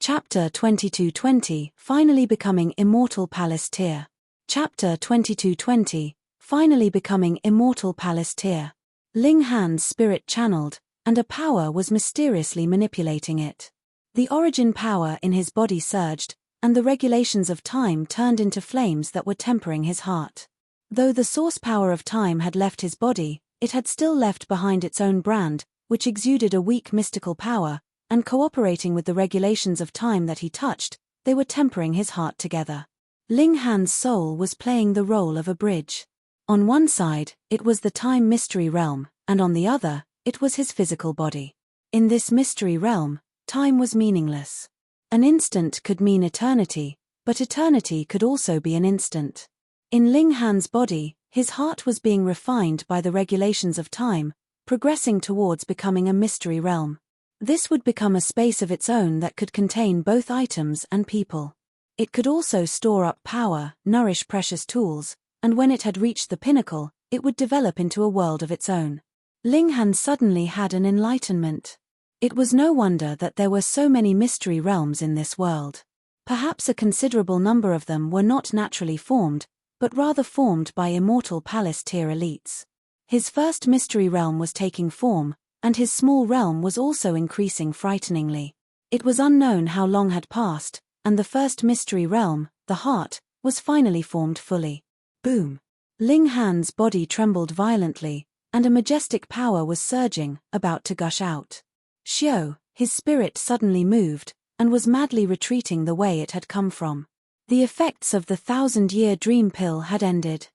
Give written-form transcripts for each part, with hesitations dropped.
Chapter 2220, Finally Becoming Immortal Palace Tier. Chapter 2220, Finally Becoming Immortal Palace Tier. Ling Han's spirit channeled, and a power was mysteriously manipulating it. The origin power in his body surged, and the regulations of time turned into flames that were tempering his heart. Though the source power of time had left his body, it had still left behind its own brand, which exuded a weak mystical power, and cooperating with the regulations of time that he touched, they were tempering his heart together. Ling Han's soul was playing the role of a bridge. On one side, it was the time mystery realm, and on the other, it was his physical body. In this mystery realm, time was meaningless. An instant could mean eternity, but eternity could also be an instant. In Ling Han's body, his heart was being refined by the regulations of time, progressing towards becoming a mystery realm. This would become a space of its own that could contain both items and people. It could also store up power, nourish precious tools, and when it had reached the pinnacle, it would develop into a world of its own. Ling Han suddenly had an enlightenment. It was no wonder that there were so many mystery realms in this world. Perhaps a considerable number of them were not naturally formed, but rather formed by immortal palace tier elites. His first mystery realm was taking form, and his small realm was also increasing frighteningly. It was unknown how long had passed, and the first mystery realm, the heart, was finally formed fully. Boom! Ling Han's body trembled violently, and a majestic power was surging, about to gush out. Xiao, his spirit suddenly moved, and was madly retreating the way it had come from. The effects of the 1,000-year dream pill had ended.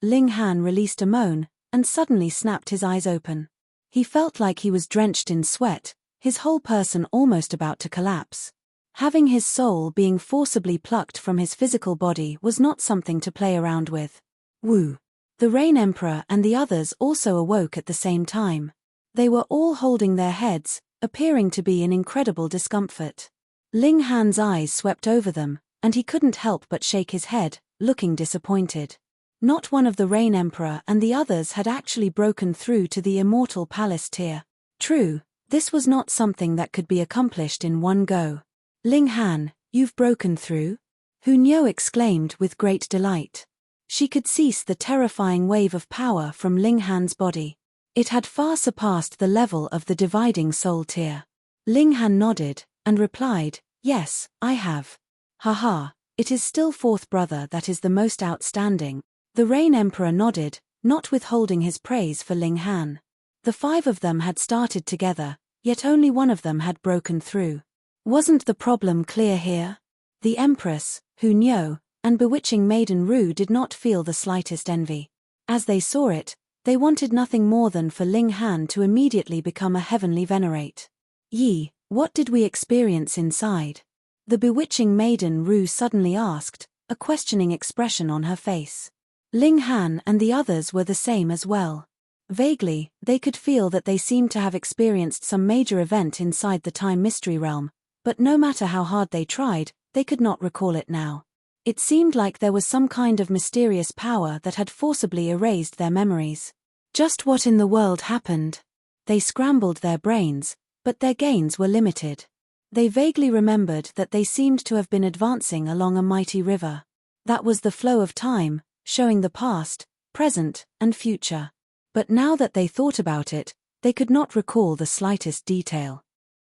Ling Han released a moan, and suddenly snapped his eyes open. He felt like he was drenched in sweat, his whole person almost about to collapse. Having his soul being forcibly plucked from his physical body was not something to play around with. Woo! The Rain Emperor and the others also awoke at the same time. They were all holding their heads, appearing to be in incredible discomfort. Ling Han's eyes swept over them, and he couldn't help but shake his head, looking disappointed. Not one of the Rain Emperor and the others had actually broken through to the immortal palace tier. True, this was not something that could be accomplished in one go. Ling Han, you've broken through? Hu Niu exclaimed with great delight. She could cease the terrifying wave of power from Ling Han's body. It had far surpassed the level of the dividing soul tier. Ling Han nodded, and replied, yes, I have. Haha, it is still fourth brother that is the most outstanding. The Rain Emperor nodded, not withholding his praise for Ling Han. The 5 of them had started together, yet only one of them had broken through. Wasn't the problem clear here? The Empress, Hu Niu, and bewitching Maiden Ru did not feel the slightest envy. As they saw it, they wanted nothing more than for Ling Han to immediately become a heavenly venerate. Yi, what did we experience inside? The bewitching Maiden Ru suddenly asked, a questioning expression on her face. Ling Han and the others were the same as well. Vaguely, they could feel that they seemed to have experienced some major event inside the time mystery realm, but no matter how hard they tried, they could not recall it now. It seemed like there was some kind of mysterious power that had forcibly erased their memories. Just what in the world happened? They scrambled their brains, but their gains were limited. They vaguely remembered that they seemed to have been advancing along a mighty river. That was the flow of time, showing the past, present, and future. But now that they thought about it, they could not recall the slightest detail.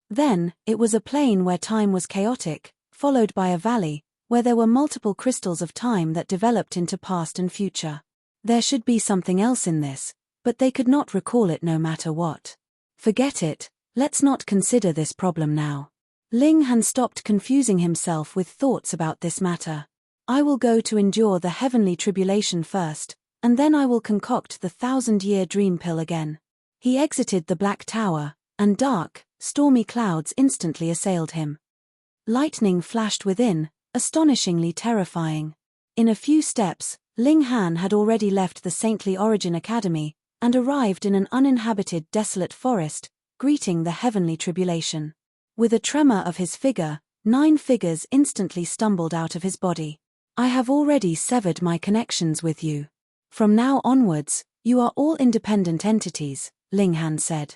Then, it was a plain where time was chaotic, followed by a valley, where there were multiple crystals of time that developed into past and future. There should be something else in this, but they could not recall it no matter what. Forget it, let's not consider this problem now. Ling Han stopped confusing himself with thoughts about this matter. I will go to endure the heavenly tribulation first, and then I will concoct the 1,000-year dream pill again. He exited the Black Tower, and dark, stormy clouds instantly assailed him. Lightning flashed within, astonishingly terrifying. In a few steps, Ling Han had already left the Saintly Origin Academy, and arrived in an uninhabited desolate forest, greeting the heavenly tribulation. With a tremor of his figure, 9 figures instantly stumbled out of his body. I have already severed my connections with you. From now onwards, you are all independent entities, Ling Han said.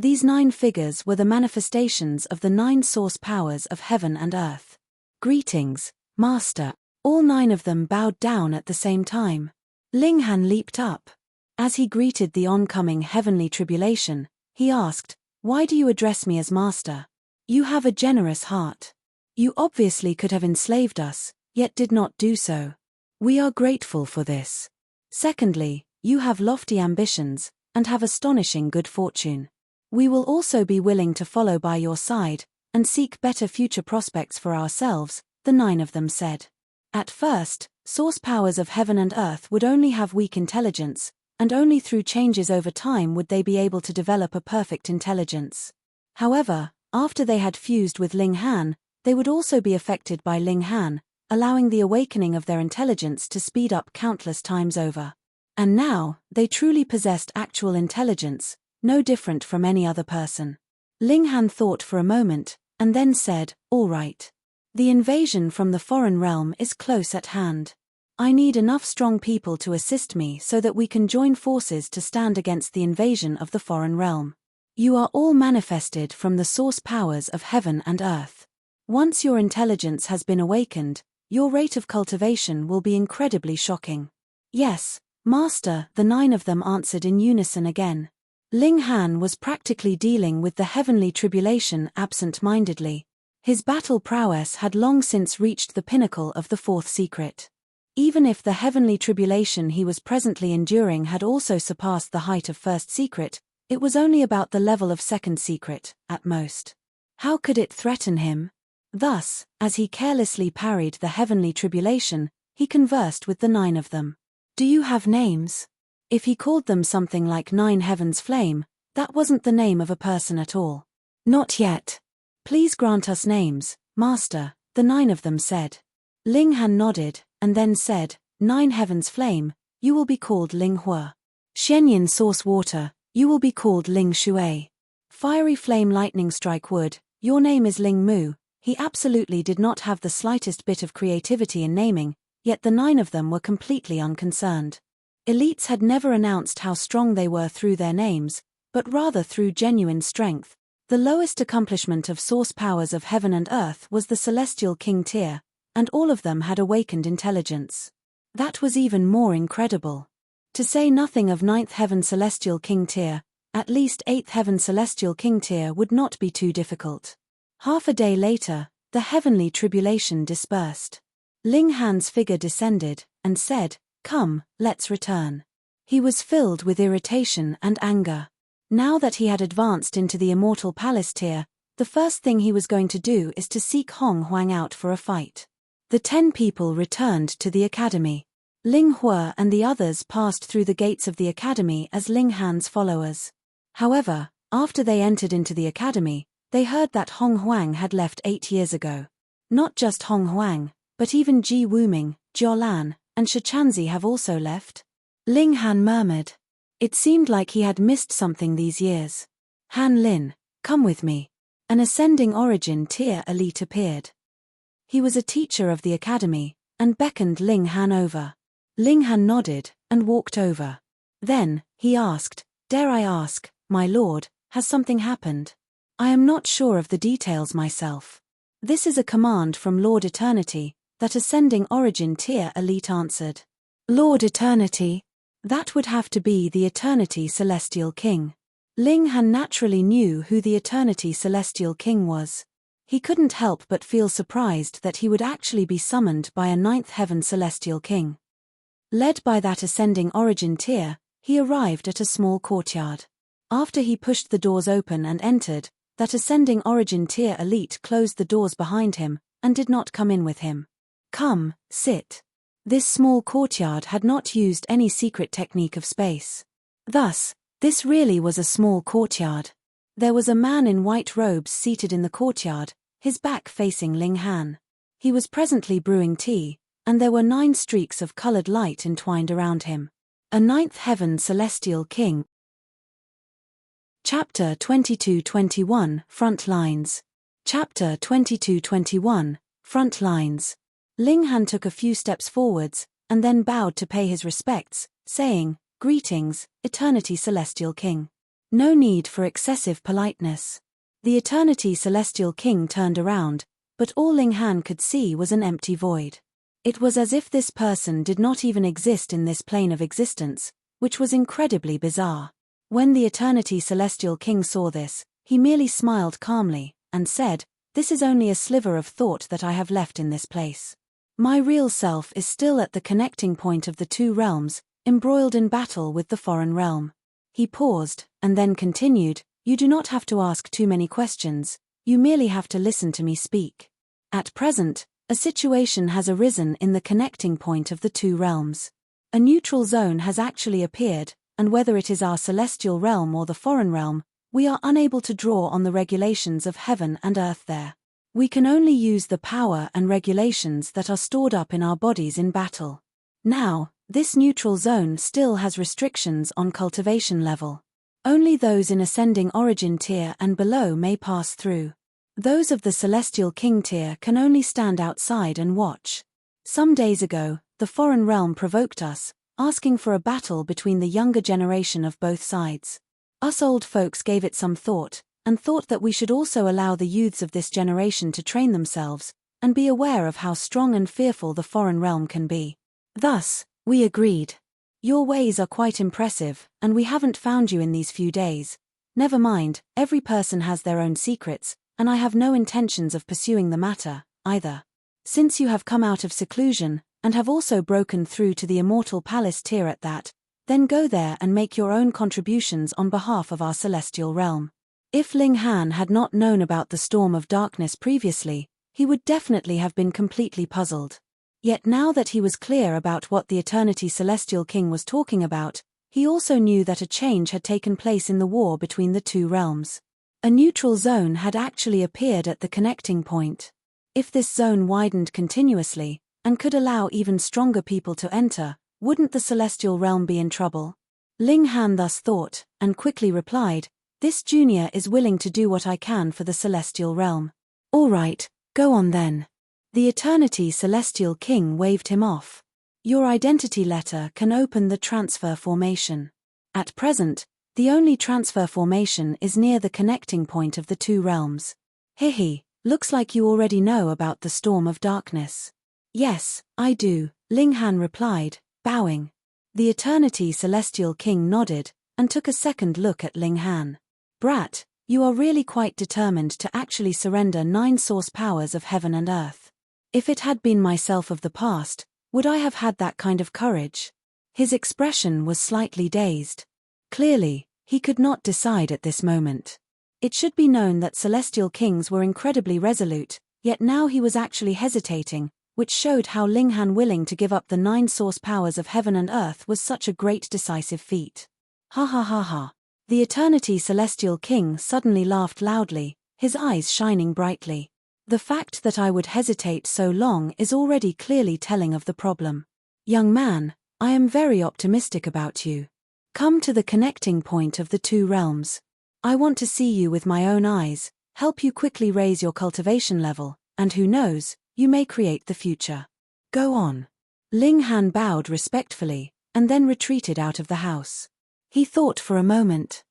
These 9 figures were the manifestations of the 9 source powers of heaven and earth. "Greetings, Master." All 9 of them bowed down at the same time. Ling Han leaped up. As he greeted the oncoming heavenly tribulation, he asked, "Why do you address me as Master? You have a generous heart. You obviously could have enslaved us, yet did not do so. We are grateful for this. Secondly, you have lofty ambitions, and have astonishing good fortune. We will also be willing to follow by your side, and seek better future prospects for ourselves," the 9 of them said. At first, source powers of heaven and earth would only have weak intelligence, and only through changes over time would they be able to develop a perfect intelligence. However, after they had fused with Ling Han, they would also be affected by Ling Han, allowing the awakening of their intelligence to speed up countless times over. And now, they truly possessed actual intelligence, no different from any other person. Ling Han thought for a moment, and then said, "All right. The invasion from the foreign realm is close at hand. I need enough strong people to assist me so that we can join forces to stand against the invasion of the foreign realm. You are all manifested from the source powers of heaven and earth. Once your intelligence has been awakened, your rate of cultivation will be incredibly shocking." "Yes, Master," the 9 of them answered in unison again. Ling Han was practically dealing with the heavenly tribulation absent-mindedly. His battle prowess had long since reached the pinnacle of the 4th secret. Even if the heavenly tribulation he was presently enduring had also surpassed the height of 1st secret, it was only about the level of 2nd secret, at most. How could it threaten him? Thus, as he carelessly parried the heavenly tribulation, he conversed with the 9 of them. "Do you have names?" If he called them something like 9 Heavens Flame, that wasn't the name of a person at all. "Not yet. Please grant us names, Master," the 9 of them said. Ling Han nodded, and then said, 9 Heavens Flame, you will be called Ling Hua. Xianyin Source Water, you will be called Ling Shui. Fiery Flame Lightning Strike Wood, your name is Ling Mu." He absolutely did not have the slightest bit of creativity in naming, yet the 9 of them were completely unconcerned. Elites had never announced how strong they were through their names, but rather through genuine strength. The lowest accomplishment of source powers of heaven and earth was the Celestial King tier, and all of them had awakened intelligence. That was even more incredible. To say nothing of 9th Heaven Celestial King tier, at least 8th Heaven Celestial King tier would not be too difficult. Half a day later, the heavenly tribulation dispersed. Ling Han's figure descended, and said, "Come, let's return." He was filled with irritation and anger. Now that he had advanced into the Immortal Palace tier, the first thing he was going to do is to seek Hong Huang out for a fight. The 10 people returned to the academy. Ling Hua and the others passed through the gates of the academy as Ling Han's followers. However, after they entered into the academy, they heard that Hong Huang had left 8 years ago. Not just Hong Huang, but even Ji Wuming, Jiao Lan, and Shichanzi have also left. Ling Han murmured. It seemed like he had missed something these years. "Han Lin, come with me." An ascending origin tier elite appeared. He was a teacher of the academy, and beckoned Ling Han over. Ling Han nodded, and walked over. Then, he asked, "Dare I ask, my lord, has something happened? I am not sure of the details myself." "This is a command from Lord Eternity," that ascending origin tier elite answered. "Lord Eternity? That would have to be the Eternity Celestial King." Ling Han naturally knew who the Eternity Celestial King was. He couldn't help but feel surprised that he would actually be summoned by a 9th Heaven Celestial King. Led by that ascending origin tier, he arrived at a small courtyard. After he pushed the doors open and entered, that ascending origin tier elite closed the doors behind him, and did not come in with him. "Come, sit." This small courtyard had not used any secret technique of space. Thus, this really was a small courtyard. There was a man in white robes seated in the courtyard, his back facing Ling Han. He was presently brewing tea, and there were 9 streaks of colored light entwined around him. A 9th Heaven Celestial King. Chapter 22-21, Front Lines. Chapter 22-21, Front Lines. Ling Han took a few steps forwards, and then bowed to pay his respects, saying, "Greetings, Eternity Celestial King." No need for excessive politeness. The Eternity Celestial King turned around, but all Ling Han could see was an empty void. It was as if this person did not even exist in this plane of existence, which was incredibly bizarre. When the Eternity Celestial King saw this, he merely smiled calmly, and said, "This is only a sliver of thought that I have left in this place. My real self is still at the connecting point of the two realms, embroiled in battle with the foreign realm." He paused, and then continued, "You do not have to ask too many questions, you merely have to listen to me speak. At present, a situation has arisen in the connecting point of the two realms. A neutral zone has actually appeared, and whether it is our celestial realm or the foreign realm, we are unable to draw on the regulations of heaven and earth there. We can only use the power and regulations that are stored up in our bodies in battle. Now, this neutral zone still has restrictions on cultivation level. Only those in ascending origin tier and below may pass through. Those of the Celestial King tier can only stand outside and watch. Some days ago, the foreign realm provoked us, asking for a battle between the younger generation of both sides. Us old folks gave it some thought, and thought that we should also allow the youths of this generation to train themselves, and be aware of how strong and fearful the foreign realm can be. Thus, we agreed. Your ways are quite impressive, and we haven't found you in these few days. Never mind, every person has their own secrets, and I have no intentions of pursuing the matter, either. Since you have come out of seclusion, and have also broken through to the Immortal Palace tier at that, then go there and make your own contributions on behalf of our celestial realm." If Ling Han had not known about the storm of darkness previously, he would definitely have been completely puzzled. Yet now that he was clear about what the Eternity Celestial King was talking about, he also knew that a change had taken place in the war between the two realms. A neutral zone had actually appeared at the connecting point. If this zone widened continuously, and could allow even stronger people to enter, wouldn't the celestial realm be in trouble? Ling Han thus thought, and quickly replied, "This junior is willing to do what I can for the celestial realm." "All right, go on then." The Eternity Celestial King waved him off. "Your identity letter can open the transfer formation. At present, the only transfer formation is near the connecting point of the two realms." "Hehe, looks like you already know about the storm of darkness." "Yes, I do," Ling Han replied, bowing. The Eternity Celestial King nodded, and took a second look at Ling Han. "Brat, you are really quite determined to actually surrender 9 source powers of heaven and earth. If it had been myself of the past, would I have had that kind of courage?" His expression was slightly dazed. Clearly, he could not decide at this moment. It should be known that celestial kings were incredibly resolute, yet now he was actually hesitating, which showed how Ling Han willing to give up the 9 source powers of heaven and earth was such a great decisive feat. Ha ha ha ha. The Eternity Celestial King suddenly laughed loudly, his eyes shining brightly. "The fact that I would hesitate so long is already clearly telling of the problem. Young man, I am very optimistic about you. Come to the connecting point of the two realms. I want to see you with my own eyes, help you quickly raise your cultivation level, and who knows, you may create the future. Go on." Ling Han bowed respectfully, and then retreated out of the house. He thought for a moment.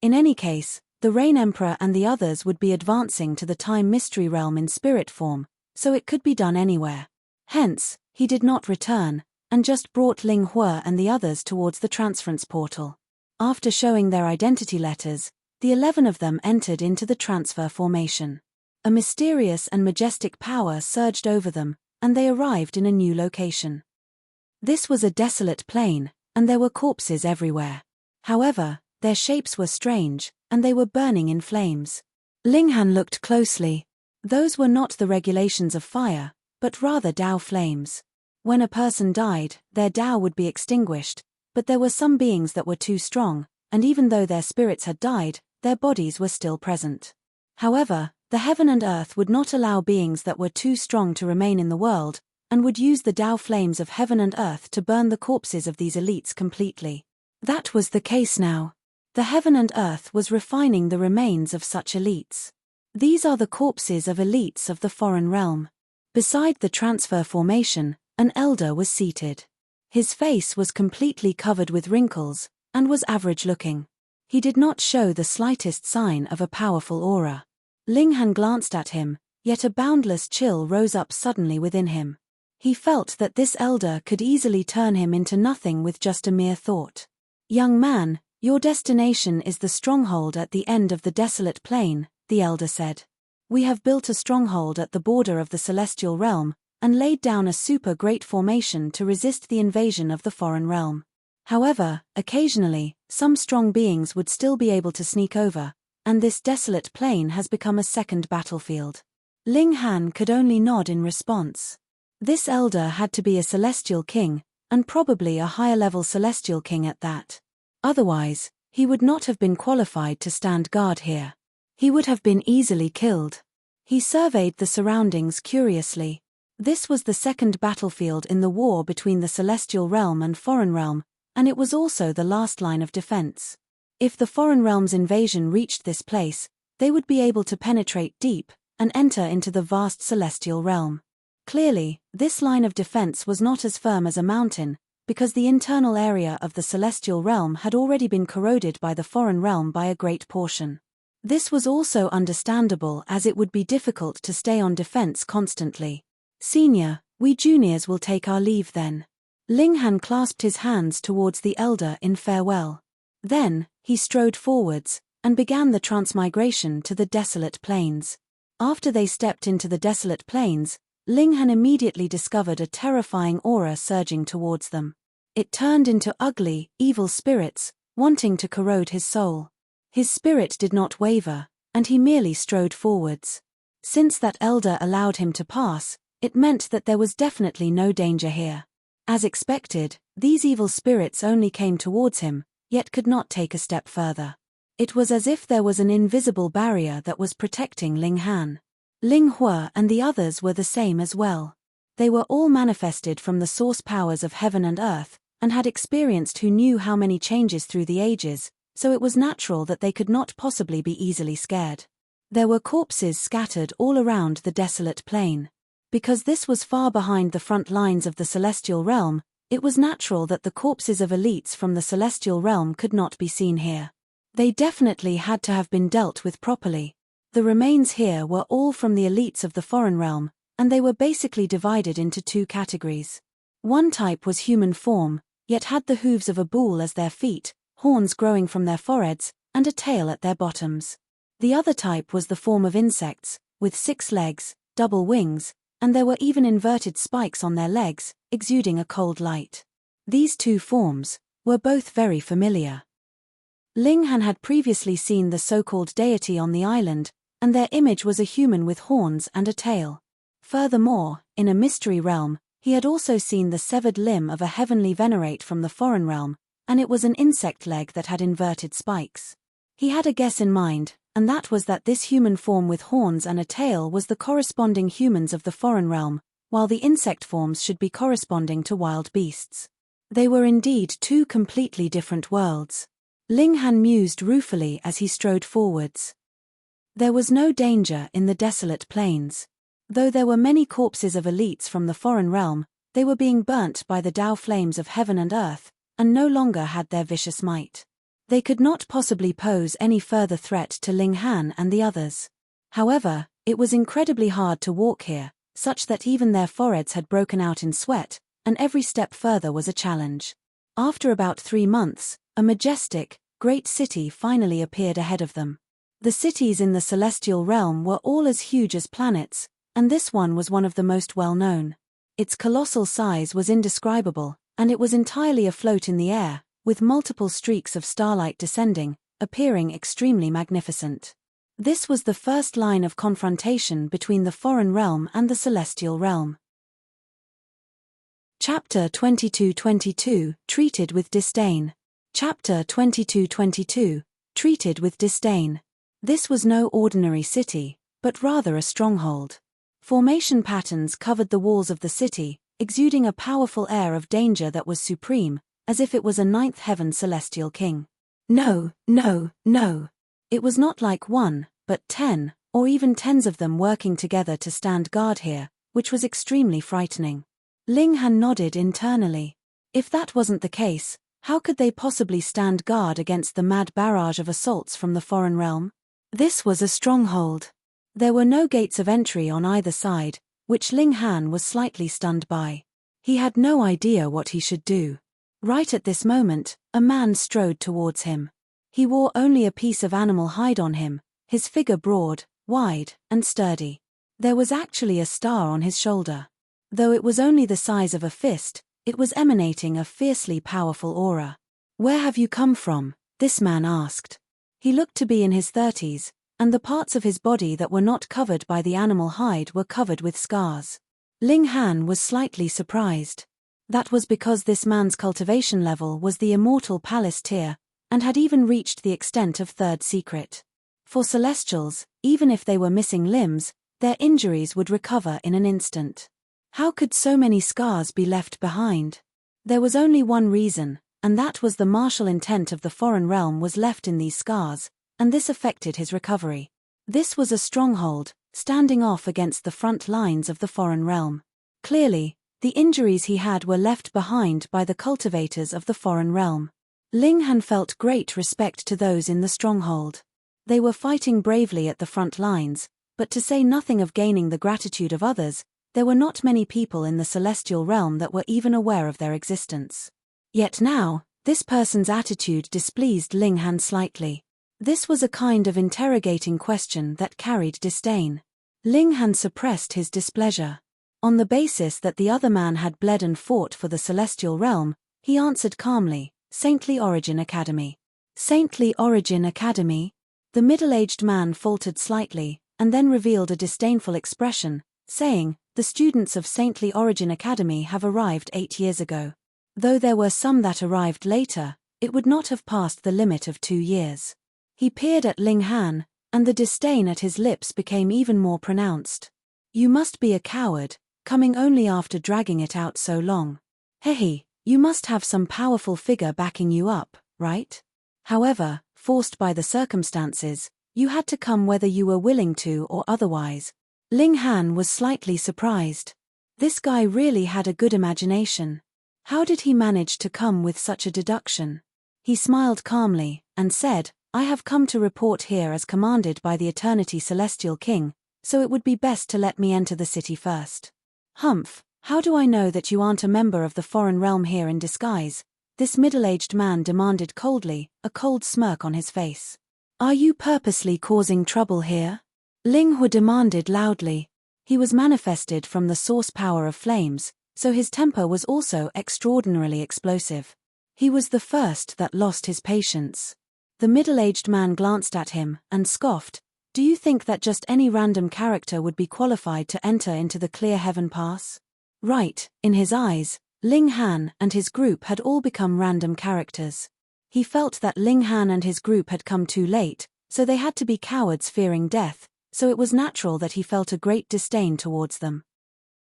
In any case, the Rain Emperor and the others would be advancing to the Time Mystery Realm in spirit form, so it could be done anywhere. Hence, he did not return, and just brought Ling Hua and the others towards the transference portal. After showing their identity letters, the 11 of them entered into the transfer formation. A mysterious and majestic power surged over them, and they arrived in a new location. This was a desolate plain, and there were corpses everywhere. However, their shapes were strange, and they were burning in flames. Ling Han looked closely. Those were not the regulations of fire, but rather Tao flames. When a person died, their Tao would be extinguished, but there were some beings that were too strong, and even though their spirits had died, their bodies were still present. However, the heaven and earth would not allow beings that were too strong to remain in the world, and would use the Tao flames of heaven and earth to burn the corpses of these elites completely. That was the case now. The heaven and earth was refining the remains of such elites. These are the corpses of elites of the foreign realm. Beside the transfer formation, an elder was seated. His face was completely covered with wrinkles, and was average-looking. He did not show the slightest sign of a powerful aura. Ling Han glanced at him, yet a boundless chill rose up suddenly within him. He felt that this elder could easily turn him into nothing with just a mere thought. "Young man, your destination is the stronghold at the end of the desolate plain," the elder said. "We have built a stronghold at the border of the celestial realm, and laid down a super great formation to resist the invasion of the foreign realm. However, occasionally, some strong beings would still be able to sneak over, and this desolate plain has become a second battlefield." Ling Han could only nod in response. This elder had to be a celestial king, and probably a higher-level celestial king at that. Otherwise, he would not have been qualified to stand guard here. He would have been easily killed. He surveyed the surroundings curiously. This was the second battlefield in the war between the celestial realm and foreign realm, and it was also the last line of defense. If the foreign realm's invasion reached this place, they would be able to penetrate deep and enter into the vast celestial realm. Clearly, this line of defense was not as firm as a mountain, because the internal area of the celestial realm had already been corroded by the foreign realm by a great portion. This was also understandable, as it would be difficult to stay on defense constantly. "Senior, we juniors will take our leave then." Ling Han clasped his hands towards the elder in farewell. Then, he strode forwards, and began the transmigration to the desolate plains. After they stepped into the desolate plains, Ling Han immediately discovered a terrifying aura surging towards them. It turned into ugly, evil spirits, wanting to corrode his soul. His spirit did not waver, and he merely strode forwards. Since that elder allowed him to pass, it meant that there was definitely no danger here. As expected, these evil spirits only came towards him, yet could not take a step further. It was as if there was an invisible barrier that was protecting Ling Han. Ling Hua and the others were the same as well. They were all manifested from the source powers of heaven and earth, and had experienced who knew how many changes through the ages, so it was natural that they could not possibly be easily scared. There were corpses scattered all around the desolate plain. Because this was far behind the front lines of the celestial realm, it was natural that the corpses of elites from the celestial realm could not be seen here. They definitely had to have been dealt with properly. The remains here were all from the elites of the foreign realm, and they were basically divided into two categories. One type was human form, yet had the hooves of a bull as their feet, horns growing from their foreheads, and a tail at their bottoms. The other type was the form of insects, with 6 legs, double wings, and there were even inverted spikes on their legs, exuding a cold light. These two forms were both very familiar. Ling Han had previously seen the so-called deity on the island, and their image was a human with horns and a tail. Furthermore, in a mystery realm, he had also seen the severed limb of a heavenly venerate from the foreign realm, and it was an insect leg that had inverted spikes. He had a guess in mind, and that was that this human form with horns and a tail was the corresponding humans of the foreign realm, while the insect forms should be corresponding to wild beasts. They were indeed two completely different worlds. Ling Han mused ruefully as he strode forwards. There was no danger in the desolate plains. Though there were many corpses of elites from the foreign realm, they were being burnt by the Tao flames of heaven and earth, and no longer had their vicious might. They could not possibly pose any further threat to Ling Han and the others. However, it was incredibly hard to walk here, such that even their foreheads had broken out in sweat, and every step further was a challenge. After about 3 months, a majestic, great city finally appeared ahead of them. The cities in the celestial realm were all as huge as planets, and this one was one of the most well-known. Its colossal size was indescribable, and it was entirely afloat in the air, with multiple streaks of starlight descending, appearing extremely magnificent. This was the first line of confrontation between the foreign realm and the celestial realm. Chapter 22-22, Treated with Disdain. Chapter 22-22, Treated with Disdain. This was no ordinary city, but rather a stronghold. Formation patterns covered the walls of the city, exuding a powerful air of danger that was supreme, as if it was a ninth heaven celestial king. No, no, no. It was not like 1, but 10, or even tens of them working together to stand guard here, which was extremely frightening. Ling Han nodded internally. If that wasn't the case, How could they possibly stand guard against the mad barrage of assaults from the foreign realm? This was a stronghold. There were no gates of entry on either side, which Ling Han was slightly stunned by. He had no idea what he should do. Right at this moment, a man strode towards him. He wore only a piece of animal hide on him, his figure broad, wide, and sturdy. There was actually a star on his shoulder. Though it was only the size of a fist, it was emanating a fiercely powerful aura. "Where have you come from?" this man asked. He looked to be in his 30s, and the parts of his body that were not covered by the animal hide were covered with scars. Ling Han was slightly surprised. That was because this man's cultivation level was the immortal palace tier, and had even reached the extent of third secret. For Celestials, even if they were missing limbs, their injuries would recover in an instant. How could so many scars be left behind? There was only one reason, and that was the martial intent of the foreign realm was left in these scars, and this affected his recovery. This was a stronghold, standing off against the front lines of the foreign realm. Clearly, the injuries he had were left behind by the cultivators of the foreign realm. Ling Han felt great respect to those in the stronghold. They were fighting bravely at the front lines, but to say nothing of gaining the gratitude of others, there were not many people in the celestial realm that were even aware of their existence. Yet now, this person's attitude displeased Ling Han slightly. This was a kind of interrogating question that carried disdain. Ling Han suppressed his displeasure. On the basis that the other man had bled and fought for the celestial realm, he answered calmly, "Saintly Origin Academy." "Saintly Origin Academy?" The middle-aged man faltered slightly, and then revealed a disdainful expression, saying, "The students of Saintly Origin Academy have arrived 8 years ago. Though there were some that arrived later, it would not have passed the limit of 2 years. He peered at Ling Han, and the disdain at his lips became even more pronounced. "You must be a coward, coming only after dragging it out so long. Hehe, you must have some powerful figure backing you up, right? However, forced by the circumstances, you had to come whether you were willing to or otherwise." Ling Han was slightly surprised. This guy really had a good imagination. How did he manage to come with such a deduction? He smiled calmly, and said, "I have come to report here as commanded by the Eternity Celestial King, so it would be best to let me enter the city first." "Humph, how do I know that you aren't a member of the foreign realm here in disguise?" this middle-aged man demanded coldly, a cold smirk on his face. "Are you purposely causing trouble here?" Ling Hu demanded loudly. He was manifested from the source power of flames, so his temper was also extraordinarily explosive. He was the first that lost his patience. The middle-aged man glanced at him and scoffed, "Do you think that just any random character would be qualified to enter into the Clear Heaven Pass?" Right, in his eyes, Ling Han and his group had all become random characters. He felt that Ling Han and his group had come too late, so they had to be cowards fearing death, so it was natural that he felt a great disdain towards them.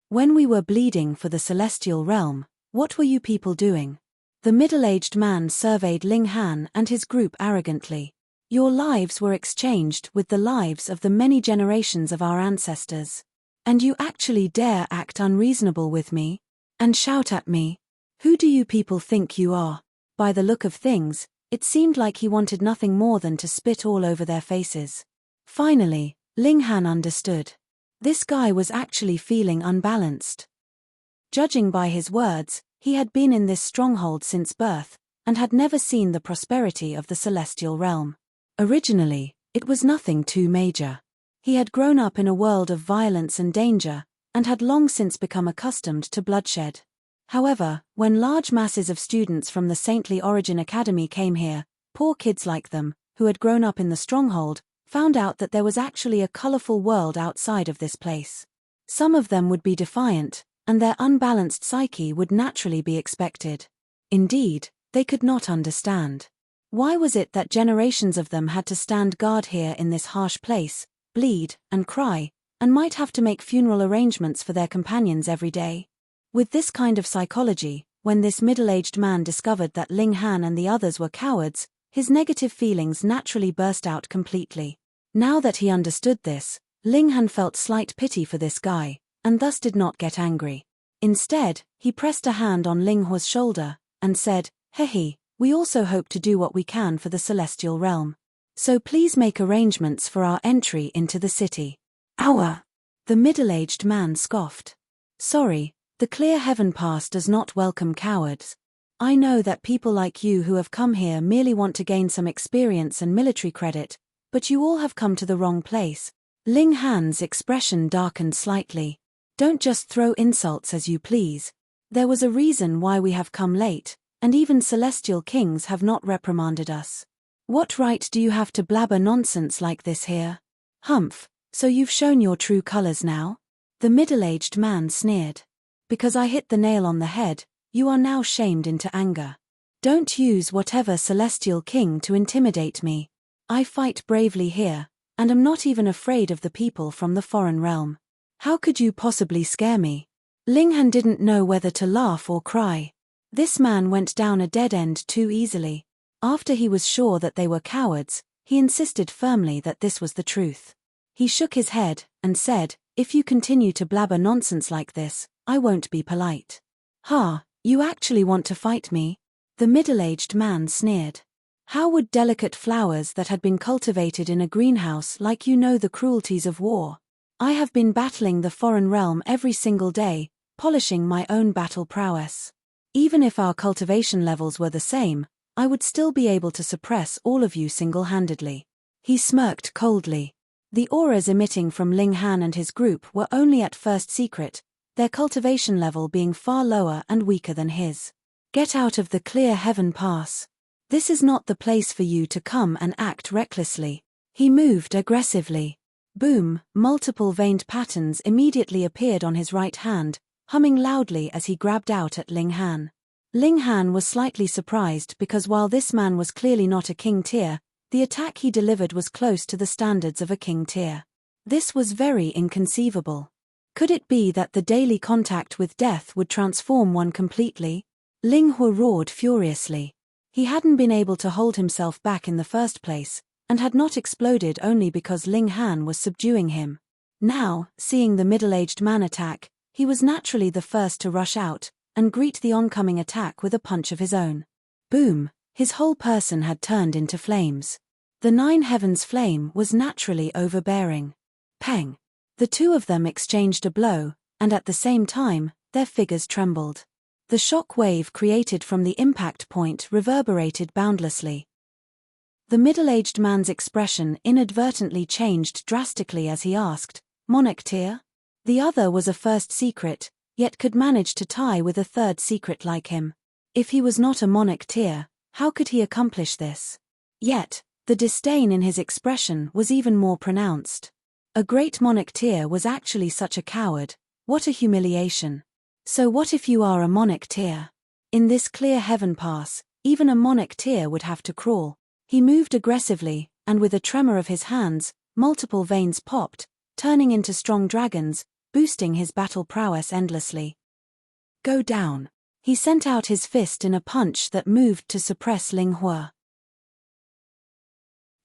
"When we were bleeding for the celestial realm, what were you people doing?" The middle-aged man surveyed Ling Han and his group arrogantly. "Your lives were exchanged with the lives of the many generations of our ancestors. And you actually dare act unreasonable with me? And shout at me? Who do you people think you are?" By the look of things, it seemed like he wanted nothing more than to spit all over their faces. Finally, Ling Han understood. This guy was actually feeling unbalanced. Judging by his words, he had been in this stronghold since birth, and had never seen the prosperity of the celestial realm. Originally, it was nothing too major. He had grown up in a world of violence and danger, and had long since become accustomed to bloodshed. However, when large masses of students from the Saintly Origin Academy came here, poor kids like them, who had grown up in the stronghold, found out that there was actually a colorful world outside of this place. Some of them would be defiant, and their unbalanced psyche would naturally be expected. Indeed, they could not understand. Why was it that generations of them had to stand guard here in this harsh place, bleed, and cry, and might have to make funeral arrangements for their companions every day? With this kind of psychology, when this middle-aged man discovered that Ling Han and the others were cowards, his negative feelings naturally burst out completely. Now that he understood this, Ling Han felt slight pity for this guy, and thus did not get angry. Instead, he pressed a hand on Ling Hu's shoulder, and said, Hehe, we also hope to do what we can for the celestial realm. So please make arrangements for our entry into the city. Our. The middle-aged man scoffed. Sorry, the clear heaven pass does not welcome cowards. I know that people like you who have come here merely want to gain some experience and military credit, but you all have come to the wrong place. Ling Han's expression darkened slightly. Don't just throw insults as you please. There was a reason why we have come late, and even celestial kings have not reprimanded us. What right do you have to blabber nonsense like this here? Humph, so you've shown your true colors now? The middle-aged man sneered. Because I hit the nail on the head, you are now shamed into anger. Don't use whatever celestial king to intimidate me. I fight bravely here, and am not even afraid of the people from the foreign realm. How could you possibly scare me? Ling Han didn't know whether to laugh or cry. This man went down a dead end too easily. After he was sure that they were cowards, he insisted firmly that this was the truth. He shook his head and said, if you continue to blabber nonsense like this, I won't be polite. Ha, you actually want to fight me? The middle-aged man sneered. How would delicate flowers that had been cultivated in a greenhouse like you know the cruelties of war? I have been battling the foreign realm every single day, polishing my own battle prowess. Even if our cultivation levels were the same, I would still be able to suppress all of you single-handedly. He smirked coldly. The auras emitting from Ling Han and his group were only at first secret, their cultivation level being far lower and weaker than his. Get out of the clear heaven pass. This is not the place for you to come and act recklessly. He moved aggressively. Boom, multiple veined patterns immediately appeared on his right hand, humming loudly as he grabbed out at Ling Han. Ling Han was slightly surprised because while this man was clearly not a king tier, the attack he delivered was close to the standards of a king tier. This was very inconceivable. Could it be that the daily contact with death would transform one completely? Ling Hua roared furiously. He hadn't been able to hold himself back in the first place, and had not exploded only because Ling Han was subduing him. Now, seeing the middle-aged man attack, he was naturally the first to rush out and greet the oncoming attack with a punch of his own. Boom, his whole person had turned into flames. The nine heavens flame was naturally overbearing. Peng. The two of them exchanged a blow, and at the same time, their figures trembled. The shock wave created from the impact point reverberated boundlessly. The middle-aged man's expression inadvertently changed drastically as he asked, Monarch tier? The other was a first secret, yet could manage to tie with a third secret like him. If he was not a monarch tier, how could he accomplish this? Yet, the disdain in his expression was even more pronounced. A great monarch tier was actually such a coward. What a humiliation. So what if you are a monarch tier? In this clear heaven pass, even a monarch tier would have to crawl. He moved aggressively, and with a tremor of his hands, multiple veins popped, turning into strong dragons, boosting his battle prowess endlessly. Go down. He sent out his fist in a punch that moved to suppress Ling Hua.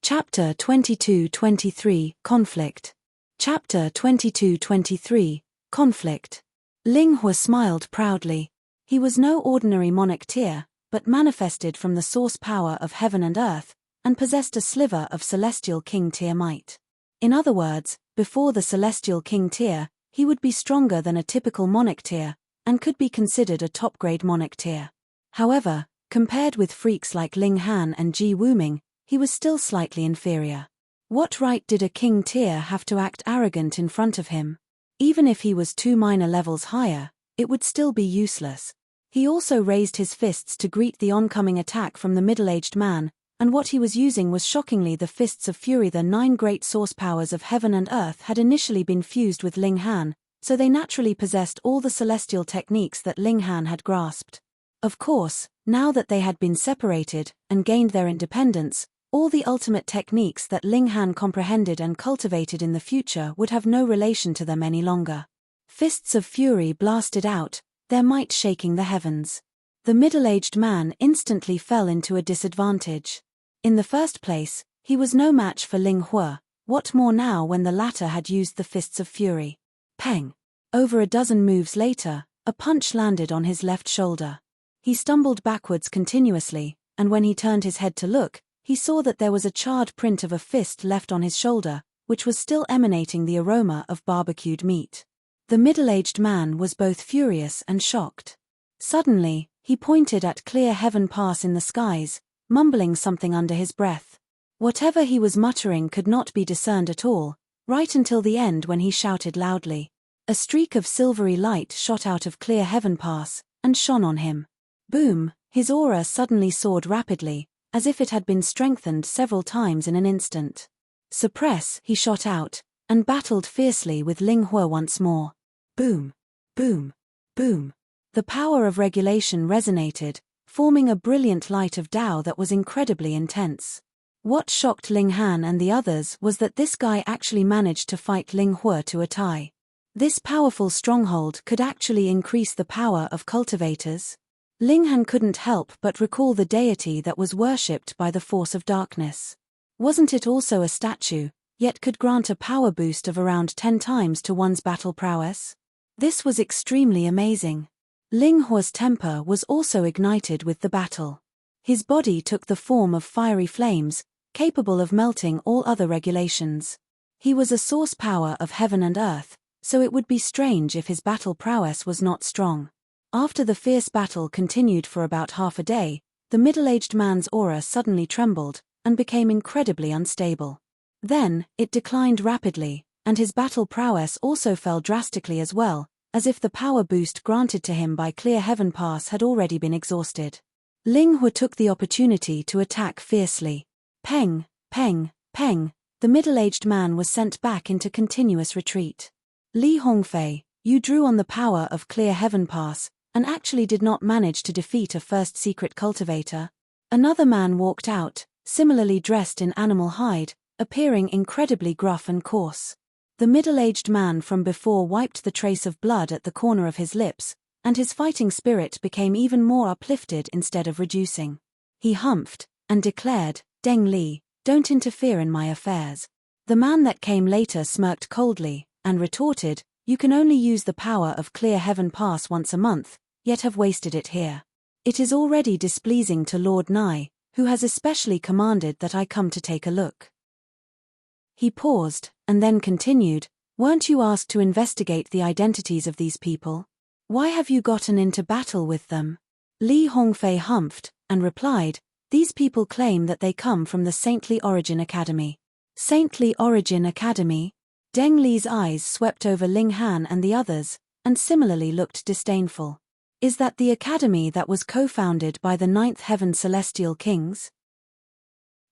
Chapter 22-23, Conflict. Chapter 22-23, Conflict. Ling Hua smiled proudly. He was no ordinary monarch tier, but manifested from the source power of heaven and earth, and possessed a sliver of celestial king tier might. In other words, before the celestial king tier, he would be stronger than a typical monarch tier, and could be considered a top-grade monarch tier. However, compared with freaks like Ling Han and Ji Wuming, he was still slightly inferior. What right did a king tier have to act arrogant in front of him? Even if he was 2 minor levels higher, it would still be useless. He also raised his fists to greet the oncoming attack from the middle-aged man, and what he was using was shockingly the fists of fury. The 9 great source powers of heaven and earth had initially been fused with Ling Han, so they naturally possessed all the celestial techniques that Ling Han had grasped. Of course, now that they had been separated and gained their independence, all the ultimate techniques that Ling Han comprehended and cultivated in the future would have no relation to them any longer. Fists of fury blasted out, their might shaking the heavens. The middle-aged man instantly fell into a disadvantage. In the first place, he was no match for Ling Hua, what more now when the latter had used the fists of fury. Peng. Over a dozen moves later, a punch landed on his left shoulder. He stumbled backwards continuously, and when he turned his head to look, he saw that there was a charred print of a fist left on his shoulder, which was still emanating the aroma of barbecued meat. The middle-aged man was both furious and shocked. Suddenly, he pointed at clear heaven pass in the skies, mumbling something under his breath. Whatever he was muttering could not be discerned at all, right until the end when he shouted loudly. A streak of silvery light shot out of clear heaven pass, and shone on him. Boom! His aura suddenly soared rapidly, as if it had been strengthened several times in an instant. Suppress, he shot out, and battled fiercely with Ling Hua once more. Boom! Boom! Boom! The power of regulation resonated, forming a brilliant light of Tao that was incredibly intense. What shocked Ling Han and the others was that this guy actually managed to fight Ling Hua to a tie. This powerful stronghold could actually increase the power of cultivators. Ling Han couldn't help but recall the deity that was worshipped by the force of darkness. Wasn't it also a statue, yet could grant a power boost of around 10 times to one's battle prowess? This was extremely amazing. Ling Hua's temper was also ignited with the battle. His body took the form of fiery flames, capable of melting all other regulations. He was a source power of heaven and earth, so it would be strange if his battle prowess was not strong. After the fierce battle continued for about half a day, the middle-aged man's aura suddenly trembled, and became incredibly unstable. Then, it declined rapidly, and his battle prowess also fell drastically as well, as if the power boost granted to him by Clear Heaven Pass had already been exhausted. Ling Hua took the opportunity to attack fiercely. Peng, peng, peng, the middle-aged man was sent back into continuous retreat. Li Hongfei, you drew on the power of Clear Heaven Pass, and actually did not manage to defeat a first secret cultivator. Another man walked out, similarly dressed in animal hide, appearing incredibly gruff and coarse. The middle-aged man from before wiped the trace of blood at the corner of his lips, and his fighting spirit became even more uplifted instead of reducing. He humphed, and declared, "Deng Li, don't interfere in my affairs." The man that came later smirked coldly, and retorted, "You can only use the power of Clear Heaven Pass once a month, yet have wasted it here. It is already displeasing to Lord Nai, who has especially commanded that I come to take a look." He paused, and then continued, "Weren't you asked to investigate the identities of these people? Why have you gotten into battle with them?" Li Hongfei humphed, and replied, "These people claim that they come from the Saintly Origin Academy." Saintly Origin Academy? Deng Li's eyes swept over Ling Han and the others, and similarly looked disdainful. Is that the academy that was co-founded by the Ninth Heaven Celestial Kings?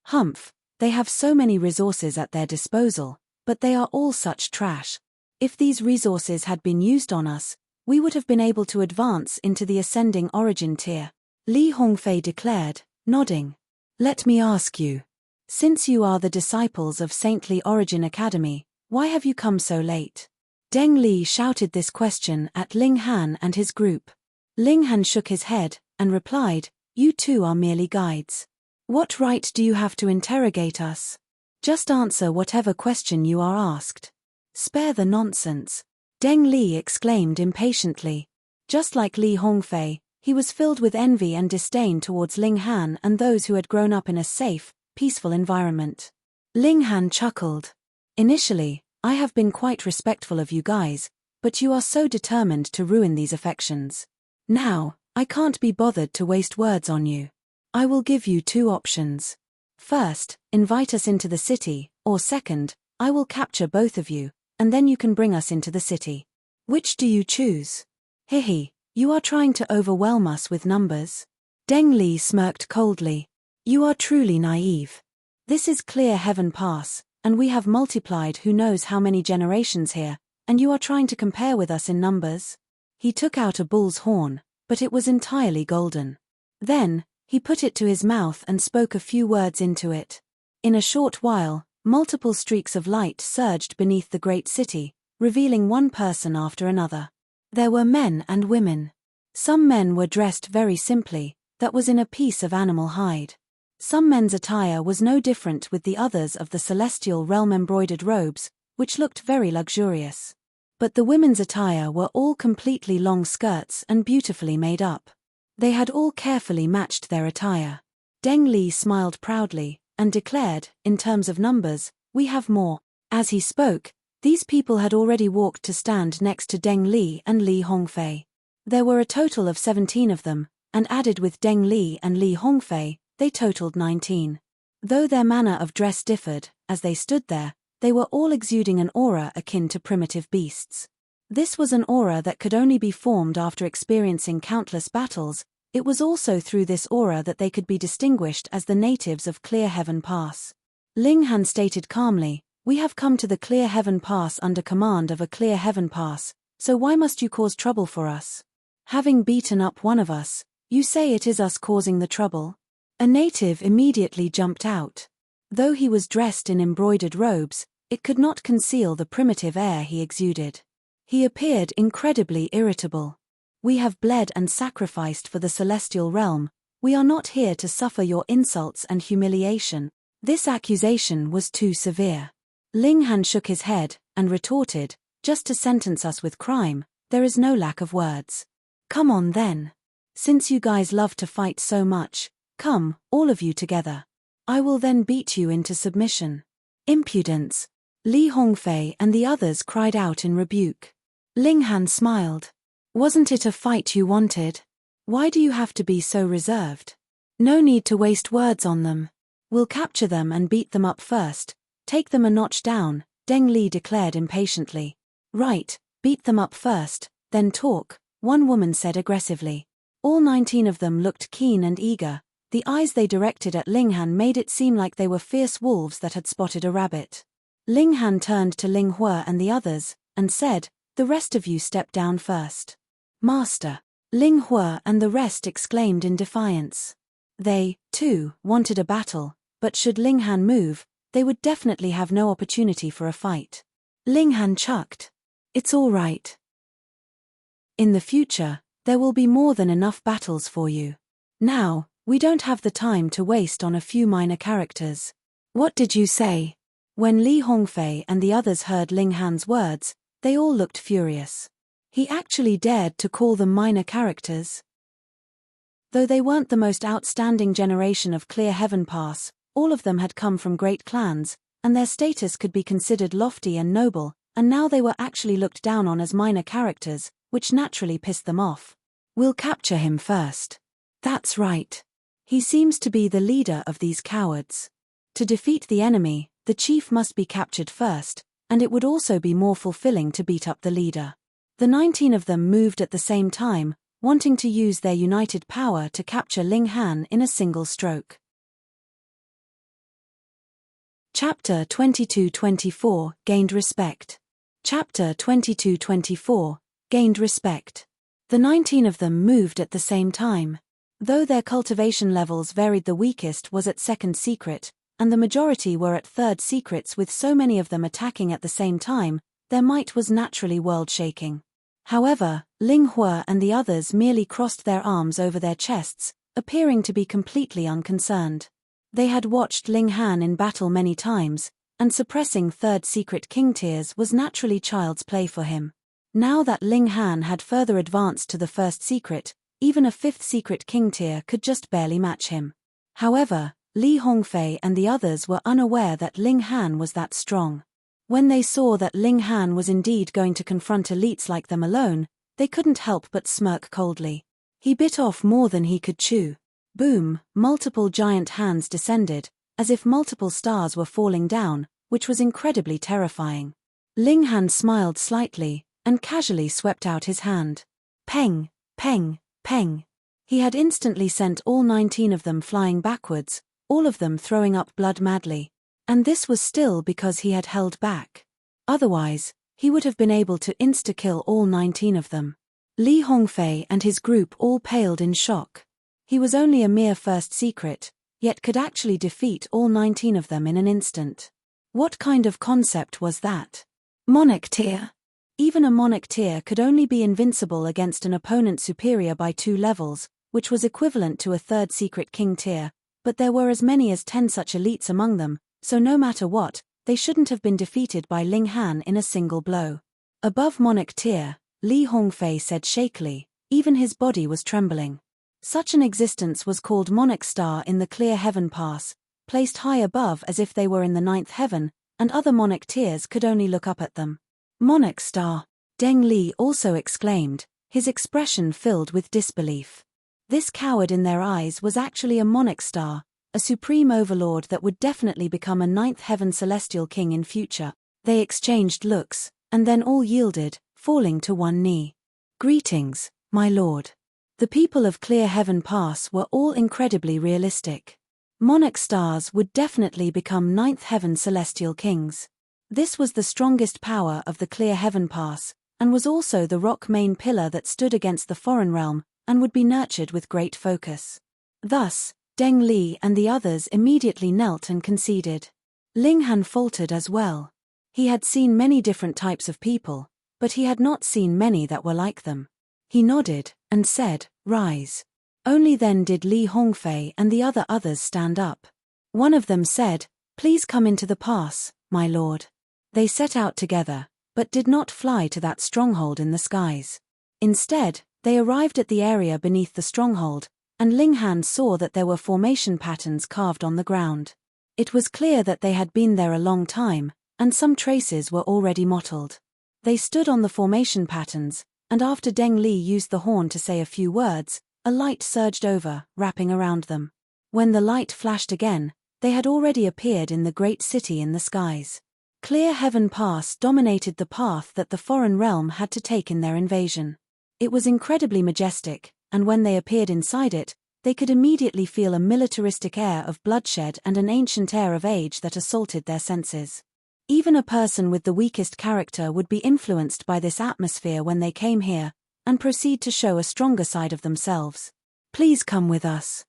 Humph, they have so many resources at their disposal, but they are all such trash. If these resources had been used on us, we would have been able to advance into the ascending origin tier, Li Hongfei declared, nodding. Let me ask you. Since you are the disciples of Saintly Origin Academy, why have you come so late? Deng Li shouted this question at Ling Han and his group. Ling Han shook his head, and replied, "You two are merely guides. What right do you have to interrogate us? Just answer whatever question you are asked. Spare the nonsense." Deng Li exclaimed impatiently. Just like Li Hongfei, he was filled with envy and disdain towards Ling Han and those who had grown up in a safe, peaceful environment. Ling Han chuckled. "Initially, I have been quite respectful of you guys, but you are so determined to ruin these affections. Now, I can't be bothered to waste words on you. I will give you 2 options. First, invite us into the city, or second, I will capture both of you, and then you can bring us into the city. Which do you choose?" "Hihi, you are trying to overwhelm us with numbers." Deng Li smirked coldly. "You are truly naive. This is Clear Heaven Pass, and we have multiplied who knows how many generations here, and you are trying to compare with us in numbers?" He took out a bull's horn, but it was entirely golden. Then, he put it to his mouth and spoke a few words into it. In a short while, multiple streaks of light surged beneath the great city, revealing one person after another. There were men and women. Some men were dressed very simply, that was in a piece of animal hide. Some men's attire was no different with the others of the celestial realm embroidered robes, which looked very luxurious. But the women's attire were all completely long skirts and beautifully made up. They had all carefully matched their attire. Deng Li smiled proudly, and declared, in terms of numbers, we have more. As he spoke, these people had already walked to stand next to Deng Li and Li Hongfei. There were a total of 17 of them, and added with Deng Li and Li Hongfei, they totaled 19. Though their manner of dress differed, as they stood there, they were all exuding an aura akin to primitive beasts. This was an aura that could only be formed after experiencing countless battles. It was also through this aura that they could be distinguished as the natives of Clear Heaven Pass. Ling Han stated calmly, we have come to the Clear Heaven Pass under command of a Clear Heaven Pass, so why must you cause trouble for us? Having beaten up one of us, you say it is us causing the trouble? A native immediately jumped out. Though he was dressed in embroidered robes, it could not conceal the primitive air he exuded. He appeared incredibly irritable. We have bled and sacrificed for the celestial realm. We are not here to suffer your insults and humiliation. This accusation was too severe. Ling Han shook his head, and retorted, just to sentence us with crime, there is no lack of words. Come on then. Since you guys love to fight so much, come, all of you together. I will then beat you into submission. Impudence. Li Hongfei and the others cried out in rebuke. Ling Han smiled. Wasn't it a fight you wanted? Why do you have to be so reserved? No need to waste words on them. We'll capture them and beat them up first. Take them a notch down, Deng Li declared impatiently. Right, beat them up first, then talk, one woman said aggressively. All 19 of them looked keen and eager. The eyes they directed at Ling Han made it seem like they were fierce wolves that had spotted a rabbit. Ling Han turned to Ling Hua and the others, and said, the rest of you step down first. Master. Ling Hua and the rest exclaimed in defiance. They, too, wanted a battle, but should Ling Han move, they would definitely have no opportunity for a fight. Ling Han chucked. It's all right. In the future, there will be more than enough battles for you. Now, we don't have the time to waste on a few minor characters. What did you say? When Li Hongfei and the others heard Ling Han's words, they all looked furious. He actually dared to call them minor characters. Though they weren't the most outstanding generation of Clear Heaven Pass, all of them had come from great clans, and their status could be considered lofty and noble, and now they were actually looked down on as minor characters, which naturally pissed them off. We'll capture him first. That's right. He seems to be the leader of these cowards. To defeat the enemy, the chief must be captured first, and it would also be more fulfilling to beat up the leader. The 19 of them moved at the same time, wanting to use their united power to capture Ling Han in a single stroke. Chapter 22-24 Gained Respect. Chapter 22-24 Gained Respect. The 19 of them moved at the same time. Though their cultivation levels varied, the weakest was at second secret, and the majority were at third secrets. With so many of them attacking at the same time, their might was naturally world-shaking. However, Ling Hua and the others merely crossed their arms over their chests, appearing to be completely unconcerned. They had watched Ling Han in battle many times, and suppressing third secret king tiers was naturally child's play for him. Now that Ling Han had further advanced to the first secret, even a fifth secret king tier could just barely match him. However, Li Hongfei and the others were unaware that Ling Han was that strong. When they saw that Ling Han was indeed going to confront elites like them alone, they couldn't help but smirk coldly. He bit off more than he could chew. Boom, multiple giant hands descended, as if multiple stars were falling down, which was incredibly terrifying. Ling Han smiled slightly, and casually swept out his hand. Peng, peng, peng. He had instantly sent all 19 of them flying backwards, all of them throwing up blood madly. And this was still because he had held back. Otherwise, he would have been able to insta-kill all 19 of them. Li Hongfei and his group all paled in shock. He was only a mere first secret, yet could actually defeat all 19 of them in an instant. What kind of concept was that? Monarch tier. Even a monarch tier could only be invincible against an opponent superior by 2 levels, which was equivalent to a third secret king tier, but there were as many as 10 such elites among them, so no matter what, they shouldn't have been defeated by Ling Han in a single blow. Above monarch tier, Li Hongfei said shakily, even his body was trembling. Such an existence was called monarch star in the clear heaven pass, placed high above as if they were in the ninth heaven, and other monarch tiers could only look up at them. Monarch star, Deng Li also exclaimed, his expression filled with disbelief. This coward in their eyes was actually a monarch star, a supreme overlord that would definitely become a ninth heaven celestial king in future. They exchanged looks, and then all yielded, falling to one knee. Greetings, my lord. The people of Clear Heaven Pass were all incredibly realistic. Monarch stars would definitely become ninth heaven celestial kings. This was the strongest power of the Clear Heaven Pass, and was also the rock main pillar that stood against the foreign realm, and would be nurtured with great focus. Thus, Deng Li and the others immediately knelt and conceded. Ling Han faltered as well. He had seen many different types of people, but he had not seen many that were like them. He nodded, and said, "Rise." Only then did Li Hongfei and the others stand up. One of them said, "Please come into the pass, my lord." They set out together, but did not fly to that stronghold in the skies. Instead, they arrived at the area beneath the stronghold, and Ling Han saw that there were formation patterns carved on the ground. It was clear that they had been there a long time, and some traces were already mottled. They stood on the formation patterns, and after Deng Li used the horn to say a few words, a light surged over, wrapping around them. When the light flashed again, they had already appeared in the great city in the skies. Clear Heaven Pass dominated the path that the foreign realm had to take in their invasion. It was incredibly majestic, and when they appeared inside it, they could immediately feel a militaristic air of bloodshed and an ancient air of age that assaulted their senses. Even a person with the weakest character would be influenced by this atmosphere when they came here, and proceed to show a stronger side of themselves. "Please come with us."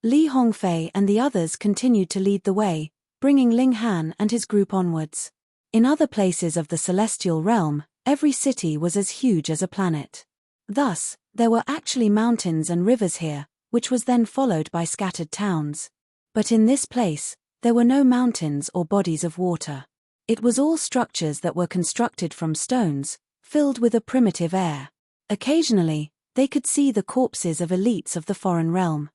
Li Hongfei and the others continued to lead the way, bringing Ling Han and his group onwards. In other places of the celestial realm, every city was as huge as a planet. Thus, there were actually mountains and rivers here, which was then followed by scattered towns. But in this place, there were no mountains or bodies of water. It was all structures that were constructed from stones, filled with a primitive air. Occasionally, they could see the corpses of elites of the foreign realm.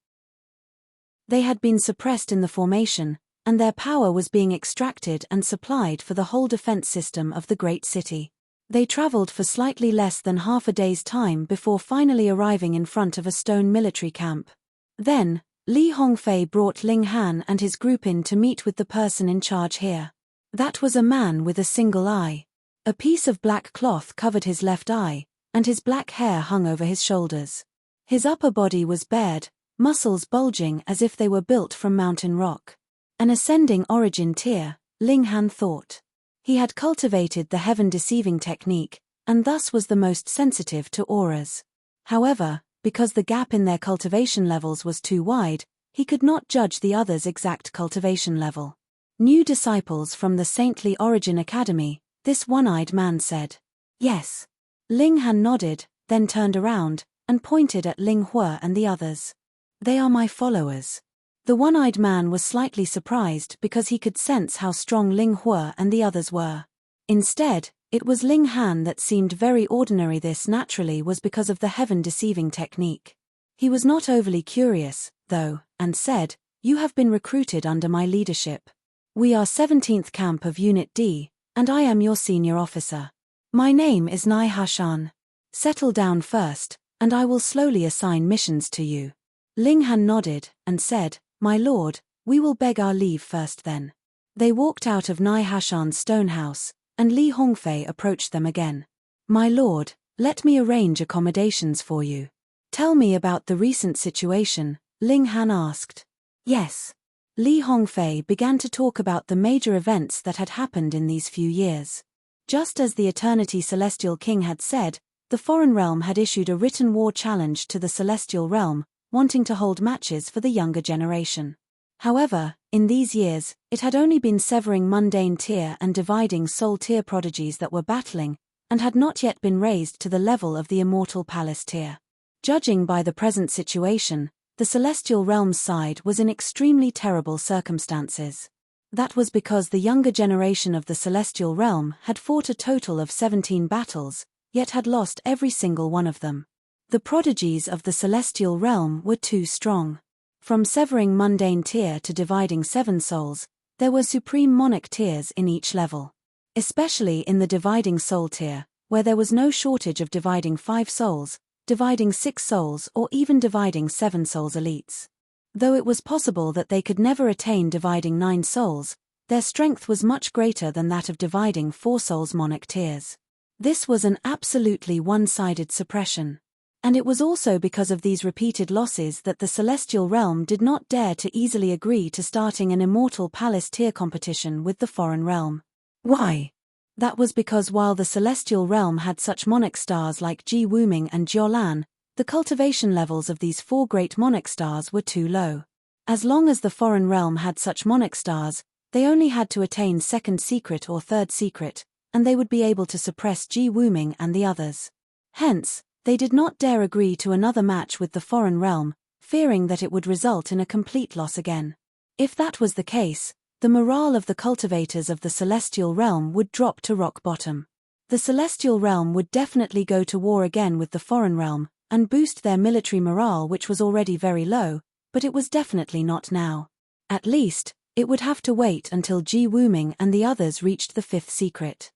They had been suppressed in the formation, and their power was being extracted and supplied for the whole defense system of the great city. They traveled for slightly less than half a day's time before finally arriving in front of a stone military camp. Then, Li Hongfei brought Ling Han and his group in to meet with the person in charge here. That was a man with a single eye. A piece of black cloth covered his left eye, and his black hair hung over his shoulders. His upper body was bared, muscles bulging as if they were built from mountain rock. An ascending origin tier, Ling Han thought. He had cultivated the heaven-deceiving technique, and thus was the most sensitive to auras. However, because the gap in their cultivation levels was too wide, he could not judge the others' exact cultivation level. New disciples from the Saintly Origin Academy, this one-eyed man said. Yes. Ling Han nodded, then turned around, and pointed at Ling Hua and the others. They are my followers. The one-eyed man was slightly surprised because he could sense how strong Ling Hua and the others were. Instead, it was Ling Han that seemed very ordinary. This naturally was because of the heaven-deceiving technique. He was not overly curious, though, and said, "You have been recruited under my leadership. We are 17th Camp of Unit D, and I am your senior officer. My name is Nai Hashan. Settle down first, and I will slowly assign missions to you." Ling Han nodded, and said, "My lord, we will beg our leave first then." They walked out of Nai Hashan's stone house, and Li Hongfei approached them again. "My lord, let me arrange accommodations for you." "Tell me about the recent situation," Ling Han asked. "Yes." Li Hongfei began to talk about the major events that had happened in these few years. Just as the Eternity Celestial King had said, the foreign realm had issued a written war challenge to the Celestial Realm, wanting to hold matches for the younger generation. However, in these years, it had only been severing mundane tier and dividing soul tier prodigies that were battling, and had not yet been raised to the level of the Immortal Palace tier. Judging by the present situation, the Celestial Realm's side was in extremely terrible circumstances. That was because the younger generation of the Celestial Realm had fought a total of 17 battles, yet had lost every single one of them. The prodigies of the celestial realm were too strong. From severing mundane tier to dividing 7 souls, there were supreme monarch tiers in each level. Especially in the dividing soul tier, where there was no shortage of dividing 5 souls, dividing 6 souls or even dividing 7 souls elites. Though it was possible that they could never attain dividing 9 souls, their strength was much greater than that of dividing 4 souls monarch tiers. This was an absolutely one-sided suppression. And it was also because of these repeated losses that the celestial realm did not dare to easily agree to starting an immortal palace tier competition with the foreign realm. Why? That was because while the celestial realm had such monarch stars like Ji Wuming and Jiolan, the cultivation levels of these 4 great monarch stars were too low. As long as the foreign realm had such monarch stars, they only had to attain 2nd secret or 3rd secret, and they would be able to suppress Ji Wuming and the others. Hence, they did not dare agree to another match with the foreign realm, fearing that it would result in a complete loss again. If that was the case, the morale of the cultivators of the celestial realm would drop to rock bottom. The celestial realm would definitely go to war again with the foreign realm, and boost their military morale, which was already very low, but it was definitely not now. At least, it would have to wait until Ji Wuming and the others reached the 5th secret.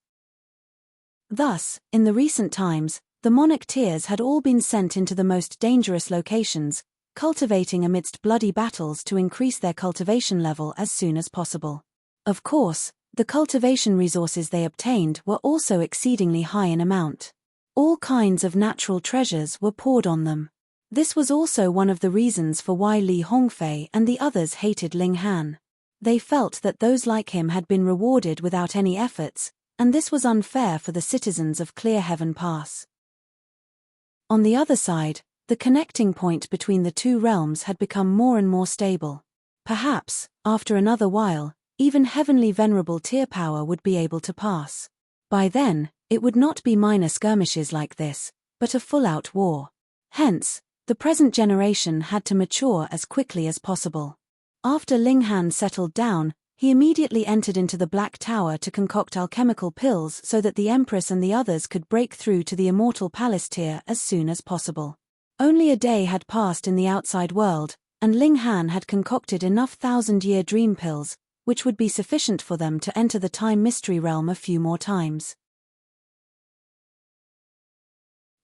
Thus, in the recent times, the monarch tiers had all been sent into the most dangerous locations, cultivating amidst bloody battles to increase their cultivation level as soon as possible. Of course, the cultivation resources they obtained were also exceedingly high in amount. All kinds of natural treasures were poured on them. This was also one of the reasons for why Li Hongfei and the others hated Ling Han. They felt that those like him had been rewarded without any efforts, and this was unfair for the citizens of Clear Heaven Pass. On the other side, the connecting point between the 2 realms had become more and more stable. Perhaps, after another while, even heavenly venerable tier power would be able to pass. By then, it would not be minor skirmishes like this, but a full-out war. Hence, the present generation had to mature as quickly as possible. After Ling Han settled down, he immediately entered into the Black Tower to concoct alchemical pills so that the Empress and the others could break through to the immortal palace tier as soon as possible. Only a day had passed in the outside world, and Ling Han had concocted enough 1,000-year dream pills, which would be sufficient for them to enter the time mystery realm a few more times.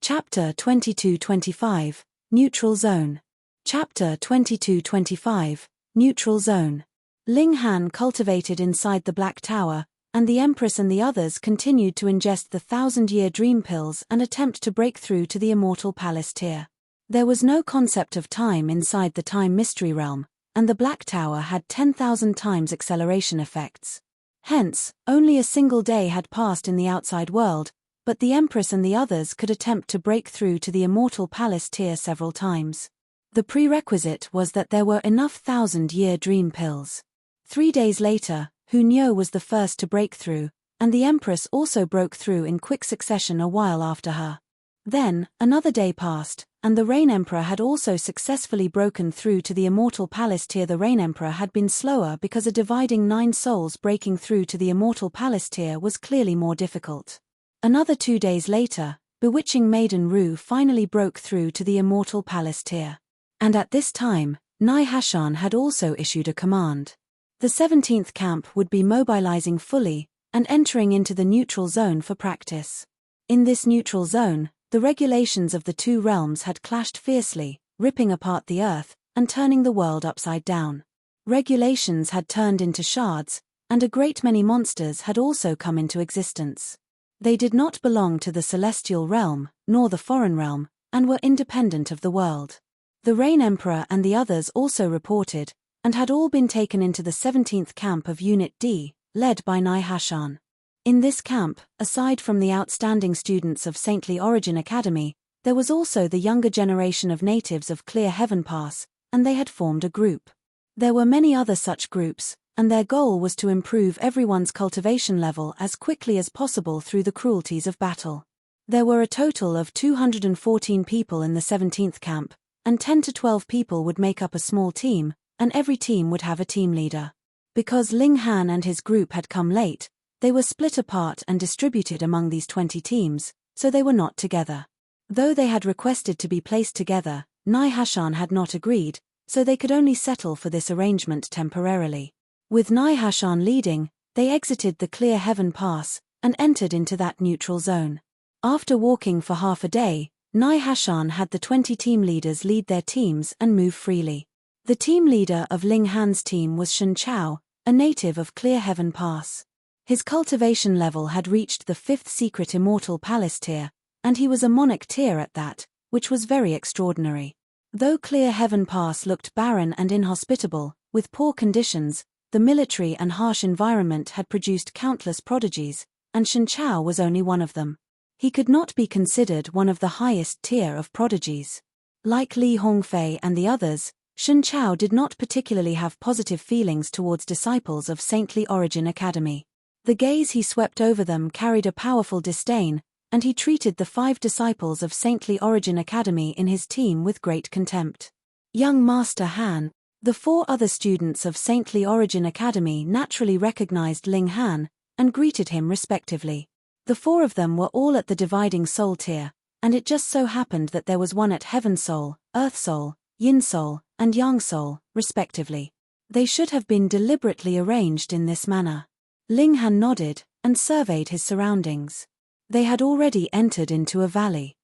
Chapter 22-25, Neutral Zone. Chapter 22-25, Neutral Zone. Ling Han cultivated inside the Black Tower, and the Empress and the others continued to ingest the 1,000-year dream pills and attempt to break through to the immortal palace tier. There was no concept of time inside the time mystery realm, and the Black Tower had 10,000 times acceleration effects. Hence, only a single day had passed in the outside world, but the Empress and the others could attempt to break through to the immortal palace tier several times. The prerequisite was that there were enough 1,000-year dream pills. 3 days later, Hunyo was the first to break through, and the Empress also broke through in quick succession a while after her. Then, another day passed, and the Rain Emperor had also successfully broken through to the immortal palace tier. The Rain Emperor had been slower because a dividing 9 souls breaking through to the immortal palace tier was clearly more difficult. Another 2 days later, Bewitching Maiden Ru finally broke through to the immortal palace tier. And at this time, Nai Hashan had also issued a command. The 17th camp would be mobilizing fully, and entering into the neutral zone for practice. In this neutral zone, the regulations of the 2 realms had clashed fiercely, ripping apart the earth, and turning the world upside down. Regulations had turned into shards, and a great many monsters had also come into existence. They did not belong to the celestial realm, nor the foreign realm, and were independent of the world. The Rain Emperor and the others also reported, and had all been taken into the 17th camp of Unit D, led by Nai Hashan. In this camp, aside from the outstanding students of Saintly Origin Academy, there was also the younger generation of natives of Clear Heaven Pass, and they had formed a group. There were many other such groups, and their goal was to improve everyone's cultivation level as quickly as possible through the cruelties of battle. There were a total of 214 people in the 17th camp, and 10 to 12 people would make up a small team, and every team would have a team leader. Because Ling Han and his group had come late, they were split apart and distributed among these 20 teams, so they were not together. Though they had requested to be placed together, Nihashan had not agreed, so they could only settle for this arrangement temporarily. With Nihashan leading, they exited the clear heaven pass and entered into that neutral zone. After walking for half a day, Nihashan had the 20 team leaders lead their teams and move freely. The team leader of Ling Han's team was Shen Chao, a native of Clear Heaven Pass. His cultivation level had reached the 5th secret immortal palace tier, and he was a monarch tier at that, which was very extraordinary. Though Clear Heaven Pass looked barren and inhospitable, with poor conditions, the military and harsh environment had produced countless prodigies, and Shen Chao was only one of them. He could not be considered one of the highest tier of prodigies. Like Li Hongfei and the others, Shen Chao did not particularly have positive feelings towards disciples of Saintly Origin Academy. The gaze he swept over them carried a powerful disdain, and he treated the 5 disciples of Saintly Origin Academy in his team with great contempt. Young Master Han, the 4 other students of Saintly Origin Academy naturally recognized Ling Han, and greeted him respectively. The 4 of them were all at the dividing soul tier, and it just so happened that there was one at Heaven Soul, Earth Soul, Yin Soul, and Yang Soul, respectively. They should have been deliberately arranged in this manner. Ling Han nodded, and surveyed his surroundings. They had already entered into a valley.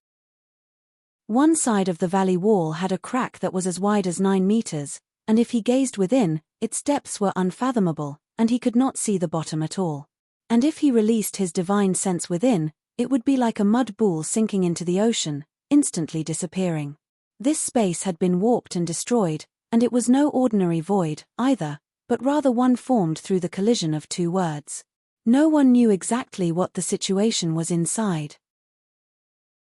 One side of the valley wall had a crack that was as wide as 9 meters, and if he gazed within, its depths were unfathomable, and he could not see the bottom at all. And if he released his divine sense within, it would be like a mud ball sinking into the ocean, instantly disappearing. This space had been warped and destroyed, and it was no ordinary void, either, but rather one formed through the collision of 2 words. No one knew exactly what the situation was inside.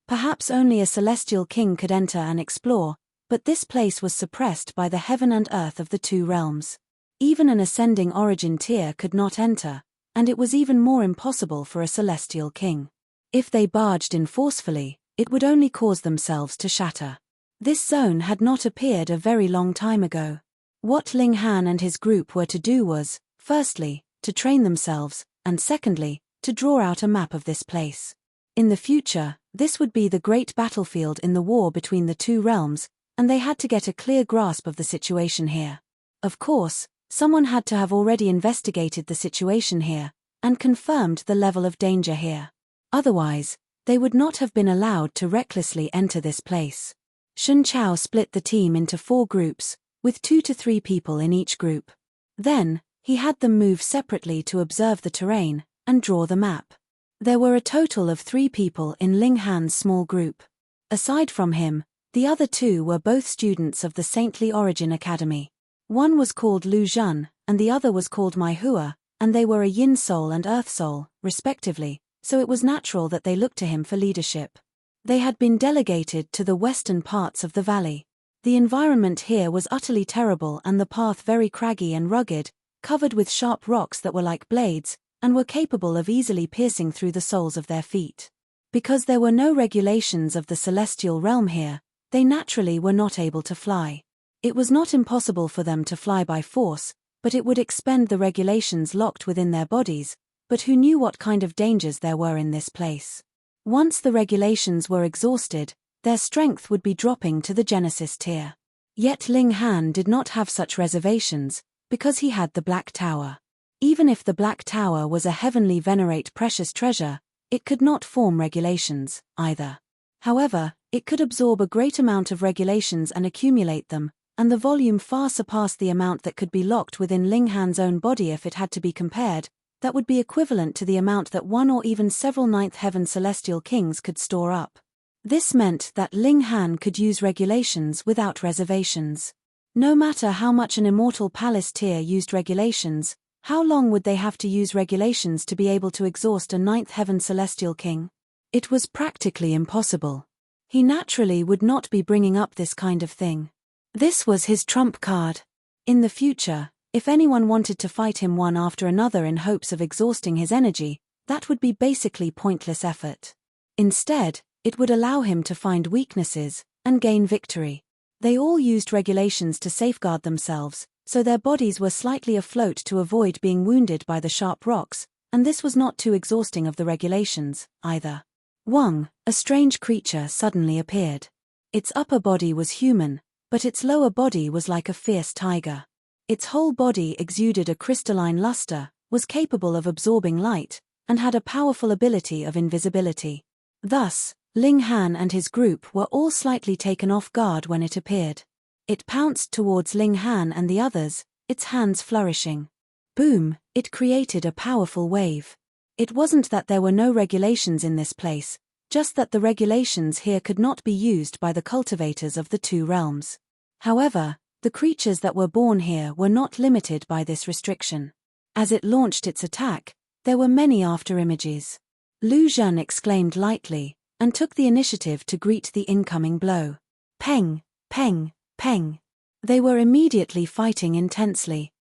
Perhaps only a celestial king could enter and explore, but this place was suppressed by the heaven and earth of the 2 realms. Even an ascending origin tier could not enter, and it was even more impossible for a celestial king. If they barged in forcefully, it would only cause themselves to shatter. This zone had not appeared a very long time ago. What Ling Han and his group were to do was, firstly, to train themselves, and secondly, to draw out a map of this place. In the future, this would be the great battlefield in the war between the 2 realms, and they had to get a clear grasp of the situation here. Of course, someone had to have already investigated the situation here, and confirmed the level of danger here. Otherwise, they would not have been allowed to recklessly enter this place. Shen Chao split the team into 4 groups, with 2 to 3 people in each group. Then, he had them move separately to observe the terrain, and draw the map. There were a total of 3 people in Ling Han's small group. Aside from him, the other 2 were both students of the Saintly Origin Academy. One was called Lu Zhen, and the other was called Mai Hua, and they were a Yin Soul and Earth Soul, respectively, so it was natural that they looked to him for leadership. They had been delegated to the western parts of the valley. The environment here was utterly terrible and the path very craggy and rugged, covered with sharp rocks that were like blades, and were capable of easily piercing through the soles of their feet. Because there were no regulations of the celestial realm here, they naturally were not able to fly. It was not impossible for them to fly by force, but it would expend the regulations locked within their bodies, but who knew what kind of dangers there were in this place? Once the regulations were exhausted, their strength would be dropping to the Genesis tier. Yet Ling Han did not have such reservations, because he had the Black Tower. Even if the Black Tower was a heavenly venerate precious treasure, it could not form regulations, either. However, it could absorb a great amount of regulations and accumulate them, and the volume far surpassed the amount that could be locked within Ling Han's own body. If it had to be compared, that would be equivalent to the amount that 1 or even several 9th heaven celestial kings could store up. This meant that Ling Han could use regulations without reservations. No matter how much an immortal palace tier used regulations, how long would they have to use regulations to be able to exhaust a 9th heaven celestial king? It was practically impossible. He naturally would not be bringing up this kind of thing. This was his trump card. In the future, if anyone wanted to fight him one after another in hopes of exhausting his energy, that would be basically pointless effort. Instead, it would allow him to find weaknesses and gain victory. They all used regulations to safeguard themselves, so their bodies were slightly afloat to avoid being wounded by the sharp rocks, and this was not too exhausting of the regulations, either. Wang, a strange creature suddenly appeared. Its upper body was human, but its lower body was like a fierce tiger. Its whole body exuded a crystalline luster, was capable of absorbing light, and had a powerful ability of invisibility. Thus, Ling Han and his group were all slightly taken off guard when it appeared. It pounced towards Ling Han and the others, its hands flourishing. Boom, it created a powerful wave. It wasn't that there were no regulations in this place, just that the regulations here could not be used by the cultivators of the two realms. However, the creatures that were born here were not limited by this restriction. As it launched its attack, there were many afterimages. Lu Zhen exclaimed lightly, and took the initiative to greet the incoming blow. Peng, peng, peng. They were immediately fighting intensely.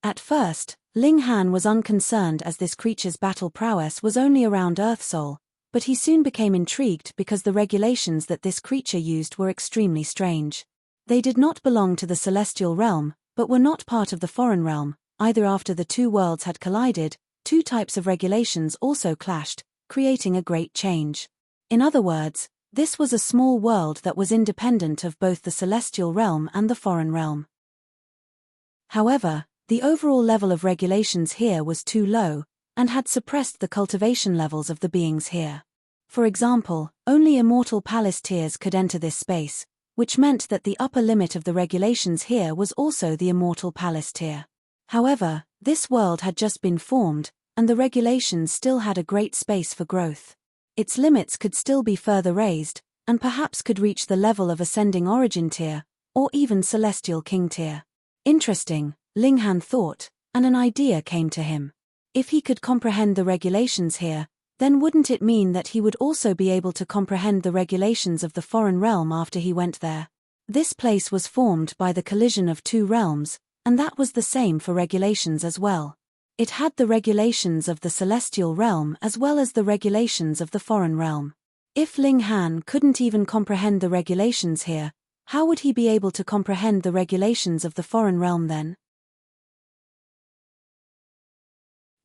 At first, Ling Han was unconcerned as this creature's battle prowess was only around Earth Soul, but he soon became intrigued because the regulations that this creature used were extremely strange. They did not belong to the celestial realm, but were not part of the foreign realm. Either after the two worlds had collided, two types of regulations also clashed, creating a great change. In other words, this was a small world that was independent of both the celestial realm and the foreign realm. However, the overall level of regulations here was too low, and had suppressed the cultivation levels of the beings here. For example, only immortal palace tiers could enter this space, which meant that the upper limit of the regulations here was also the immortal palace tier. However, this world had just been formed, and the regulations still had a great space for growth. Its limits could still be further raised, and perhaps could reach the level of ascending origin tier, or even celestial king tier. Interesting, Ling Han thought, and an idea came to him. If he could comprehend the regulations here, then wouldn't it mean that he would also be able to comprehend the regulations of the foreign realm after he went there? This place was formed by the collision of two realms, and that was the same for regulations as well. It had the regulations of the celestial realm as well as the regulations of the foreign realm. If Ling Han couldn't even comprehend the regulations here, how would he be able to comprehend the regulations of the foreign realm then?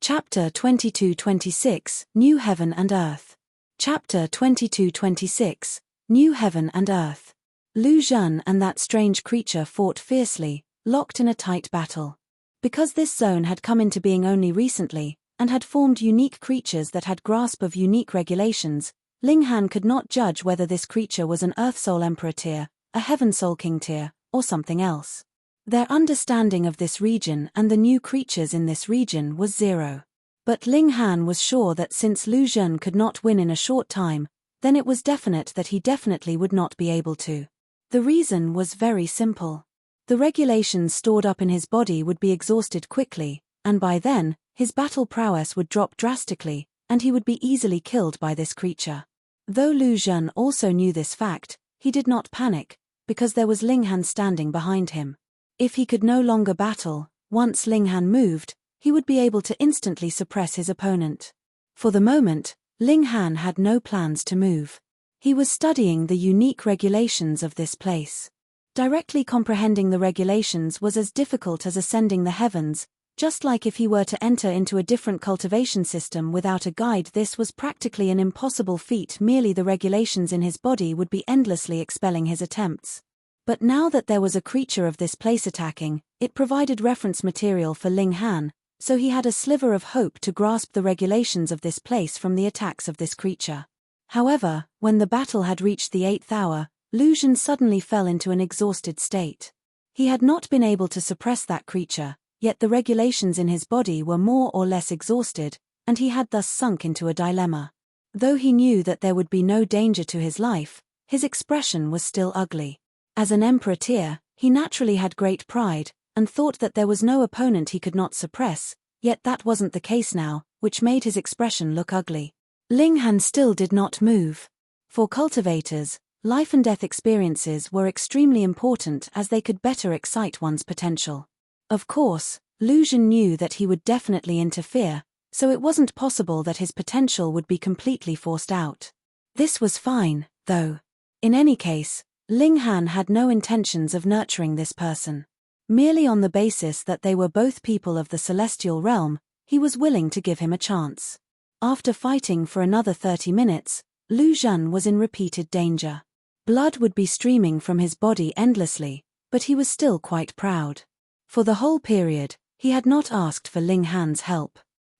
Chapter 22-26, New Heaven and Earth. Chapter 22-26, New Heaven and Earth. Lu Zhen and that strange creature fought fiercely, locked in a tight battle. Because this zone had come into being only recently, and had formed unique creatures that had grasp of unique regulations, Ling Han could not judge whether this creature was an Earth Soul Emperor tier, a Heaven Soul King tier, or something else. Their understanding of this region and the new creatures in this region was zero. But Ling Han was sure that since Lu Zhen could not win in a short time, then it was definite that he definitely would not be able to. The reason was very simple. The regulations stored up in his body would be exhausted quickly, and by then, his battle prowess would drop drastically, and he would be easily killed by this creature. Though Lu Zhen also knew this fact, he did not panic, because there was Ling Han standing behind him. If he could no longer battle, once Ling Han moved, he would be able to instantly suppress his opponent. For the moment, Ling Han had no plans to move. He was studying the unique regulations of this place. Directly comprehending the regulations was as difficult as ascending the heavens, just like if he were to enter into a different cultivation system without a guide. This was practically an impossible feat. Merely the regulations in his body would be endlessly expelling his attempts. But now that there was a creature of this place attacking, it provided reference material for Ling Han, so he had a sliver of hope to grasp the regulations of this place from the attacks of this creature. However, when the battle had reached the 8th hour, Lu Zhen suddenly fell into an exhausted state. He had not been able to suppress that creature, yet the regulations in his body were more or less exhausted, and he had thus sunk into a dilemma. Though he knew that there would be no danger to his life, his expression was still ugly. As an emperor tier, he naturally had great pride, and thought that there was no opponent he could not suppress, yet that wasn't the case now, which made his expression look ugly. Ling Han still did not move. For cultivators, life and death experiences were extremely important as they could better excite one's potential. Of course, Lu Zhen knew that he would definitely interfere, so it wasn't possible that his potential would be completely forced out. This was fine, though. In any case, Ling Han had no intentions of nurturing this person. Merely on the basis that they were both people of the celestial realm, he was willing to give him a chance. After fighting for another 30 minutes, Lu Zhan was in repeated danger. Blood would be streaming from his body endlessly, but he was still quite proud. For the whole period, he had not asked for Ling Han's help.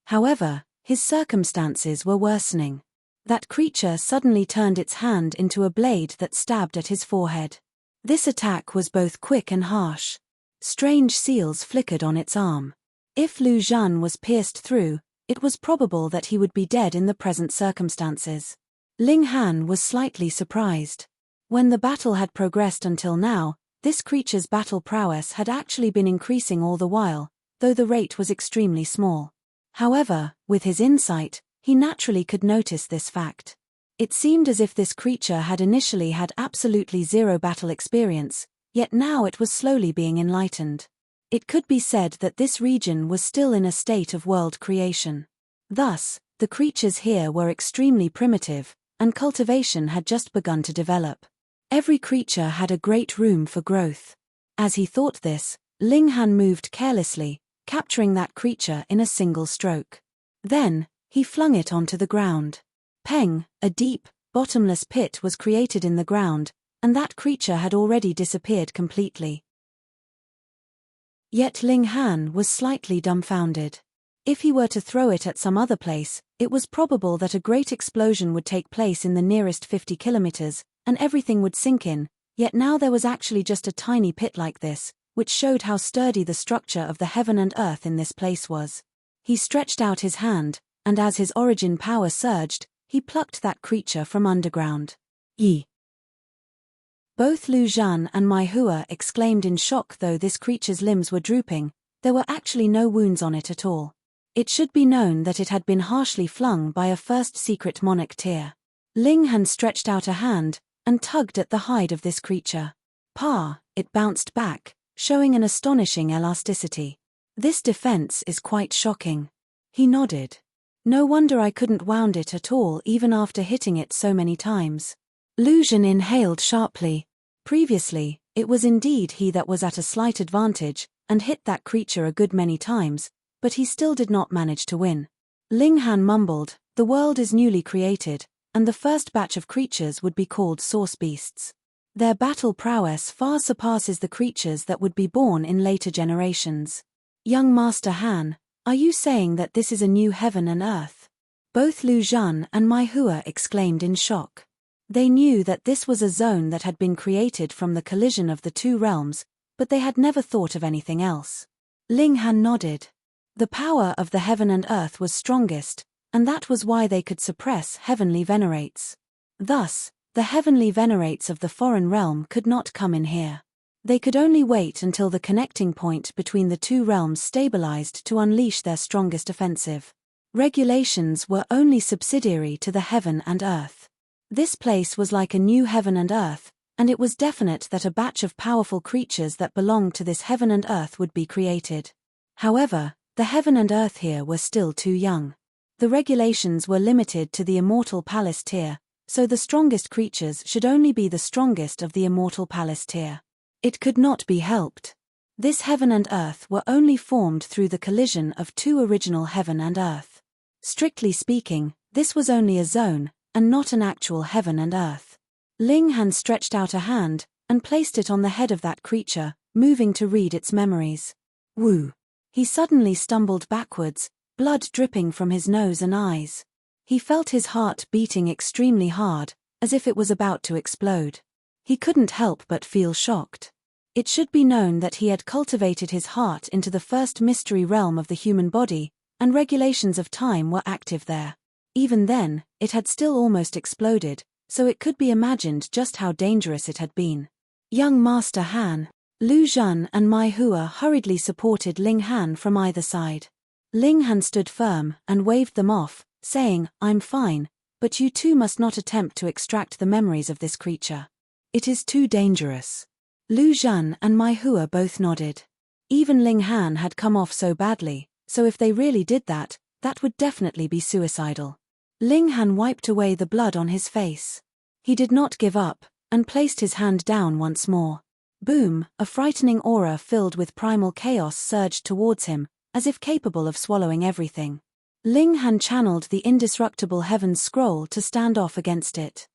However, his circumstances were worsening. That creature suddenly turned its hand into a blade that stabbed at his forehead. This attack was both quick and harsh. Strange seals flickered on its arm. If Lu Zhan was pierced through, it was probable that he would be dead in the present circumstances. Ling Han was slightly surprised. When the battle had progressed until now, this creature's battle prowess had actually been increasing all the while, though the rate was extremely small. However, with his insight, he naturally could notice this fact. It seemed as if this creature had initially had absolutely zero battle experience, yet now it was slowly being enlightened. It could be said that this region was still in a state of world creation. Thus, the creatures here were extremely primitive, and cultivation had just begun to develop. Every creature had a great room for growth. As he thought this, Ling Han moved carelessly, capturing that creature in a single stroke. Then, he flung it onto the ground. Peng, a deep, bottomless pit was created in the ground, and that creature had already disappeared completely. Yet Ling Han was slightly dumbfounded. If he were to throw it at some other place, it was probable that a great explosion would take place in the nearest 50 kilometers, and everything would sink in, yet now there was actually just a tiny pit like this, which showed how sturdy the structure of the heaven and earth in this place was. He stretched out his hand, and as his origin power surged, he plucked that creature from underground. Yi! Both Lu Zhan and Mai Hua exclaimed in shock. Though this creature's limbs were drooping, there were actually no wounds on it at all. It should be known that it had been harshly flung by a first secret monarch tier. Ling Han stretched out a hand, and tugged at the hide of this creature. It bounced back, showing an astonishing elasticity. This defense is quite shocking. He nodded. No wonder I couldn't wound it at all even after hitting it so many times. Lu Zhan inhaled sharply. Previously, it was indeed he that was at a slight advantage, and hit that creature a good many times, but he still did not manage to win. Ling Han mumbled, "The world is newly created, and the first batch of creatures would be called source beasts. Their battle prowess far surpasses the creatures that would be born in later generations. Young Master Han, are you saying that this is a new heaven and earth?" Both Lu Zhan and Mai Hua exclaimed in shock. They knew that this was a zone that had been created from the collision of the two realms, but they had never thought of anything else. Ling Han nodded. The power of the heaven and earth was strongest, and that was why they could suppress heavenly venerates. Thus, the heavenly venerates of the foreign realm could not come in here. They could only wait until the connecting point between the two realms stabilized to unleash their strongest offensive. Regulations were only subsidiary to the heaven and earth. This place was like a new heaven and earth, and it was definite that a batch of powerful creatures that belonged to this heaven and earth would be created. However, the heaven and earth here were still too young. The regulations were limited to the immortal palace tier, so the strongest creatures should only be the strongest of the immortal palace tier. It could not be helped. This heaven and earth were only formed through the collision of two original heaven and earth. Strictly speaking, this was only a zone, and not an actual heaven and earth. Ling Han stretched out a hand, and placed it on the head of that creature, moving to read its memories. Woo! He suddenly stumbled backwards, blood dripping from his nose and eyes. He felt his heart beating extremely hard, as if it was about to explode. He couldn't help but feel shocked. It should be known that he had cultivated his heart into the first mystery realm of the human body, and regulations of time were active there. Even then, it had still almost exploded, so it could be imagined just how dangerous it had been. Young Master Han, Lu Zhan and Mai Hua hurriedly supported Ling Han from either side. Ling Han stood firm and waved them off, saying, "I'm fine, but you two must not attempt to extract the memories of this creature. It is too dangerous." Lu Zhan and Mai Hua both nodded. Even Ling Han had come off so badly, so if they really did that, that would definitely be suicidal. Ling Han wiped away the blood on his face. He did not give up, and placed his hand down once more. Boom! A frightening aura filled with primal chaos surged towards him, as if capable of swallowing everything. Ling Han channeled the indestructible heaven's scroll to stand off against it.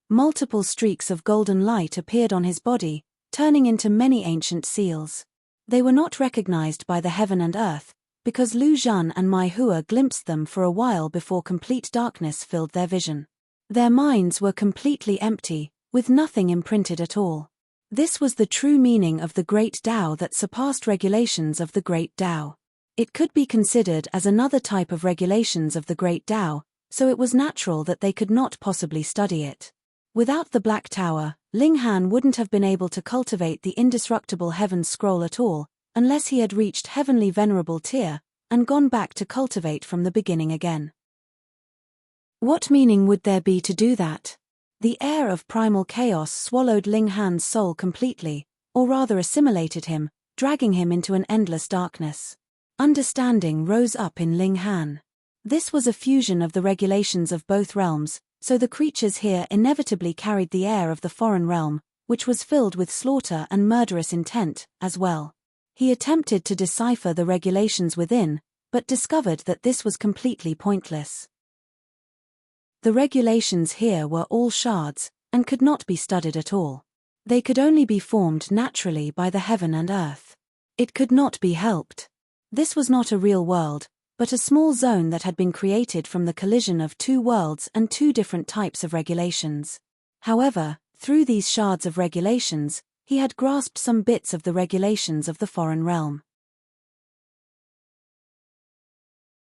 Multiple streaks of golden light appeared on his body, turning into many ancient seals. They were not recognized by the heaven and earth, because Lu Zhan and Mai Hua glimpsed them for a while before complete darkness filled their vision. Their minds were completely empty, with nothing imprinted at all. This was the true meaning of the Great Tao that surpassed regulations of the Great Tao. It could be considered as another type of regulations of the Great Tao, so it was natural that they could not possibly study it. Without the Black Tower, Ling Han wouldn't have been able to cultivate the indestructible heaven's scroll at all, unless he had reached heavenly venerable tier, and gone back to cultivate from the beginning again. What meaning would there be to do that? The air of primal chaos swallowed Ling Han's soul completely, or rather assimilated him, dragging him into an endless darkness. Understanding rose up in Ling Han. This was a fusion of the regulations of both realms, so the creatures here inevitably carried the air of the foreign realm, which was filled with slaughter and murderous intent, as well. He attempted to decipher the regulations within, but discovered that this was completely pointless. The regulations here were all shards, and could not be studied at all. They could only be formed naturally by the heaven and earth. It could not be helped. This was not a real world, but a small zone that had been created from the collision of two worlds and two different types of regulations. However, through these shards of regulations, he had grasped some bits of the regulations of the foreign realm.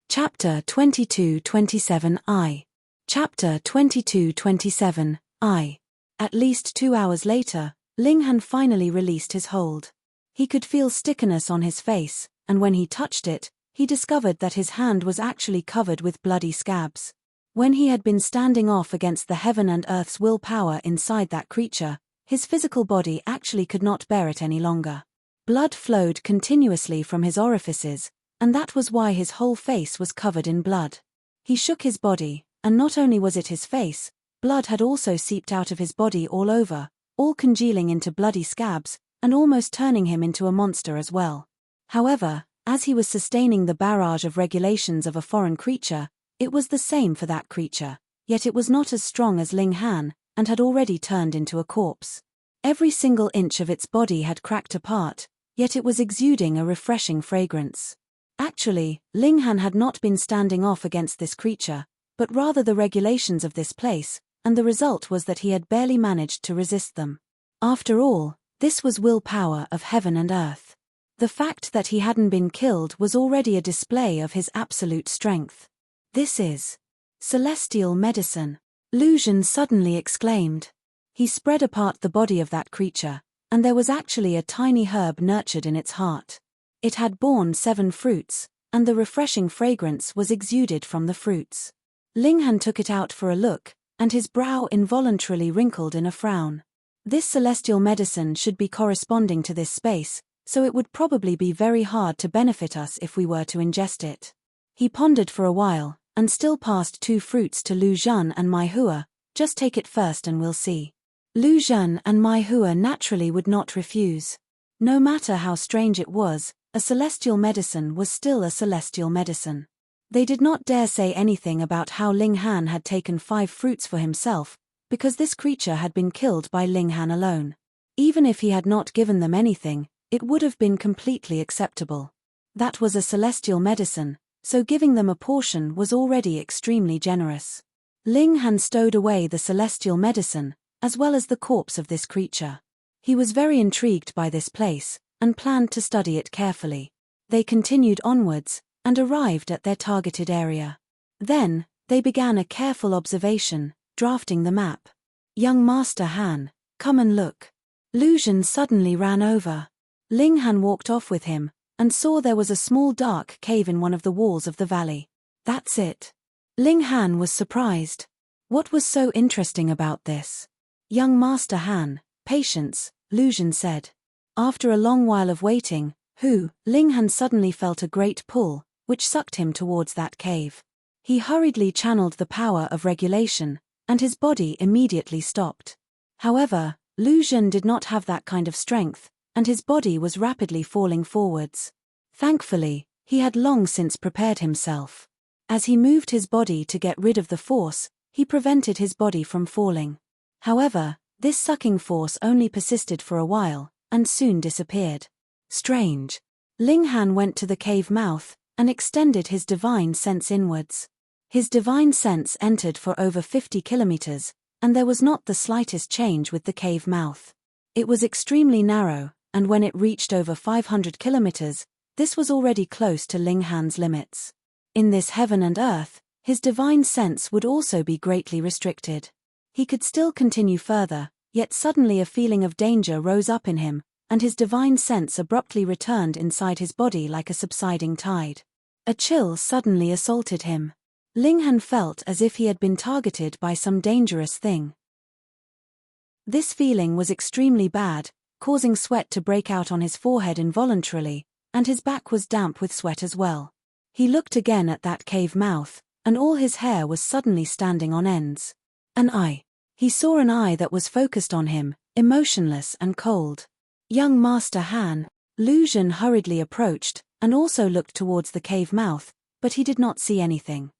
Chapter 22-27I. Chapter 22-27I. At least 2 hours later, Ling Han finally released his hold. He could feel stickiness on his face, and when he touched it, he discovered that his hand was actually covered with bloody scabs. When he had been standing off against the heaven and earth's willpower inside that creature, his physical body actually could not bear it any longer. Blood flowed continuously from his orifices, and that was why his whole face was covered in blood. He shook his body, and not only was it his face, blood had also seeped out of his body all over, all congealing into bloody scabs, and almost turning him into a monster as well. However, as he was sustaining the barrage of regulations of a foreign creature, it was the same for that creature, yet it was not as strong as Ling Han, and had already turned into a corpse. Every single inch of its body had cracked apart, yet it was exuding a refreshing fragrance. Actually, Ling Han had not been standing off against this creature, but rather the regulations of this place, and the result was that he had barely managed to resist them. After all, this was willpower of heaven and earth. The fact that he hadn't been killed was already a display of his absolute strength. This is celestial medicine, Lu Zhan suddenly exclaimed. He spread apart the body of that creature, and there was actually a tiny herb nurtured in its heart. It had borne 7 fruits, and the refreshing fragrance was exuded from the fruits. Ling Han took it out for a look, and his brow involuntarily wrinkled in a frown. This celestial medicine should be corresponding to this space, so it would probably be very hard to benefit us if we were to ingest it. He pondered for a while, and still passed 2 fruits to Lu Zhan and Mai Hua. Just take it first and we'll see. Lu Zhan and Mai Hua naturally would not refuse. No matter how strange it was, a celestial medicine was still a celestial medicine. They did not dare say anything about how Ling Han had taken 5 fruits for himself, because this creature had been killed by Ling Han alone. Even if he had not given them anything, it would have been completely acceptable. That was a celestial medicine, so giving them a portion was already extremely generous. Ling Han stowed away the celestial medicine, as well as the corpse of this creature. He was very intrigued by this place, and planned to study it carefully. They continued onwards, and arrived at their targeted area. Then, they began a careful observation, drafting the map. "Young Master Han, come and look." Lu Zhan suddenly ran over. Ling Han walked off with him, and saw there was a small dark cave in one of the walls of the valley. "That's it." Ling Han was surprised. What was so interesting about this? "Young Master Han, patience," Lu Zhan said. After a long while of waiting, Ling Han suddenly felt a great pull, which sucked him towards that cave. He hurriedly channeled the power of regulation, and his body immediately stopped. However, Lu Zhan did not have that kind of strength, and his body was rapidly falling forwards. Thankfully, he had long since prepared himself. As he moved his body to get rid of the force, he prevented his body from falling. However, this sucking force only persisted for a while, and soon disappeared. Strange. Ling Han went to the cave mouth, and extended his divine sense inwards. His divine sense entered for over 50 kilometers, and there was not the slightest change with the cave mouth. It was extremely narrow, and when it reached over 500 kilometers, this was already close to Ling Han's limits. In this heaven and earth, his divine sense would also be greatly restricted. He could still continue further, yet suddenly a feeling of danger rose up in him, and his divine sense abruptly returned inside his body like a subsiding tide. A chill suddenly assaulted him. Ling Han felt as if he had been targeted by some dangerous thing. This feeling was extremely bad, causing sweat to break out on his forehead involuntarily, and his back was damp with sweat as well. He looked again at that cave mouth, and all his hair was suddenly standing on ends. An eye. He saw an eye that was focused on him, emotionless and cold. Young Master Han. Lu Zhen hurriedly approached, and also looked towards the cave mouth, but he did not see anything.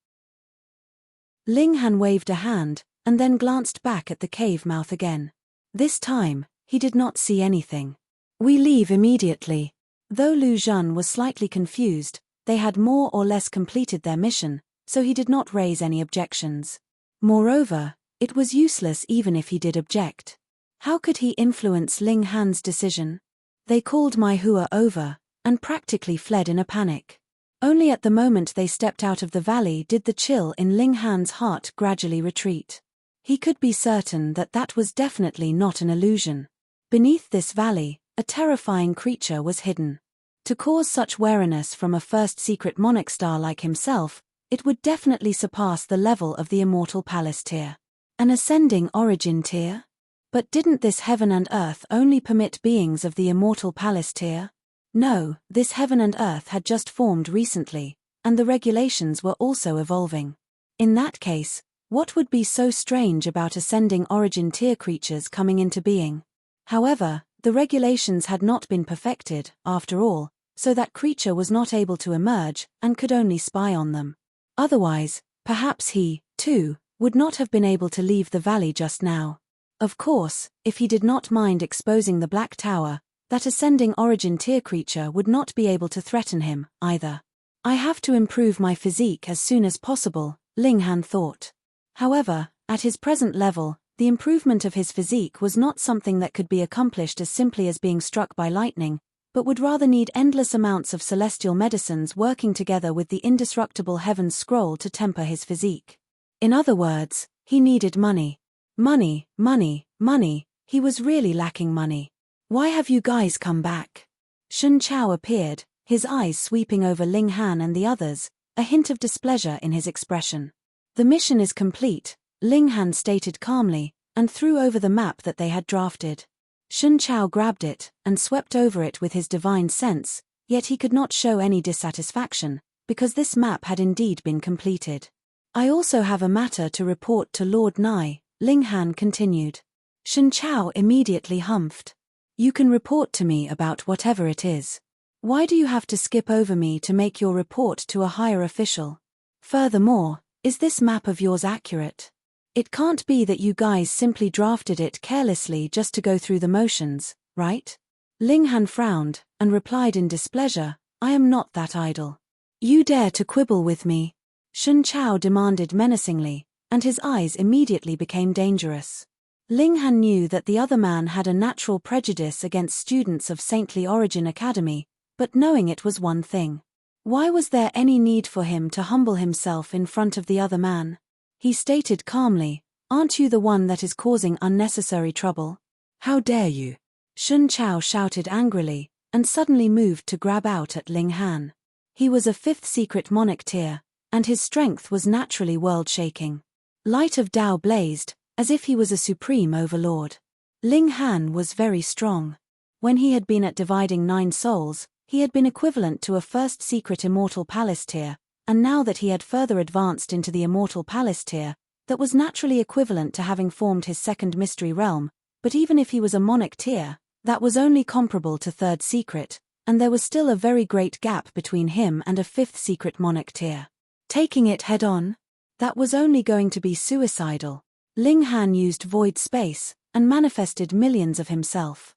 Ling Han waved a hand, and then glanced back at the cave mouth again. This time, he did not see anything. We leave immediately. Though Lu Zhen was slightly confused, they had more or less completed their mission, so he did not raise any objections. Moreover, it was useless even if he did object. How could he influence Ling Han's decision? They called Mai Hua over, and practically fled in a panic. Only at the moment they stepped out of the valley did the chill in Ling Han's heart gradually retreat. He could be certain that that was definitely not an illusion. Beneath this valley, a terrifying creature was hidden. To cause such wariness from a first secret monarch star like himself, it would definitely surpass the level of the immortal palace tier. An ascending origin tier? But didn't this heaven and earth only permit beings of the immortal palace tier? No, this heaven and earth had just formed recently, and the regulations were also evolving. In that case, what would be so strange about ascending origin tier creatures coming into being? However, the regulations had not been perfected, after all, so that creature was not able to emerge and could only spy on them. Otherwise, perhaps he, too, would not have been able to leave the valley just now. Of course, if he did not mind exposing the Black Tower, that ascending origin tier creature would not be able to threaten him, either. I have to improve my physique as soon as possible, Ling Han thought. However, at his present level, the improvement of his physique was not something that could be accomplished as simply as being struck by lightning, but would rather need endless amounts of celestial medicines working together with the indestructible heaven's scroll to temper his physique. In other words, he needed money. Money, money, money. He was really lacking money. Why have you guys come back? Shun Chao appeared, his eyes sweeping over Ling Han and the others, a hint of displeasure in his expression. The mission is complete, Ling Han stated calmly, and threw over the map that they had drafted. Shun Chao grabbed it, and swept over it with his divine sense, yet he could not show any dissatisfaction, because this map had indeed been completed. I also have a matter to report to Lord Nai, Ling Han continued. Shun Chao immediately humphed. You can report to me about whatever it is. Why do you have to skip over me to make your report to a higher official? Furthermore, is this map of yours accurate? It can't be that you guys simply drafted it carelessly just to go through the motions, right? Ling Han frowned, and replied in displeasure, I am not that idle. You dare to quibble with me? Shun Chao demanded menacingly, and his eyes immediately became dangerous. Ling Han knew that the other man had a natural prejudice against students of Saintly Origin Academy, but knowing it was one thing. Why was there any need for him to humble himself in front of the other man? He stated calmly, aren't you the one that is causing unnecessary trouble? How dare you? Shun Chao shouted angrily, and suddenly moved to grab out at Ling Han. He was a 5th secret monarch tier, and his strength was naturally world-shaking. Light of Tao blazed, as if he was a supreme overlord. Ling Han was very strong. When he had been at dividing 9 souls, he had been equivalent to a 1st secret immortal palace tier, and now that he had further advanced into the immortal palace tier, that was naturally equivalent to having formed his 2nd mystery realm, but even if he was a monarch tier, that was only comparable to 3rd secret, and there was still a very great gap between him and a 5th secret monarch tier. Taking it head-on? That was only going to be suicidal. Ling Han used void space, and manifested millions of himself.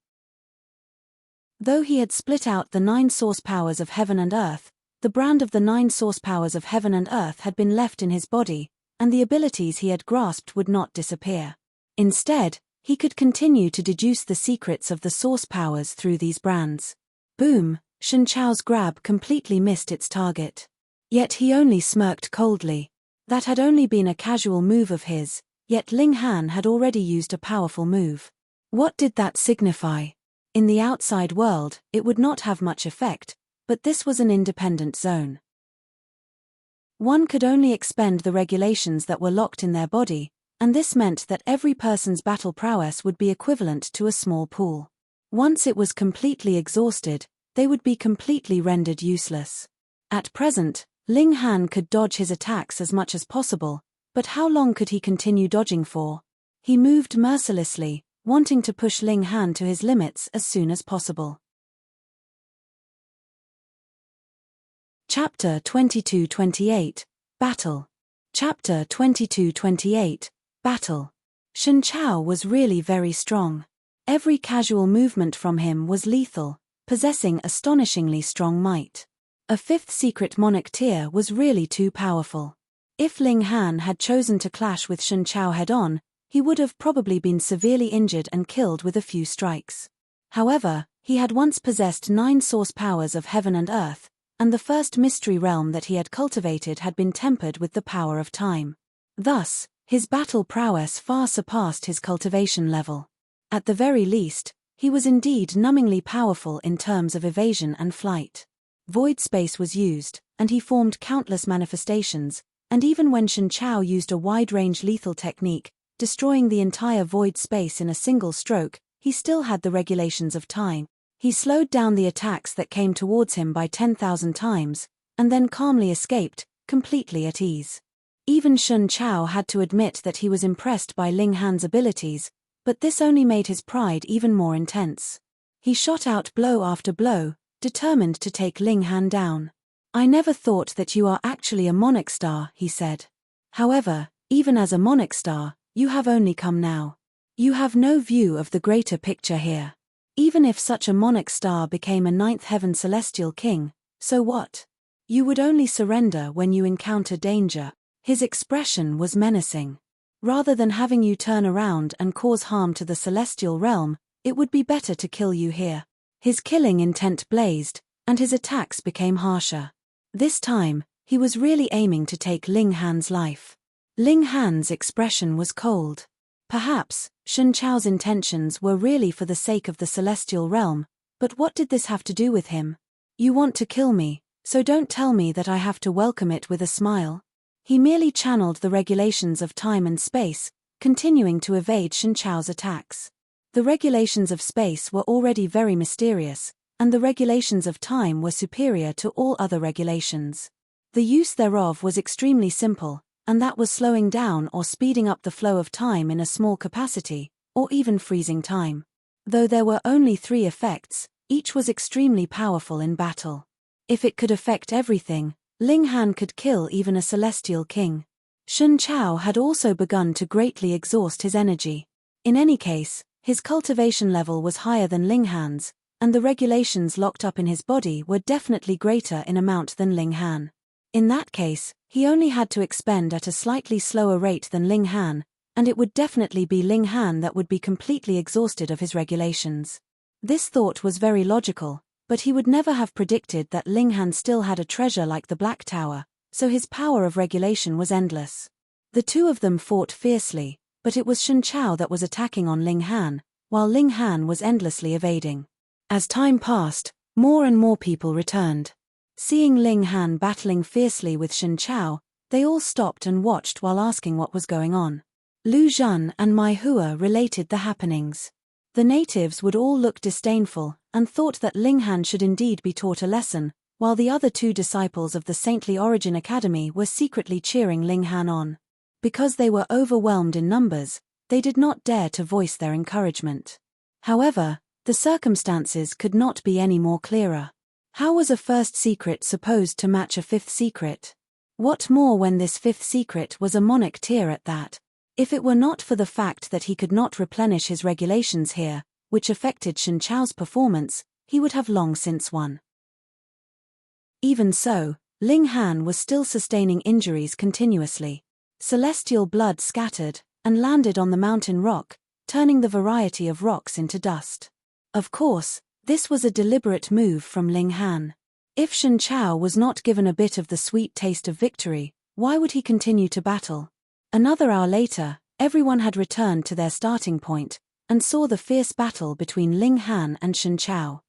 Though he had split out the 9 source powers of heaven and earth, the brand of the 9 source powers of heaven and earth had been left in his body, and the abilities he had grasped would not disappear. Instead, he could continue to deduce the secrets of the source powers through these brands. Boom! Shen Chao's grab completely missed its target. Yet he only smirked coldly. That had only been a casual move of his, yet Ling Han had already used a powerful move. What did that signify? In the outside world, it would not have much effect, but this was an independent zone. One could only expend the regulations that were locked in their body, and this meant that every person's battle prowess would be equivalent to a small pool. Once it was completely exhausted, they would be completely rendered useless. At present, Ling Han could dodge his attacks as much as possible, but how long could he continue dodging for? He moved mercilessly, wanting to push Ling Han to his limits as soon as possible. Chapter 22-28, Battle. Chapter 22-28, Battle. Shen Chao was really very strong. Every casual movement from him was lethal, possessing astonishingly strong might. A 5th secret monarch tier was really too powerful. If Ling Han had chosen to clash with Shen Chao head-on, he would have probably been severely injured and killed with a few strikes. However, he had once possessed 9 source powers of heaven and earth, and the first mystery realm that he had cultivated had been tempered with the power of time. Thus, his battle prowess far surpassed his cultivation level. At the very least, he was indeed numbingly powerful in terms of evasion and flight. Void space was used, and he formed countless manifestations, and even when Shen Chao used a wide-range lethal technique, destroying the entire void space in a single stroke, he still had the regulations of time. He slowed down the attacks that came towards him by 10,000 times, and then calmly escaped, completely at ease. Even Shen Chao had to admit that he was impressed by Ling Han's abilities, but this only made his pride even more intense. He shot out blow after blow, determined to take Ling Han down. "I never thought that you are actually a monarch star," he said. "However, even as a monarch star, you have only come now. You have no view of the greater picture here. Even if such a monarch star became a 9th heaven celestial king, so what? You would only surrender when you encounter danger." His expression was menacing. "Rather than having you turn around and cause harm to the celestial realm, it would be better to kill you here." His killing intent blazed, and his attacks became harsher. This time, he was really aiming to take Ling Han's life. Ling Han's expression was cold. Perhaps, Shen Chao's intentions were really for the sake of the celestial realm, but what did this have to do with him? "You want to kill me, so don't tell me that I have to welcome it with a smile." He merely channeled the regulations of time and space, continuing to evade Shen Chao's attacks. The regulations of space were already very mysterious, and the regulations of time were superior to all other regulations. The use thereof was extremely simple, and that was slowing down or speeding up the flow of time in a small capacity, or even freezing time. Though there were only 3 effects, each was extremely powerful in battle. If it could affect everything, Ling Han could kill even a celestial king. Shen Chao had also begun to greatly exhaust his energy. In any case, his cultivation level was higher than Ling Han's, and the regulations locked up in his body were definitely greater in amount than Ling Han. In that case, he only had to expend at a slightly slower rate than Ling Han, and it would definitely be Ling Han that would be completely exhausted of his regulations. This thought was very logical, but he would never have predicted that Ling Han still had a treasure like the Black Tower, so his power of regulation was endless. The two of them fought fiercely, but it was Shen Chao that was attacking on Ling Han, while Ling Han was endlessly evading. As time passed, more and more people returned. Seeing Ling Han battling fiercely with Shen Chao, they all stopped and watched while asking what was going on. Lu Zhan and Mai Hua related the happenings. The natives would all look disdainful, and thought that Ling Han should indeed be taught a lesson, while the other 2 disciples of the Saintly Origin Academy were secretly cheering Ling Han on. Because they were overwhelmed in numbers, they did not dare to voice their encouragement. However, the circumstances could not be any more clearer. How was a 1st secret supposed to match a 5th secret? What more when this fifth secret was a monarch tier at that? If it were not for the fact that he could not replenish his regulations here, which affected Shen Chao's performance, he would have long since won. Even so, Ling Han was still sustaining injuries continuously. Celestial blood scattered and landed on the mountain rock, turning the variety of rocks into dust. Of course, this was a deliberate move from Ling Han. If Shen Chao was not given a bit of the sweet taste of victory, why would he continue to battle? Another hour later, everyone had returned to their starting point, and saw the fierce battle between Ling Han and Shen Chao.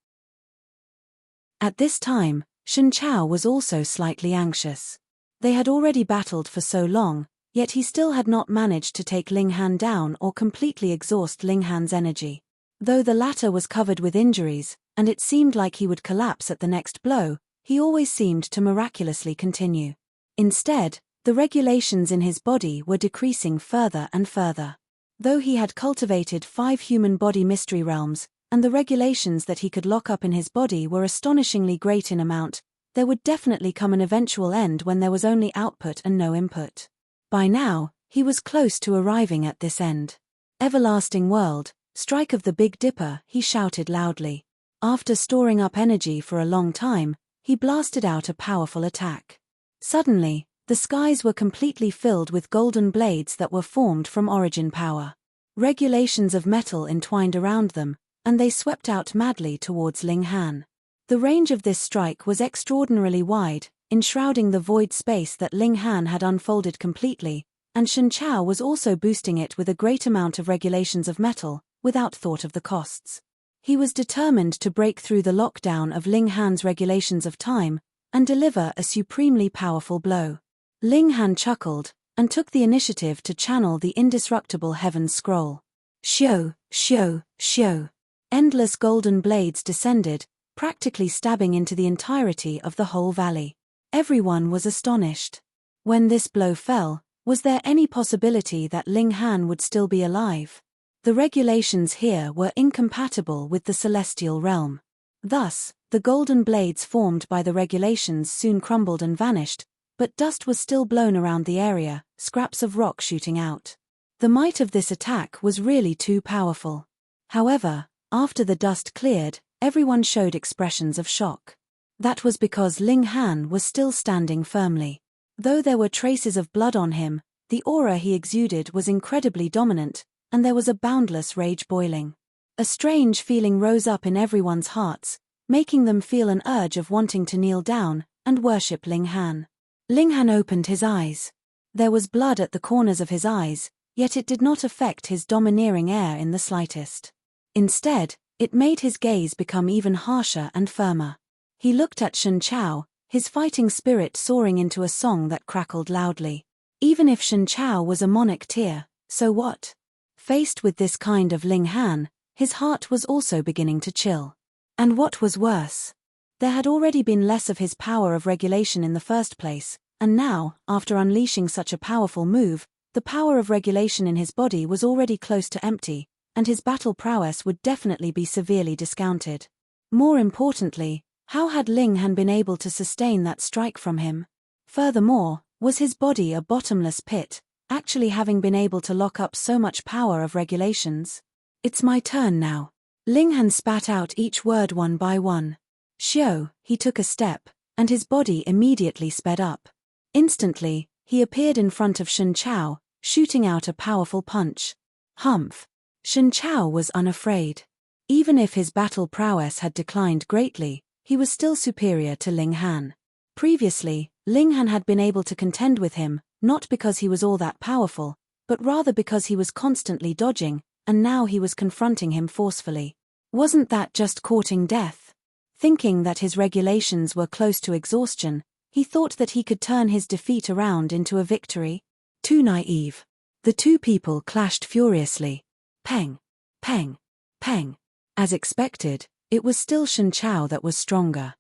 At this time, Shen Chao was also slightly anxious. They had already battled for so long, yet he still had not managed to take Ling Han down or completely exhaust Ling Han's energy. Though the latter was covered with injuries, and it seemed like he would collapse at the next blow, he always seemed to miraculously continue. Instead, the regulations in his body were decreasing further and further. Though he had cultivated 5 human body mystery realms, and the regulations that he could lock up in his body were astonishingly great in amount, there would definitely come an eventual end when there was only output and no input. By now, he was close to arriving at this end. Everlasting world, strike of the Big Dipper, he shouted loudly. After storing up energy for a long time, he blasted out a powerful attack. Suddenly, the skies were completely filled with golden blades that were formed from origin power. Regulations of metal entwined around them, and they swept out madly towards Ling Han. The range of this strike was extraordinarily wide, enshrouding the void space that Ling Han had unfolded completely, and Shen Chao was also boosting it with a great amount of regulations of metal, without thought of the costs. He was determined to break through the lockdown of Ling Han's regulations of time, and deliver a supremely powerful blow. Ling Han chuckled, and took the initiative to channel the indestructible Heaven's Scroll. Shio, shio, shio. Endless golden blades descended, practically stabbing into the entirety of the whole valley. Everyone was astonished. When this blow fell, was there any possibility that Ling Han would still be alive? The regulations here were incompatible with the celestial realm. Thus, the golden blades formed by the regulations soon crumbled and vanished, but dust was still blown around the area, scraps of rock shooting out. The might of this attack was really too powerful. However, after the dust cleared, everyone showed expressions of shock. That was because Ling Han was still standing firmly. Though there were traces of blood on him, the aura he exuded was incredibly dominant, and there was a boundless rage boiling. A strange feeling rose up in everyone's hearts, making them feel an urge of wanting to kneel down and worship Ling Han. Ling Han opened his eyes. There was blood at the corners of his eyes, yet it did not affect his domineering air in the slightest. Instead, it made his gaze become even harsher and firmer. He looked at Shen Chao, his fighting spirit soaring into a song that crackled loudly. Even if Shen Chao was a monarch tier, so what? Faced with this kind of Ling Han, his heart was also beginning to chill. And what was worse? There had already been less of his power of regulation in the first place, and now, after unleashing such a powerful move, the power of regulation in his body was already close to empty, and his battle prowess would definitely be severely discounted. More importantly, how had Ling Han been able to sustain that strike from him? Furthermore, was his body a bottomless pit, actually having been able to lock up so much power of regulations? It's my turn now. Ling Han spat out each word one by one. Shio, he took a step, and his body immediately sped up. Instantly, he appeared in front of Shen Chao, shooting out a powerful punch. Humph! Shen Chao was unafraid. Even if his battle prowess had declined greatly, he was still superior to Ling Han. Previously, Ling Han had been able to contend with him, not because he was all that powerful, but rather because he was constantly dodging, and now he was confronting him forcefully. Wasn't that just courting death? Thinking that his regulations were close to exhaustion, he thought that he could turn his defeat around into a victory. Too naive. The two people clashed furiously. Peng, peng, peng. As expected, it was still Shen Chao that was stronger.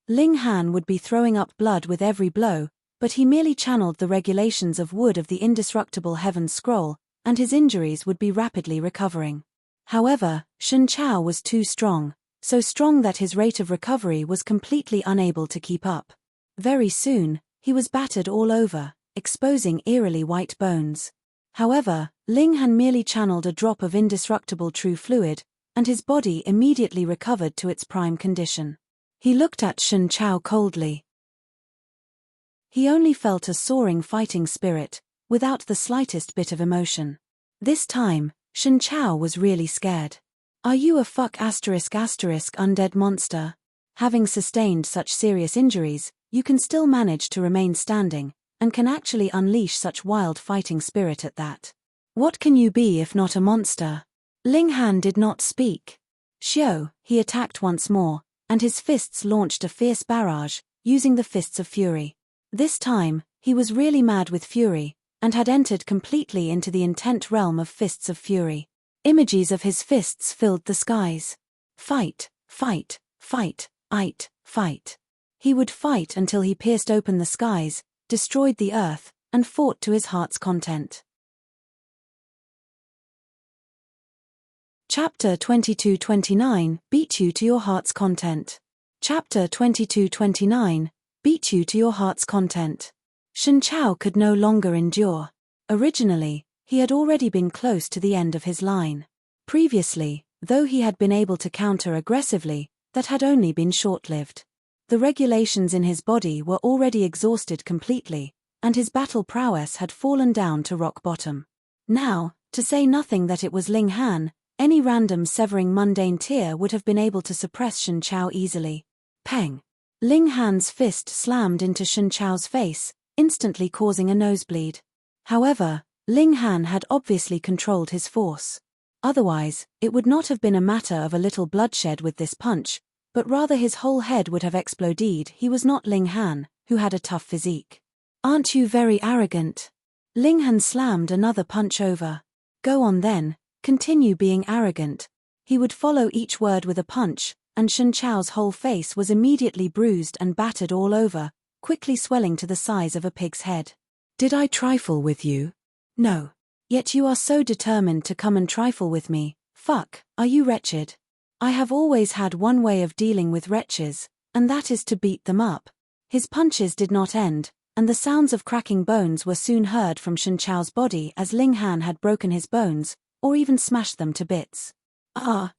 Ling Han would be throwing up blood with every blow, but he merely channeled the regulations of wood of the indestructible Heaven's Scroll, and his injuries would be rapidly recovering. However, Shen Chao was too strong, so strong that his rate of recovery was completely unable to keep up. Very soon, he was battered all over, exposing eerily white bones. However, Ling Han merely channeled a drop of indestructible true fluid, and his body immediately recovered to its prime condition. He looked at Shen Chao coldly. He only felt a soaring fighting spirit, without the slightest bit of emotion. This time, Shen Chao was really scared. Are you a undead monster? Having sustained such serious injuries, you can still manage to remain standing, and can actually unleash such wild fighting spirit at that. What can you be if not a monster? Ling Han did not speak. Xiao, he attacked once more, and his fists launched a fierce barrage, using the fists of fury. This time, he was really mad with fury, and had entered completely into the intent realm of fists of fury. Images of his fists filled the skies. Fight, fight, fight, fight. He would fight until he pierced open the skies, destroyed the earth, and fought to his heart's content. Chapter 22-29, Beat you to your heart's content. Chapter 22-29, Beat you to your heart's content. Shen Chao could no longer endure. Originally, he had already been close to the end of his line. Previously, though he had been able to counter aggressively, that had only been short-lived. The regulations in his body were already exhausted completely, and his battle prowess had fallen down to rock bottom. Now, to say nothing that it was Ling Han, any random severing mundane tear would have been able to suppress Shen Chao easily. Peng! Ling Han's fist slammed into Shen Chao's face, instantly causing a nosebleed. However, Ling Han had obviously controlled his force. Otherwise, it would not have been a matter of a little bloodshed with this punch, but rather his whole head would have exploded. He was not Ling Han, who had a tough physique. Aren't you very arrogant? Ling Han slammed another punch over. Go on then, continue being arrogant. He would follow each word with a punch, and Shen Chao's whole face was immediately bruised and battered all over, quickly swelling to the size of a pig's head. Did I trifle with you? No. Yet you are so determined to come and trifle with me. Fuck, are you wretched? I have always had one way of dealing with wretches, and that is to beat them up. His punches did not end, and the sounds of cracking bones were soon heard from Shen Chao's body as Ling Han had broken his bones, or even smashed them to bits.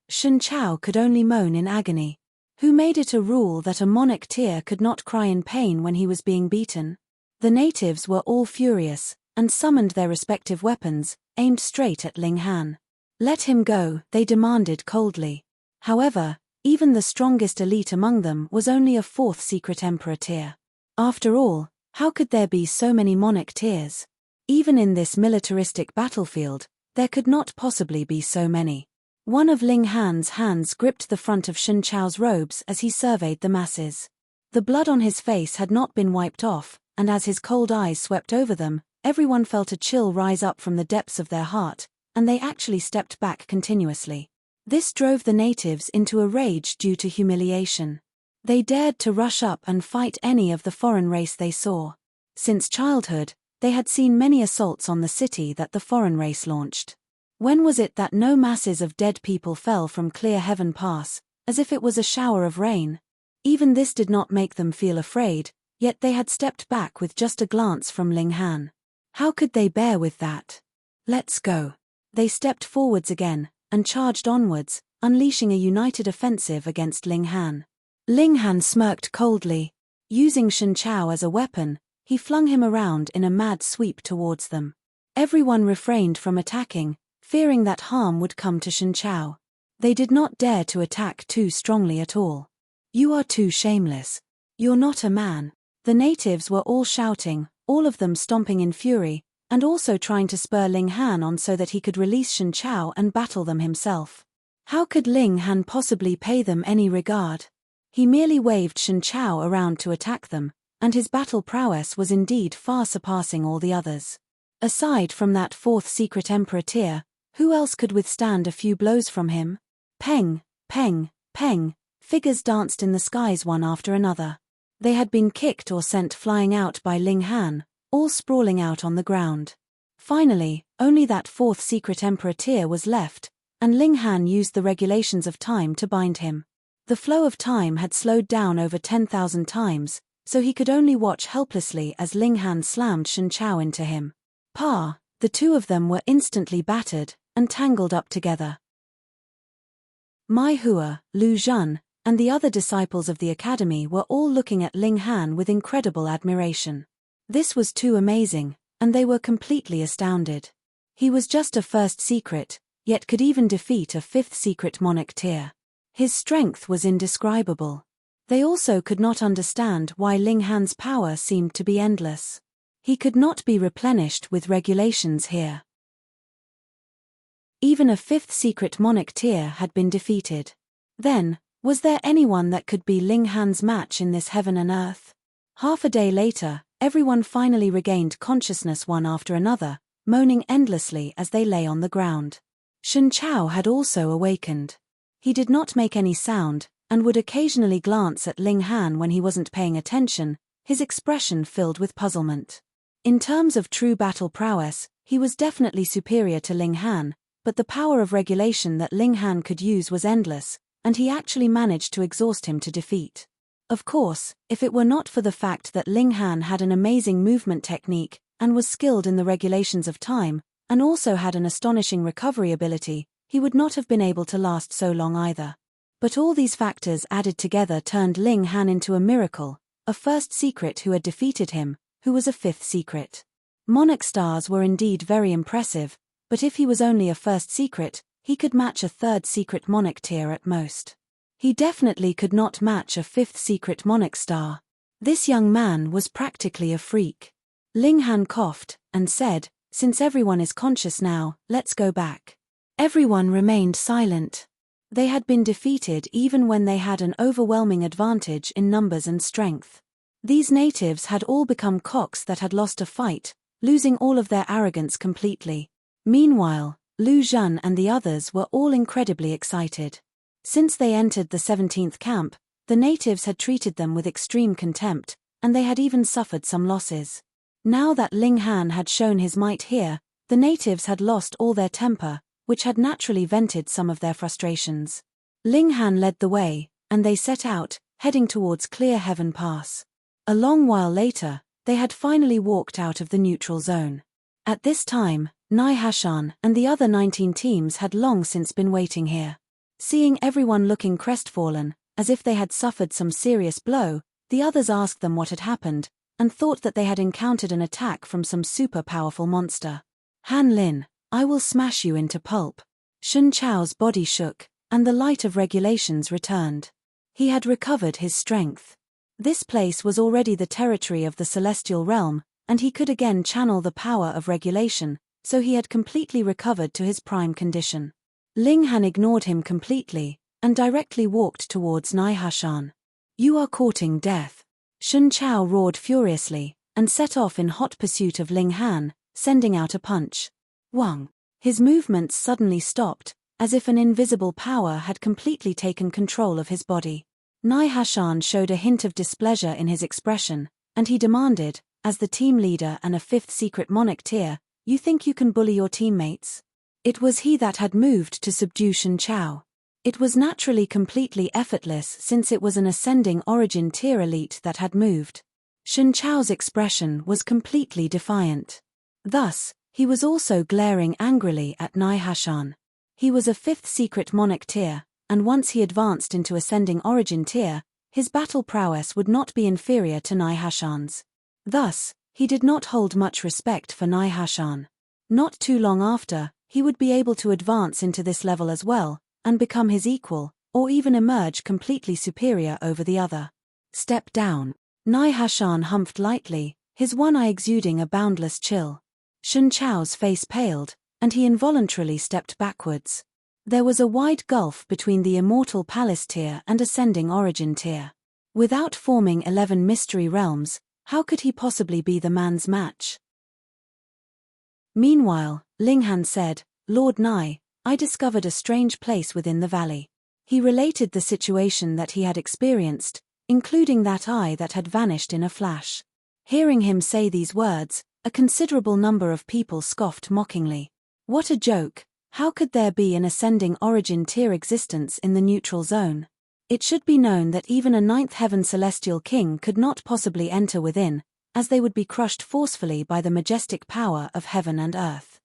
Shen Chao could only moan in agony. Who made it a rule that a monarch tier could not cry in pain when he was being beaten? The natives were all furious, and summoned their respective weapons, aimed straight at Ling Han. Let him go, they demanded coldly. However, even the strongest elite among them was only a fourth secret emperor tier. After all, how could there be so many monarch tiers? Even in this militaristic battlefield, there could not possibly be so many. One of Ling Han's hands gripped the front of Shen Chao's robes as he surveyed the masses. The blood on his face had not been wiped off, and as his cold eyes swept over them, everyone felt a chill rise up from the depths of their heart, and they actually stepped back continuously. This drove the natives into a rage due to humiliation. They dared to rush up and fight any of the foreign race they saw. Since childhood, they had seen many assaults on the city that the foreign race launched. When was it that no masses of dead people fell from clear heaven pass, as if it was a shower of rain? Even this did not make them feel afraid, yet they had stepped back with just a glance from Ling Han. How could they bear with that? Let's go. They stepped forwards again, and charged onwards, unleashing a united offensive against Ling Han. Ling Han smirked coldly. Using Shen Chao as a weapon, he flung him around in a mad sweep towards them. Everyone refrained from attacking, fearing that harm would come to Shen Chao. They did not dare to attack too strongly at all. You are too shameless. You're not a man. The natives were all shouting, all of them stomping in fury, and also trying to spur Ling Han on so that he could release Shen Chao and battle them himself. How could Ling Han possibly pay them any regard? He merely waved Shen Chao around to attack them, and his battle prowess was indeed far surpassing all the others. Aside from that fourth secret emperor tier, who else could withstand a few blows from him? Peng, peng, peng, figures danced in the skies one after another. They had been kicked or sent flying out by Ling Han, all sprawling out on the ground. Finally, only that fourth secret emperor tier was left, and Ling Han used the regulations of time to bind him. The flow of time had slowed down over 10,000 times, so he could only watch helplessly as Ling Han slammed Shen Chao into him. The two of them were instantly battered and tangled up together. Mai Hua, Lu Zhen, and the other disciples of the academy were all looking at Ling Han with incredible admiration. This was too amazing, and they were completely astounded. He was just a first secret, yet could even defeat a fifth secret monarch tier. His strength was indescribable. They also could not understand why Ling Han's power seemed to be endless. He could not be replenished with regulations here. Even a fifth secret monarch tier had been defeated. Then, was there anyone that could be Ling Han's match in this heaven and earth? Half a day later, everyone finally regained consciousness one after another, moaning endlessly as they lay on the ground. Shen Chao had also awakened. He did not make any sound, and would occasionally glance at Ling Han when he wasn't paying attention, his expression filled with puzzlement. In terms of true battle prowess, he was definitely superior to Ling Han, but the power of regulation that Ling Han could use was endless, and he actually managed to exhaust him to defeat. Of course, if it were not for the fact that Ling Han had an amazing movement technique, and was skilled in the regulations of time, and also had an astonishing recovery ability, he would not have been able to last so long either. But all these factors added together turned Ling Han into a miracle, a first secret who had defeated him, who was a fifth secret. Monarch stars were indeed very impressive, but if he was only a first secret, he could match a third secret monarch tier at most. He definitely could not match a fifth secret monarch star. This young man was practically a freak. Ling Han coughed, and said, "Since everyone is conscious now, let's go back." Everyone remained silent. They had been defeated even when they had an overwhelming advantage in numbers and strength. These natives had all become cocks that had lost a fight, losing all of their arrogance completely. Meanwhile, Lu Zhen and the others were all incredibly excited. Since they entered the 17th camp, the natives had treated them with extreme contempt, and they had even suffered some losses. Now that Ling Han had shown his might here, the natives had lost all their temper, which had naturally vented some of their frustrations. Ling Han led the way, and they set out, heading towards Clear Heaven Pass. A long while later, they had finally walked out of the neutral zone. At this time, Nai Hashan and the other 19 teams had long since been waiting here. Seeing everyone looking crestfallen, as if they had suffered some serious blow, the others asked them what had happened, and thought that they had encountered an attack from some super powerful monster. "Han Lin, I will smash you into pulp." Shen Chao's body shook, and the light of regulations returned. He had recovered his strength. This place was already the territory of the celestial realm, and he could again channel the power of regulation, so he had completely recovered to his prime condition. Ling Han ignored him completely, and directly walked towards Nai Hashan. "You are courting death." Shen Chao roared furiously, and set off in hot pursuit of Ling Han, sending out a punch. Wang. His movements suddenly stopped, as if an invisible power had completely taken control of his body. Nai Hashan showed a hint of displeasure in his expression, and he demanded, as the team leader and a fifth secret monarch tier, "You think you can bully your teammates?" It was he that had moved to subdue Shen Chao. It was naturally completely effortless since it was an ascending origin tier elite that had moved. Shen Chao's expression was completely defiant. Thus, he was also glaring angrily at Nai Hashan. He was a fifth secret monarch tier, and once he advanced into ascending origin tier, his battle prowess would not be inferior to Nai Hashan's. Thus, he did not hold much respect for Nai Hashan. Not too long after, he would be able to advance into this level as well, and become his equal, or even emerge completely superior over the other. "Step down." Nai Hashan humphed lightly, his one eye exuding a boundless chill. Shen Chao's face paled, and he involuntarily stepped backwards. There was a wide gulf between the Immortal Palace tier and Ascending Origin tier. Without forming 11 mystery realms, how could he possibly be the man's match? Meanwhile, Ling Han said, "Lord Nai, I discovered a strange place within the valley." He related the situation that he had experienced, including that eye that had vanished in a flash. Hearing him say these words, a considerable number of people scoffed mockingly. What a joke! How could there be an ascending origin tier existence in the neutral zone? It should be known that even a ninth heaven celestial king could not possibly enter within, as they would be crushed forcefully by the majestic power of heaven and earth.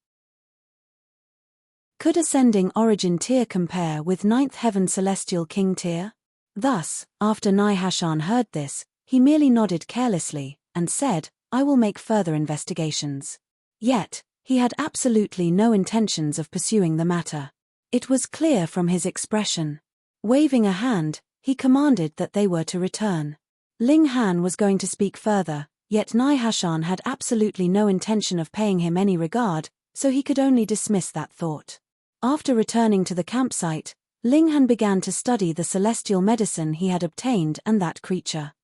Could ascending origin Tyr compare with ninth heaven celestial king Tyr? Thus, after Nihashan heard this, he merely nodded carelessly, and said, "I will make further investigations." Yet, he had absolutely no intentions of pursuing the matter. It was clear from his expression. Waving a hand, he commanded that they were to return. Ling Han was going to speak further, yet Nihashan had absolutely no intention of paying him any regard, so he could only dismiss that thought. After returning to the campsite, Ling Han began to study the celestial medicine he had obtained and that creature.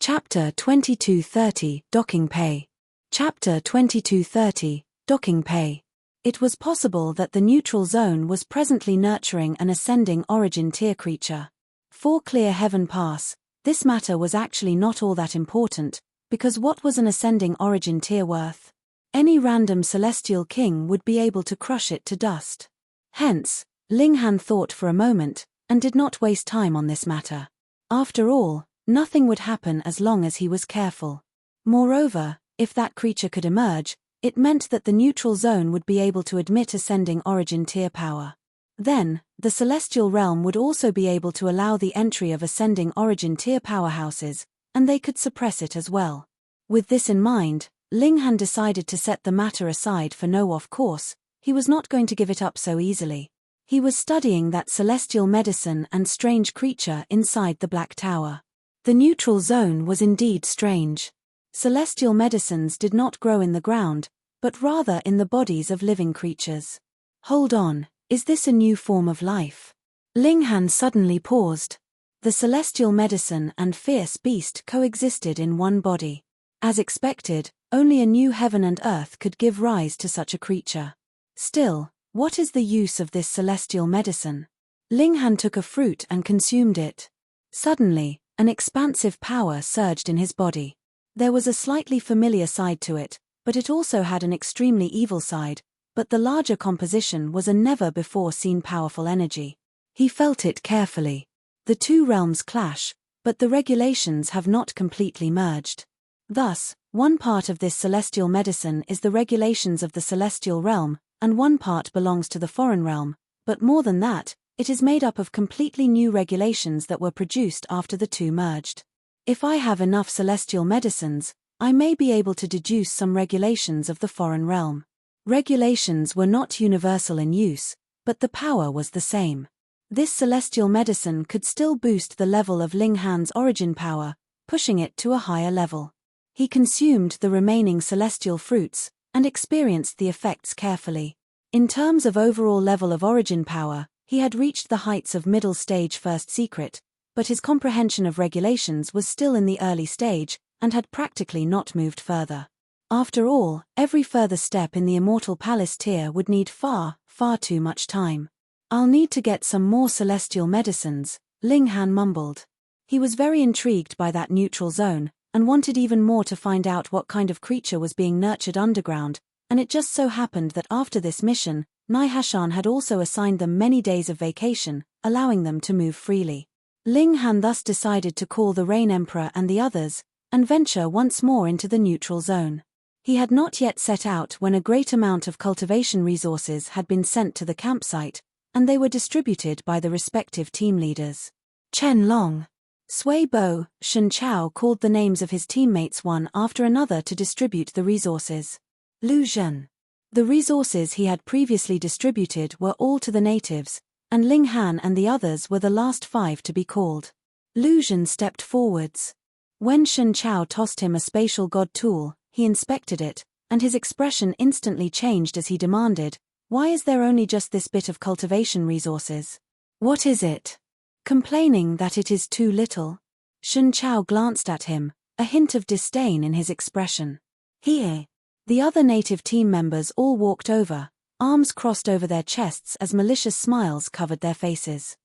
Chapter 2230, Docking Pay. Chapter 2230, Docking Pay. It was possible that the neutral zone was presently nurturing an ascending origin Tyr creature. For clear heaven pass, this matter was actually not all that important, because what was an ascending origin Tyr worth? Any random celestial king would be able to crush it to dust. Hence, Ling Han thought for a moment, and did not waste time on this matter. After all, nothing would happen as long as he was careful. Moreover, if that creature could emerge, it meant that the neutral zone would be able to admit ascending origin Tyr power. Then, the celestial realm would also be able to allow the entry of ascending origin Tyr powerhouses, and they could suppress it as well. With this in mind, Ling Han decided to set the matter aside for no off course. He was not going to give it up so easily. He was studying that celestial medicine and strange creature inside the Black Tower. The neutral zone was indeed strange. Celestial medicines did not grow in the ground, but rather in the bodies of living creatures. Hold on, is this a new form of life? Ling Han suddenly paused. The celestial medicine and fierce beast coexisted in one body. As expected, only a new heaven and earth could give rise to such a creature. Still, what is the use of this celestial medicine? Ling Han took a fruit and consumed it. Suddenly, an expansive power surged in his body. There was a slightly familiar side to it, but it also had an extremely evil side, but the larger composition was a never-before-seen powerful energy. He felt it carefully. The two realms clash, but the regulations have not completely merged. Thus, one part of this celestial medicine is the regulations of the celestial realm, and one part belongs to the foreign realm, but more than that, it is made up of completely new regulations that were produced after the two merged. If I have enough celestial medicines, I may be able to deduce some regulations of the foreign realm. Regulations were not universal in use, but the power was the same. This celestial medicine could still boost the level of Ling Han's origin power, pushing it to a higher level. He consumed the remaining celestial fruits, and experienced the effects carefully. In terms of overall level of origin power, he had reached the heights of middle stage first secret, but his comprehension of regulations was still in the early stage, and had practically not moved further. After all, every further step in the Immortal Palace tier would need far too much time. "I'll need to get some more celestial medicines," Ling Han mumbled. He was very intrigued by that neutral zone, and wanted even more to find out what kind of creature was being nurtured underground, and it just so happened that after this mission, Nihashan had also assigned them many days of vacation, allowing them to move freely. Ling Han thus decided to call the Rain Emperor and the others, and venture once more into the neutral zone. He had not yet set out when a great amount of cultivation resources had been sent to the campsite, and they were distributed by the respective team leaders. Chen Long, Sui Bo, Shen Chao called the names of his teammates one after another to distribute the resources. Lu Zhen. The resources he had previously distributed were all to the natives, and Ling Han and the others were the last 5 to be called. Lu Zhen stepped forwards. When Shen Chao tossed him a spatial god tool, he inspected it, and his expression instantly changed as he demanded, "Why is there only just this bit of cultivation resources? What is it?" Complaining that it is too little. Shen Chao glanced at him, a hint of disdain in his expression. "Here." The other native team members all walked over, arms crossed over their chests as malicious smiles covered their faces.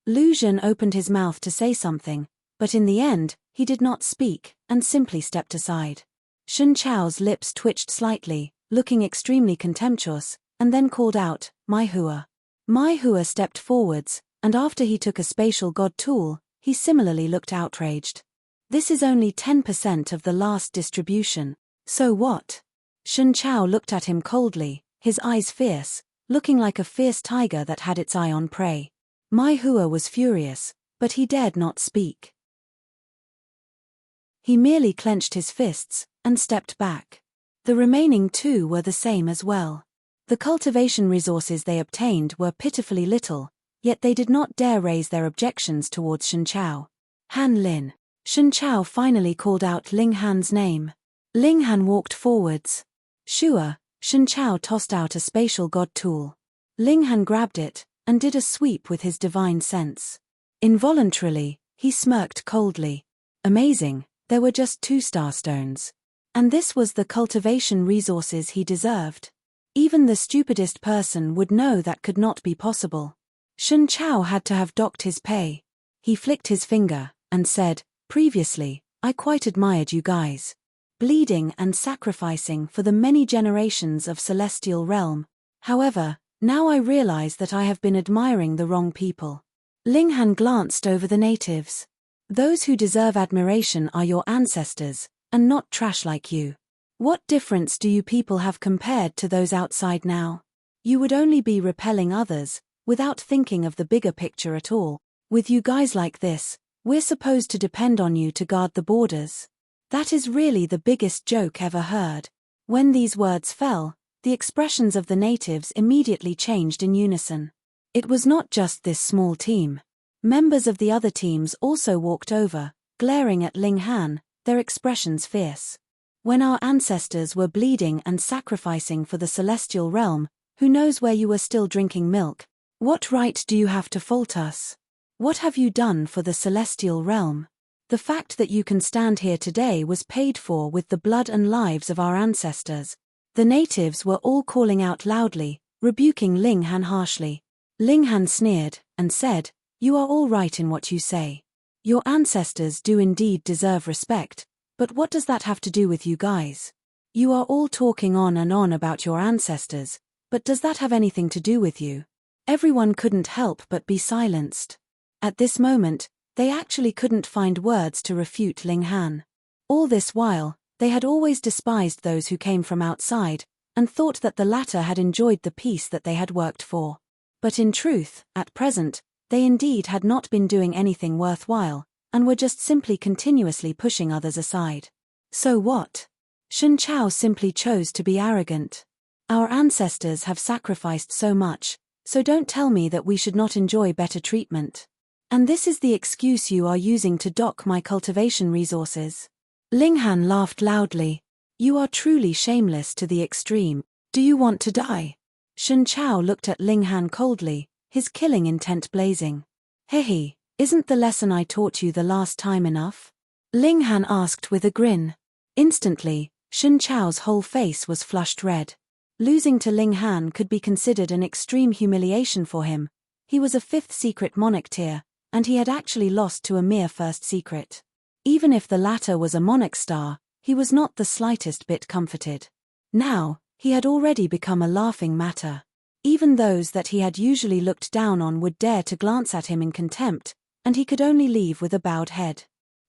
Lu Zhen opened his mouth to say something, but in the end, he did not speak, and simply stepped aside. Shen Chao's lips twitched slightly, looking extremely contemptuous, and then called out, my Hua. My Hua stepped forwards, and after he took a spatial god tool, he similarly looked outraged. This is only 10% of the last distribution. So what? Shen Chao looked at him coldly, his eyes fierce, looking like a fierce tiger that had its eye on prey. My Hua was furious, but he dared not speak. He merely clenched his fists and stepped back. The remaining two were the same as well. The cultivation resources they obtained were pitifully little, yet they did not dare raise their objections towards Shen Chao. Han Lin. Shen Chao finally called out Ling Han's name. Ling Han walked forwards. Shua. Shen Chao tossed out a spatial god tool. Ling Han grabbed it and did a sweep with his divine sense. Involuntarily, he smirked coldly. Amazing, there were just 2 star stones. And this was the cultivation resources he deserved. Even the stupidest person would know that could not be possible. Shen Chao had to have docked his pay. He flicked his finger and said, "Previously, I quite admired you guys. Bleeding and sacrificing for the many generations of celestial realm. However, now I realize that I have been admiring the wrong people." Ling Han glanced over the natives. Those who deserve admiration are your ancestors, and not trash like you. What difference do you people have compared to those outside now? You would only be repelling others, without thinking of the bigger picture at all. With you guys like this, we're supposed to depend on you to guard the borders. That is really the biggest joke ever heard. When these words fell, the expressions of the natives immediately changed in unison. It was not just this small team. Members of the other teams also walked over, glaring at Ling Han, their expressions fierce. When our ancestors were bleeding and sacrificing for the celestial realm, who knows where you were still drinking milk? What right do you have to fault us? What have you done for the celestial realm? The fact that you can stand here today was paid for with the blood and lives of our ancestors. The natives were all calling out loudly, rebuking Ling Han harshly. Ling Han sneered and said, "You are all right in what you say. Your ancestors do indeed deserve respect, but what does that have to do with you guys? You are all talking on and on about your ancestors, but does that have anything to do with you?" Everyone couldn't help but be silenced. At this moment, they actually couldn't find words to refute Ling Han. All this while, they had always despised those who came from outside, and thought that the latter had enjoyed the peace that they had worked for. But in truth, at present, they indeed had not been doing anything worthwhile, and were just simply continuously pushing others aside. So what? Shen Chao simply chose to be arrogant. Our ancestors have sacrificed so much, so don't tell me that we should not enjoy better treatment. And this is the excuse you are using to dock my cultivation resources. Ling Han laughed loudly. You are truly shameless to the extreme. Do you want to die? Shen Chao looked at Ling Han coldly, his killing intent blazing. Hehe, isn't the lesson I taught you the last time enough? Ling Han asked with a grin. Instantly, Shen Chao's whole face was flushed red. Losing to Ling Han could be considered an extreme humiliation for him. He was a 5th secret monarch tier, and he had actually lost to a mere 1st secret. Even if the latter was a monarch star, he was not the slightest bit comforted. Now, he had already become a laughing matter. Even those that he had usually looked down on would dare to glance at him in contempt, and he could only leave with a bowed head.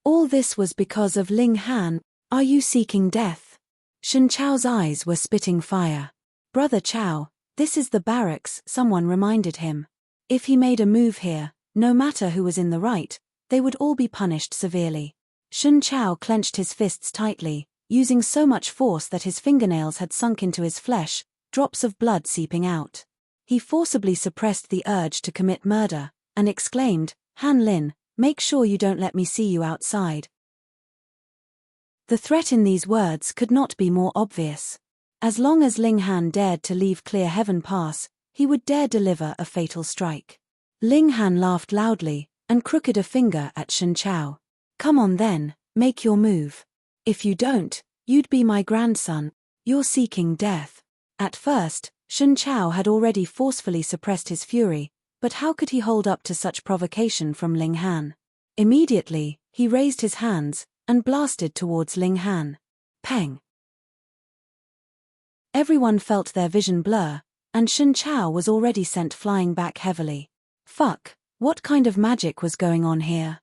All this was because of Ling Han. Are you seeking death? Shen Chao's eyes were spitting fire. Brother Chao, this is the barracks, someone reminded him. If he made a move here, no matter who was in the right, they would all be punished severely. Shen Chao clenched his fists tightly, using so much force that his fingernails had sunk into his flesh, drops of blood seeping out. He forcibly suppressed the urge to commit murder, and exclaimed, Han Lin, make sure you don't let me see you outside. The threat in these words could not be more obvious. As long as Ling Han dared to leave Clear Heaven Pass, he would dare deliver a fatal strike. Ling Han laughed loudly, and crooked a finger at Shen Chao. Come on then, make your move. If you don't, you'd be my grandson. You're seeking death. At first, Shen Chao had already forcefully suppressed his fury, but how could he hold up to such provocation from Ling Han? Immediately, he raised his hands, and blasted towards Ling Han. Peng! Everyone felt their vision blur, and Shen Chao was already sent flying back heavily. Fuck, what kind of magic was going on here?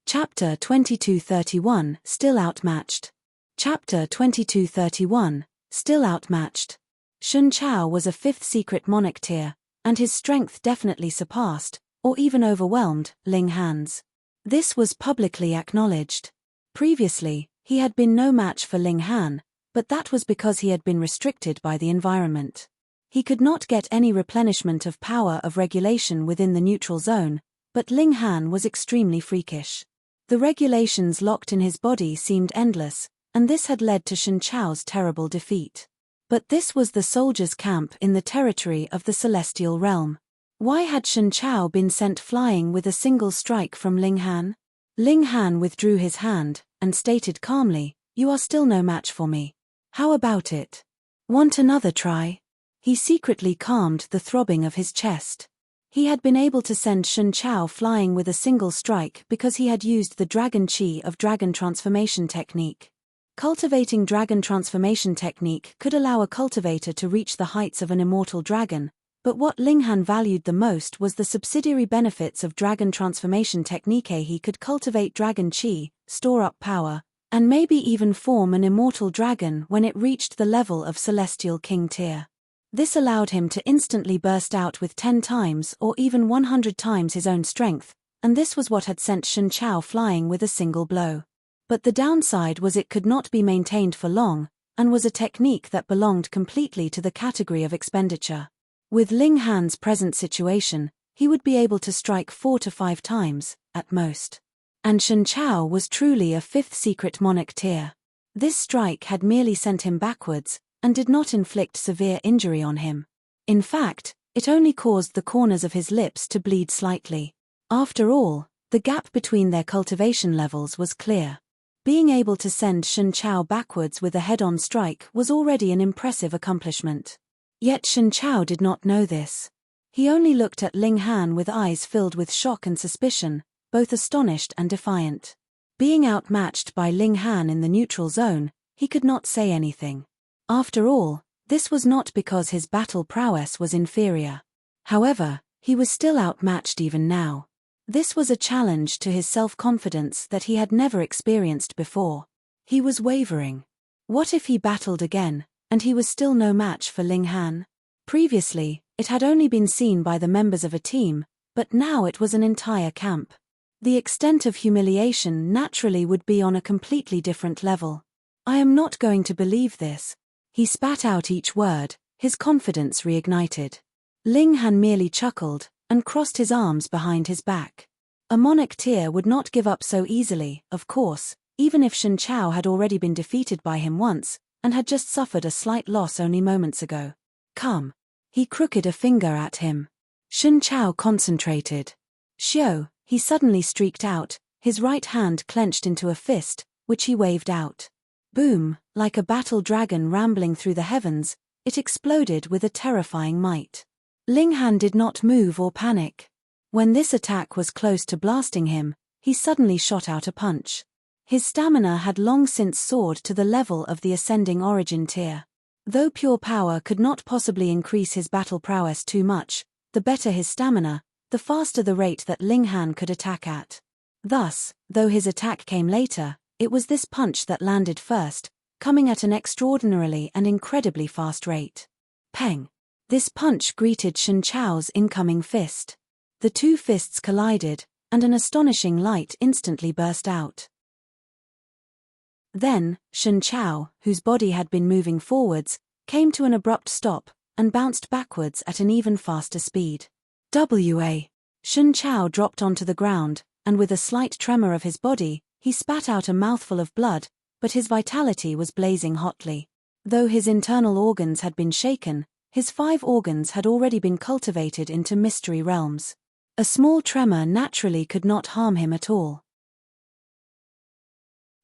Chapter 2231, Still Outmatched. Chapter 2231, Still Outmatched. Shen Chao was a 5th secret monarch tier, and his strength definitely surpassed, or even overwhelmed, Ling Han's. This was publicly acknowledged. Previously, he had been no match for Ling Han, but that was because he had been restricted by the environment. He could not get any replenishment of power of regulation within the neutral zone, but Ling Han was extremely freakish. The regulations locked in his body seemed endless, and this had led to Shen Chao's terrible defeat. But this was the soldiers' camp in the territory of the Celestial Realm. Why had Shen Chao been sent flying with a single strike from Ling Han? Ling Han withdrew his hand, and stated calmly, "You are still no match for me. How about it? Want another try?" He secretly calmed the throbbing of his chest. He had been able to send Shen Chao flying with a single strike because he had used the Dragon Chi of Dragon Transformation Technique. Cultivating Dragon Transformation Technique could allow a cultivator to reach the heights of an immortal dragon, but what Ling Han valued the most was the subsidiary benefits of Dragon Transformation Technique. He could cultivate Dragon Chi, store up power, and maybe even form an immortal dragon when it reached the level of Celestial King tier. This allowed him to instantly burst out with 10 times or even 100 times his own strength, and this was what had sent Shen Chao flying with a single blow. But the downside was it could not be maintained for long, and was a technique that belonged completely to the category of expenditure. With Ling Han's present situation, he would be able to strike 4 to 5 times, at most. And Shen Chao was truly a 5th secret monarch tier. This strike had merely sent him backwards, and did not inflict severe injury on him. In fact, it only caused the corners of his lips to bleed slightly. After all, the gap between their cultivation levels was clear. Being able to send Shen Chao backwards with a head-on strike was already an impressive accomplishment. Yet Shen Chao did not know this. He only looked at Ling Han with eyes filled with shock and suspicion, both astonished and defiant. Being outmatched by Ling Han in the neutral zone, he could not say anything. After all, this was not because his battle prowess was inferior. However, he was still outmatched even now. This was a challenge to his self-confidence that he had never experienced before. He was wavering. What if he battled again, and he was still no match for Ling Han? Previously, it had only been seen by the members of a team, but now it was an entire camp. The extent of humiliation naturally would be on a completely different level. "I am not going to believe this." He spat out each word, his confidence reignited. Ling Han merely chuckled, and crossed his arms behind his back. A monarch tier would not give up so easily, of course, even if Shen Chao had already been defeated by him once, and had just suffered a slight loss only moments ago. "Come." He crooked a finger at him. Shen Chao concentrated. "Xiao," he suddenly streaked out, his right hand clenched into a fist, which he waved out. Boom, like a battle dragon rambling through the heavens, it exploded with a terrifying might. Ling Han did not move or panic. When this attack was close to blasting him, he suddenly shot out a punch. His stamina had long since soared to the level of the ascending origin tier. Though pure power could not possibly increase his battle prowess too much, the better his stamina, the faster the rate that Ling Han could attack at. Thus, though his attack came later, it was this punch that landed first, coming at an extraordinarily and incredibly fast rate. Peng! This punch greeted Shen Chao's incoming fist. The two fists collided, and an astonishing light instantly burst out. Then, Shen Chao, whose body had been moving forwards, came to an abrupt stop, and bounced backwards at an even faster speed. Shen Chao dropped onto the ground, and with a slight tremor of his body, he spat out a mouthful of blood, but his vitality was blazing hotly. Though his internal organs had been shaken, his 5 organs had already been cultivated into mystery realms. A small tremor naturally could not harm him at all.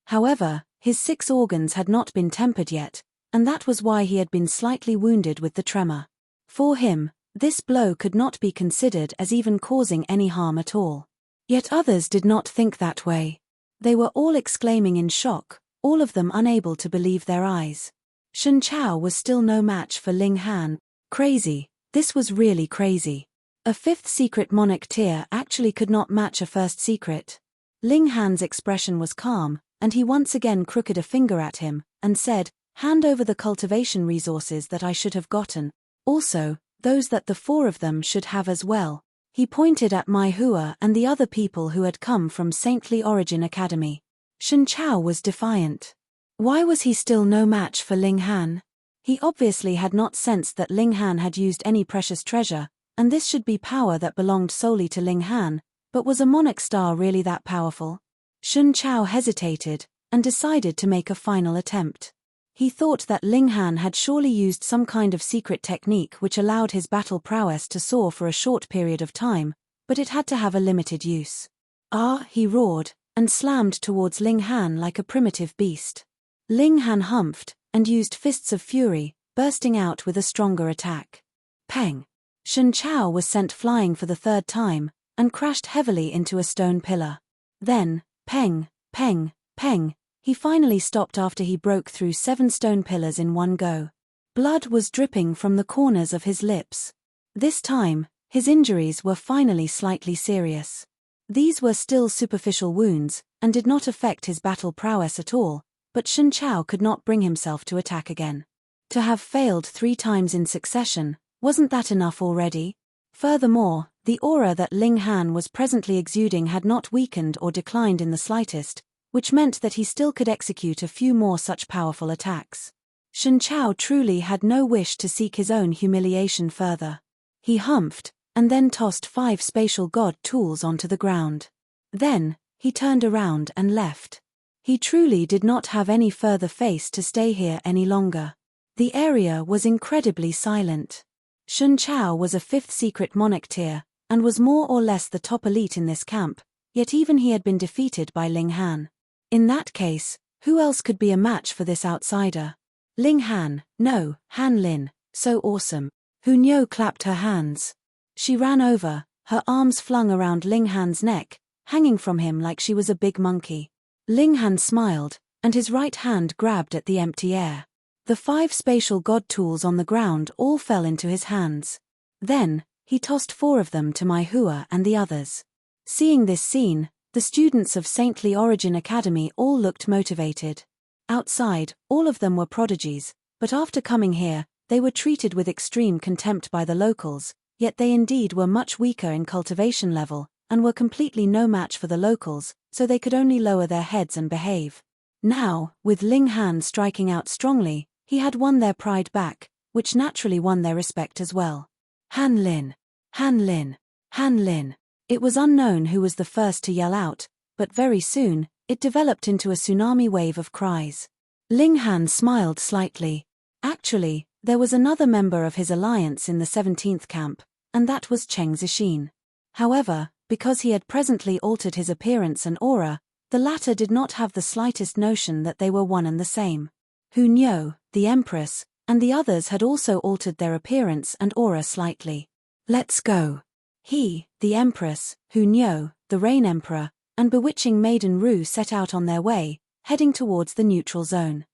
However, his 6 organs had not been tempered yet, and that was why he had been slightly wounded with the tremor. For him, this blow could not be considered as even causing any harm at all. Yet others did not think that way. They were all exclaiming in shock, all of them unable to believe their eyes. Shen Chao was still no match for Ling Han. Crazy. This was really crazy. A fifth secret monarch tier actually could not match a first secret. Ling Han's expression was calm, and he once again crooked a finger at him, and said, "Hand over the cultivation resources that I should have gotten. Also, those that the four of them should have as well." He pointed at Mai Hua and the other people who had come from Saintly Origin Academy. Shen Chao was defiant. Why was he still no match for Ling Han? He obviously had not sensed that Ling Han had used any precious treasure, and this should be power that belonged solely to Ling Han, but was a monarch star really that powerful? Shen Chao hesitated, and decided to make a final attempt. He thought that Ling Han had surely used some kind of secret technique which allowed his battle prowess to soar for a short period of time, but it had to have a limited use. "Ah!" he roared, and slammed towards Ling Han like a primitive beast. Ling Han humphed, and used fists of fury, bursting out with a stronger attack. Peng! Shen Chao was sent flying for the third time, and crashed heavily into a stone pillar. Then, peng, peng, peng, he finally stopped after he broke through 7 stone pillars in one go. Blood was dripping from the corners of his lips. This time, his injuries were finally slightly serious. These were still superficial wounds, and did not affect his battle prowess at all, but Shen Chao could not bring himself to attack again. To have failed 3 times in succession, wasn't that enough already? Furthermore, the aura that Ling Han was presently exuding had not weakened or declined in the slightest, which meant that he still could execute a few more such powerful attacks. Shen Chao truly had no wish to seek his own humiliation further. He humphed, and then tossed 5 spatial god tools onto the ground. Then, he turned around and left. He truly did not have any further face to stay here any longer. The area was incredibly silent. Shen Chao was a 5th secret monarch tier, and was more or less the top elite in this camp, yet even he had been defeated by Ling Han. In that case, who else could be a match for this outsider? Ling Han, no, Han Lin, so awesome. Hu Niu clapped her hands. She ran over, her arms flung around Ling Han's neck, hanging from him like she was a big monkey. Ling Han smiled, and his right hand grabbed at the empty air. The 5 spatial god tools on the ground all fell into his hands. Then, he tossed 4 of them to Mai Hua and the others. Seeing this scene, the students of Saintly Origin Academy all looked motivated. Outside, all of them were prodigies, but after coming here, they were treated with extreme contempt by the locals, yet they indeed were much weaker in cultivation level, and were completely no match for the locals, so they could only lower their heads and behave. Now, with Ling Han striking out strongly, he had won their pride back, which naturally won their respect as well. Han Lin! Han Lin! Han Lin! It was unknown who was the first to yell out, but very soon, it developed into a tsunami wave of cries. Ling Han smiled slightly. Actually, there was another member of his alliance in the 17th camp, and that was Cheng Zixin. However, because he had presently altered his appearance and aura, the latter did not have the slightest notion that they were one and the same. Hu Niu, the Empress, and the others had also altered their appearance and aura slightly. "Let's go." He, the Empress, Hu Niu, the Rain Emperor, and bewitching Maiden Ru set out on their way, heading towards the neutral zone.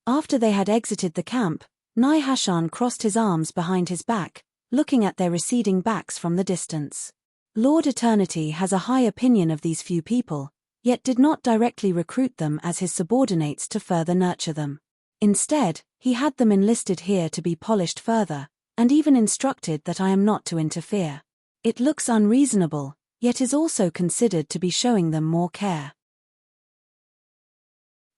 After they had exited the camp, Nai Hashan crossed his arms behind his back, looking at their receding backs from the distance. Lord Eternity has a high opinion of these few people, yet did not directly recruit them as his subordinates to further nurture them. Instead, he had them enlisted here to be polished further, and even instructed that I am not to interfere. It looks unreasonable, yet is also considered to be showing them more care.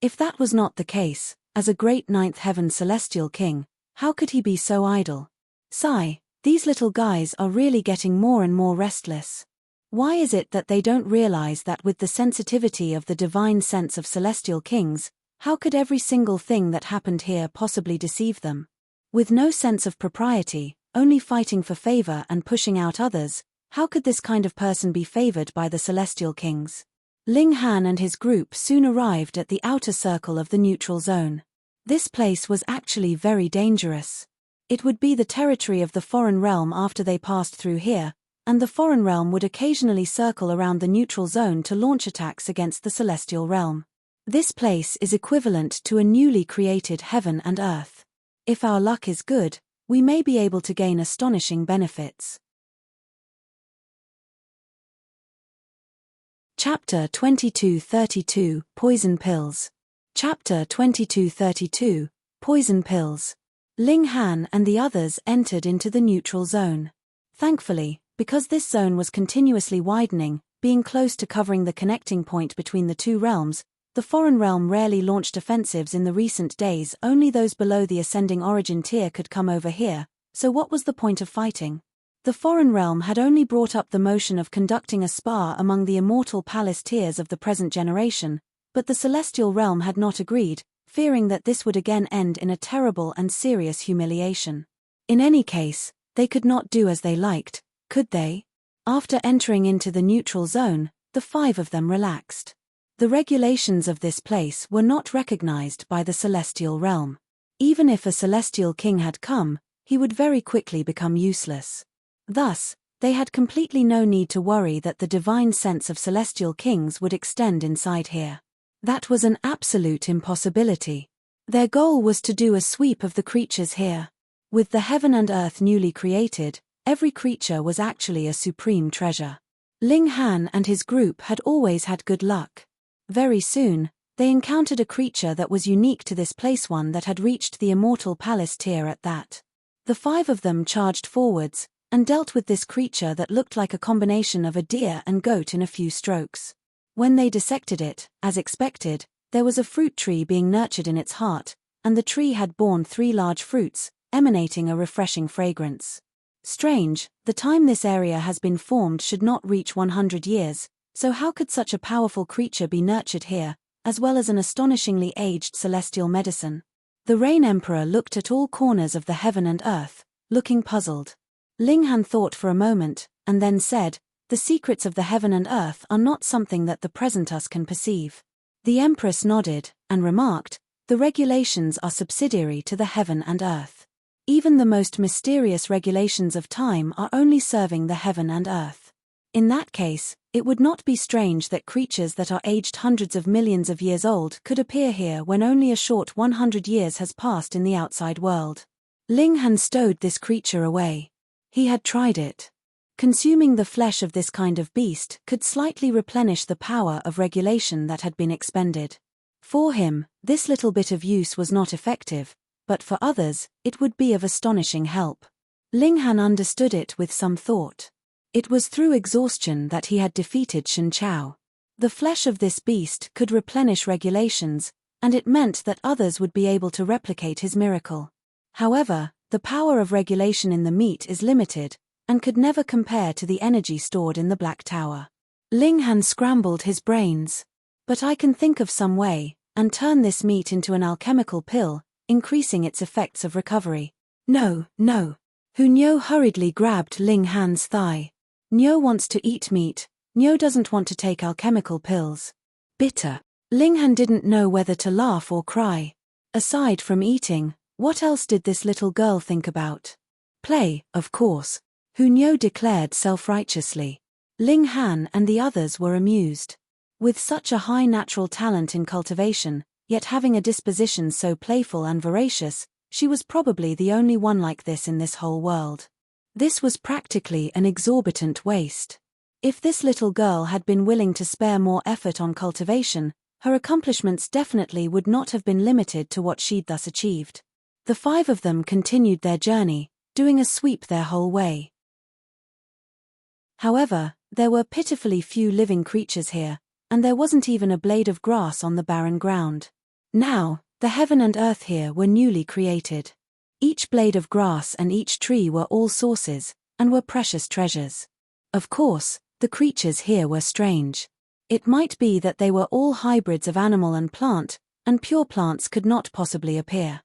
If that was not the case, as a great ninth heaven celestial king, how could he be so idle? Sigh, these little guys are really getting more and more restless. Why is it that they don't realize that with the sensitivity of the divine sense of celestial kings, how could every single thing that happened here possibly deceive them? With no sense of propriety, only fighting for favor and pushing out others, how could this kind of person be favored by the celestial kings? Ling Han and his group soon arrived at the outer circle of the neutral zone. This place was actually very dangerous. It would be the territory of the foreign realm after they passed through here, and the foreign realm would occasionally circle around the neutral zone to launch attacks against the celestial realm. This place is equivalent to a newly created heaven and earth. If our luck is good, we may be able to gain astonishing benefits. Chapter 2232 Poison Pills. Chapter 2232 Poison Pills. Ling Han and the others entered into the neutral zone. Thankfully, because this zone was continuously widening, being close to covering the connecting point between the two realms, the foreign realm rarely launched offensives in the recent days. Only those below the ascending origin tier could come over here, so what was the point of fighting? The foreign realm had only brought up the motion of conducting a spa among the immortal palace tiers of the present generation, but the celestial realm had not agreed, fearing that this would again end in a terrible and serious humiliation. In any case, they could not do as they liked, could they? After entering into the neutral zone, the 5 of them relaxed. The regulations of this place were not recognized by the celestial realm. Even if a celestial king had come, he would very quickly become useless. Thus, they had completely no need to worry that the divine sense of celestial kings would extend inside here. That was an absolute impossibility. Their goal was to do a sweep of the creatures here. With the heaven and earth newly created, every creature was actually a supreme treasure. Ling Han and his group had always had good luck. Very soon, they encountered a creature that was unique to this place, one that had reached the immortal palace tier at that. The 5 of them charged forwards, and dealt with this creature that looked like a combination of a deer and goat in a few strokes. When they dissected it, as expected, there was a fruit tree being nurtured in its heart, and the tree had borne 3 large fruits, emanating a refreshing fragrance. Strange, the time this area has been formed should not reach 100 years, so how could such a powerful creature be nurtured here, as well as an astonishingly aged celestial medicine? The Rain Emperor looked at all corners of the heaven and earth, looking puzzled. Ling Han thought for a moment, and then said, "The secrets of the heaven and earth are not something that the present us can perceive." The Empress nodded, and remarked, "The regulations are subsidiary to the heaven and earth. Even the most mysterious regulations of time are only serving the heaven and earth. In that case, it would not be strange that creatures that are aged hundreds of millions of years old could appear here when only a short 100 years has passed in the outside world." Ling Han stowed this creature away. He had tried it. Consuming the flesh of this kind of beast could slightly replenish the power of regulation that had been expended. For him, this little bit of use was not effective, but for others, it would be of astonishing help. Ling Han understood it with some thought. It was through exhaustion that he had defeated Shen Chao. The flesh of this beast could replenish regulations, and it meant that others would be able to replicate his miracle. However, the power of regulation in the meat is limited, and could never compare to the energy stored in the Black Tower. Ling Han scrambled his brains. "But I can think of some way, and turn this meat into an alchemical pill, increasing its effects of recovery." "No, no." Hu Niu hurriedly grabbed Ling Han's thigh. "Niu wants to eat meat, Niu doesn't want to take alchemical pills." Bitter. Ling Han didn't know whether to laugh or cry. Aside from eating, what else did this little girl think about? Play, of course, Hu Niu declared self-righteously. Ling Han and the others were amused. With such a high natural talent in cultivation, yet having a disposition so playful and voracious, she was probably the only one like this in this whole world. This was practically an exorbitant waste. If this little girl had been willing to spare more effort on cultivation, her accomplishments definitely would not have been limited to what she'd thus achieved. The 5 of them continued their journey, doing a sweep their whole way. However, there were pitifully few living creatures here, and there wasn't even a blade of grass on the barren ground. Now, the heaven and earth here were newly created. Each blade of grass and each tree were all sources, and were precious treasures. Of course, the creatures here were strange. It might be that they were all hybrids of animal and plant, and pure plants could not possibly appear.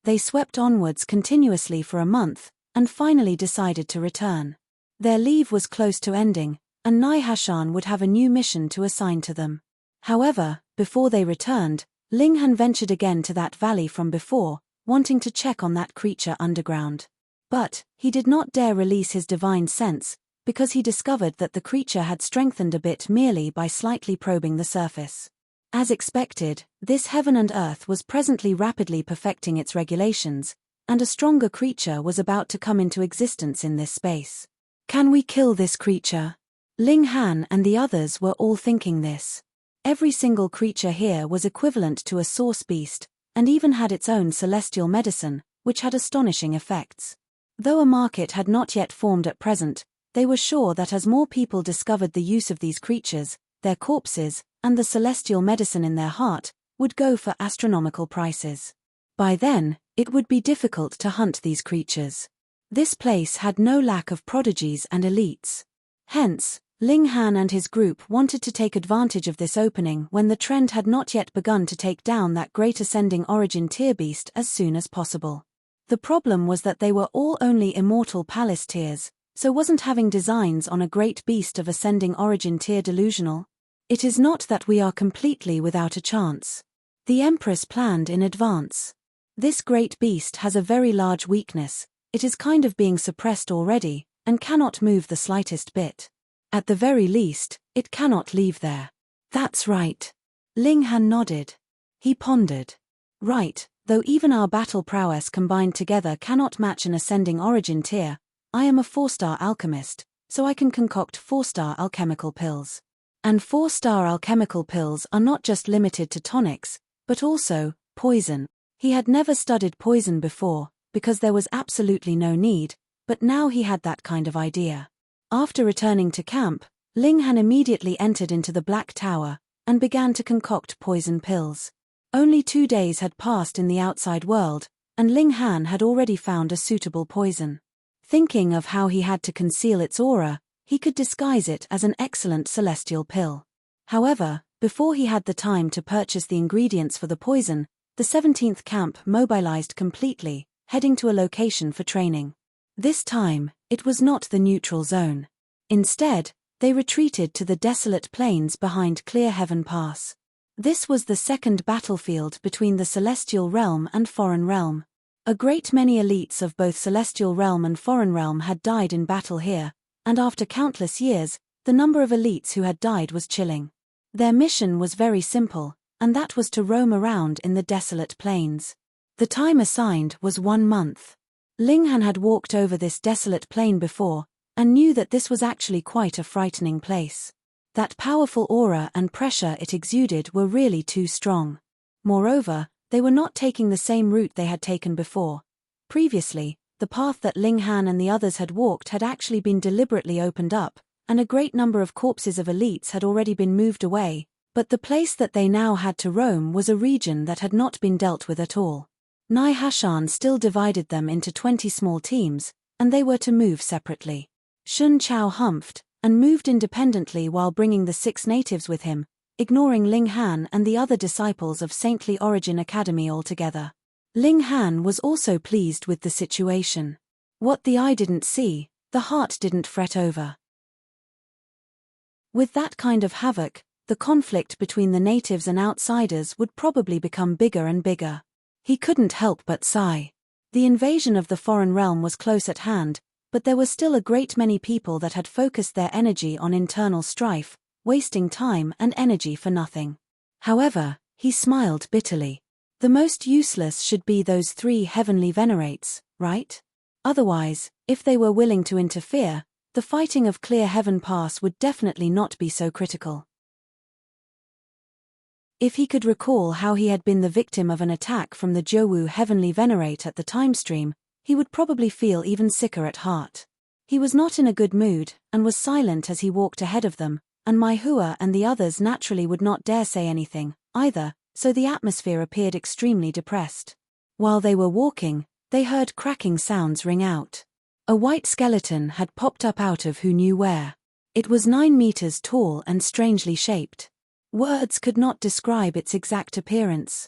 They swept onwards continuously for a month, and finally decided to return. Their leave was close to ending, and Nai-Hashan would have a new mission to assign to them. However, before they returned, Ling Han ventured again to that valley from before, wanting to check on that creature underground. But he did not dare release his divine sense, because he discovered that the creature had strengthened a bit merely by slightly probing the surface. As expected, this heaven and earth was presently rapidly perfecting its regulations, and a stronger creature was about to come into existence in this space. Can we kill this creature? Ling Han and the others were all thinking this. Every single creature here was equivalent to a source beast, and even had its own celestial medicine, which had astonishing effects. Though a market had not yet formed at present, they were sure that as more people discovered the use of these creatures, their corpses, and the celestial medicine in their heart, would go for astronomical prices. By then, it would be difficult to hunt these creatures. This place had no lack of prodigies and elites. Hence, Ling Han and his group wanted to take advantage of this opening when the trend had not yet begun to take down that great ascending origin tier beast as soon as possible. The problem was that they were all only immortal palace tiers, so wasn't having designs on a great beast of ascending origin tier delusional? It is not that we are completely without a chance. The Empress planned in advance. This great beast has a very large weakness, it is kind of being suppressed already, and cannot move the slightest bit. At the very least, it cannot leave there. That's right. Ling Han nodded. He pondered. Right, though even our battle prowess combined together cannot match an ascending origin tier, I am a 4-star alchemist, so I can concoct 4-star alchemical pills. And 4-star alchemical pills are not just limited to tonics, but also poison. He had never studied poison before, because there was absolutely no need, but now he had that kind of idea. After returning to camp, Ling Han immediately entered into the Black Tower, and began to concoct poison pills. Only 2 days had passed in the outside world, and Ling Han had already found a suitable poison. Thinking of how he had to conceal its aura, he could disguise it as an excellent celestial pill. However, before he had the time to purchase the ingredients for the poison, the 17th camp mobilized completely, heading to a location for training. This time, it was not the neutral zone. Instead, they retreated to the desolate plains behind Clear Heaven Pass. This was the second battlefield between the Celestial Realm and Foreign Realm. A great many elites of both Celestial Realm and Foreign Realm had died in battle here, and after countless years, the number of elites who had died was chilling. Their mission was very simple, and that was to roam around in the desolate plains. The time assigned was 1 month. Ling Han had walked over this desolate plain before, and knew that this was actually quite a frightening place. That powerful aura and pressure it exuded were really too strong. Moreover, they were not taking the same route they had taken before. Previously, the path that Ling Han and the others had walked had actually been deliberately opened up, and a great number of corpses of elites had already been moved away, but the place that they now had to roam was a region that had not been dealt with at all. Nai Hashan still divided them into 20 small teams, and they were to move separately. Shun Chao humphed, and moved independently while bringing the 6 natives with him, ignoring Ling Han and the other disciples of Saintly Origin Academy altogether. Ling Han was also pleased with the situation. What the eye didn't see, the heart didn't fret over. With that kind of havoc, the conflict between the natives and outsiders would probably become bigger and bigger. He couldn't help but sigh. The invasion of the foreign realm was close at hand, but there were still a great many people that had focused their energy on internal strife, wasting time and energy for nothing. However, he smiled bitterly. The most useless should be those 3 heavenly venerates, right? Otherwise, if they were willing to interfere, the fighting of Clear Heaven Pass would definitely not be so critical. If he could recall how he had been the victim of an attack from the Jowu Heavenly Venerate at the time stream, he would probably feel even sicker at heart. He was not in a good mood, and was silent as he walked ahead of them, and Mai Hua and the others naturally would not dare say anything, either, so the atmosphere appeared extremely depressed. While they were walking, they heard cracking sounds ring out. A white skeleton had popped up out of who knew where. It was 9 meters tall and strangely shaped. Words could not describe its exact appearance.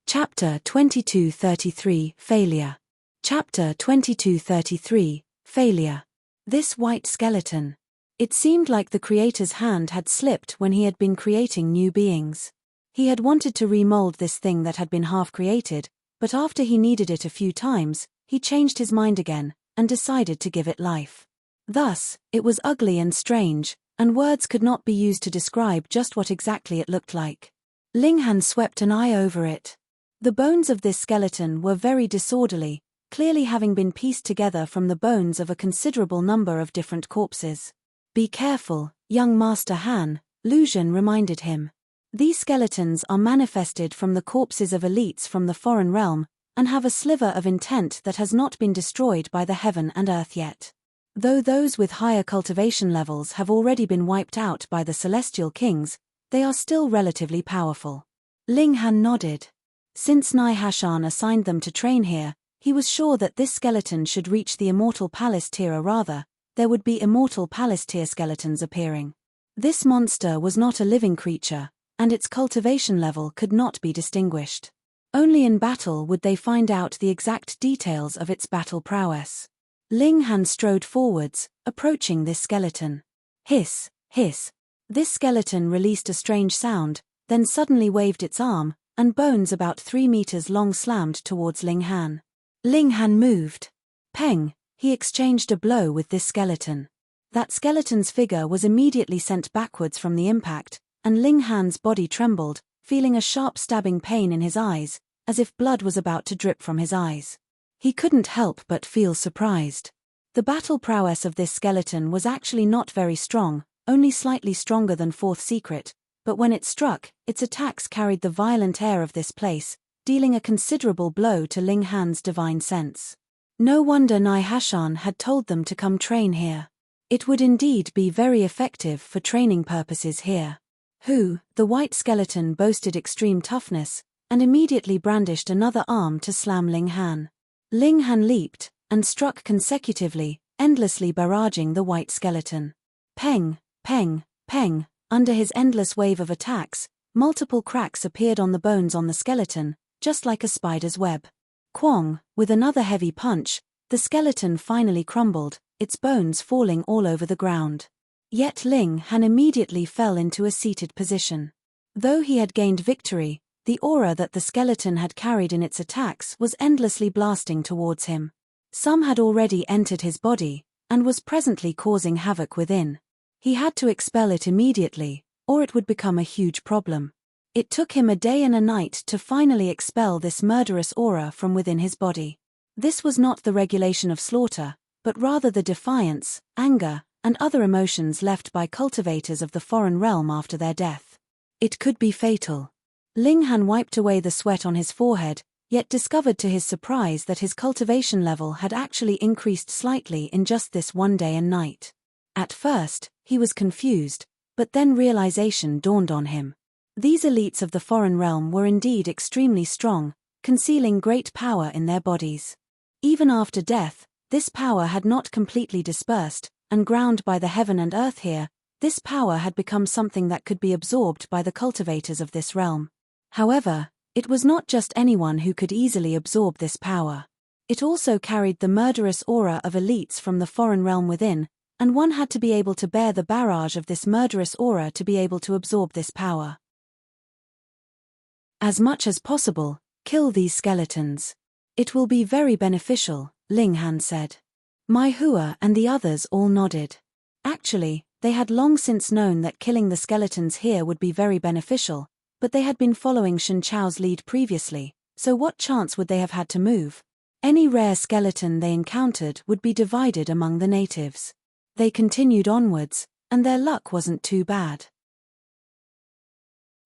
Chapter 2233 Failure. Chapter 2233 Failure. This white skeleton. It seemed like the creator's hand had slipped when he had been creating new beings. He had wanted to remold this thing that had been half created, but after he needed it a few times, he changed his mind again, and decided to give it life. Thus, it was ugly and strange, and words could not be used to describe just what exactly it looked like. Ling Han swept an eye over it. The bones of this skeleton were very disorderly, clearly having been pieced together from the bones of a considerable number of different corpses. "Be careful, young Master Han," Lu Zhen reminded him. "These skeletons are manifested from the corpses of elites from the foreign realm, and have a sliver of intent that has not been destroyed by the heaven and earth yet. Though those with higher cultivation levels have already been wiped out by the celestial kings, they are still relatively powerful." Ling Han nodded. Since Nai Hashan assigned them to train here, he was sure that this skeleton should reach the immortal palace tier, or rather, there would be immortal palace tier skeletons appearing. This monster was not a living creature, and its cultivation level could not be distinguished. Only in battle would they find out the exact details of its battle prowess. Ling Han strode forwards, approaching this skeleton. Hiss, hiss. This skeleton released a strange sound, then suddenly waved its arm, and bones about 3 meters long slammed towards Ling Han. Ling Han moved. Peng, he exchanged a blow with this skeleton. That skeleton's figure was immediately sent backwards from the impact, and Ling Han's body trembled, feeling a sharp stabbing pain in his eyes, as if blood was about to drip from his eyes. He couldn't help but feel surprised. The battle prowess of this skeleton was actually not very strong, only slightly stronger than Fourth Secret, but when it struck, its attacks carried the violent air of this place, dealing a considerable blow to Ling Han's divine sense. No wonder Nai Hashan had told them to come train here. It would indeed be very effective for training purposes here. The white skeleton boasted extreme toughness, and immediately brandished another arm to slam Ling Han. Ling Han leaped, and struck consecutively, endlessly barraging the white skeleton. Peng, peng, peng, under his endless wave of attacks, multiple cracks appeared on the bones on the skeleton, just like a spider's web. Quong, with another heavy punch, the skeleton finally crumbled, its bones falling all over the ground. Yet Ling Han immediately fell into a seated position. Though he had gained victory, the aura that the skeleton had carried in its attacks was endlessly blasting towards him. Some had already entered his body, and was presently causing havoc within. He had to expel it immediately, or it would become a huge problem. It took him a day and a night to finally expel this murderous aura from within his body. This was not the regulation of slaughter, but rather the defiance, anger, and other emotions left by cultivators of the foreign realm after their death. It could be fatal. Ling Han wiped away the sweat on his forehead, yet discovered to his surprise that his cultivation level had actually increased slightly in just this one day and night. At first, he was confused, but then realization dawned on him. These elites of the foreign realm were indeed extremely strong, concealing great power in their bodies. Even after death, this power had not completely dispersed, and ground by the heaven and earth here, this power had become something that could be absorbed by the cultivators of this realm. However, it was not just anyone who could easily absorb this power. It also carried the murderous aura of elites from the foreign realm within, and one had to be able to bear the barrage of this murderous aura to be able to absorb this power. As much as possible, kill these skeletons. It will be very beneficial, Ling Han said. Mai Hua and the others all nodded. Actually, they had long since known that killing the skeletons here would be very beneficial, but they had been following Shen Chao's lead previously, so what chance would they have had to move? Any rare skeleton they encountered would be divided among the natives. They continued onwards, and their luck wasn't too bad.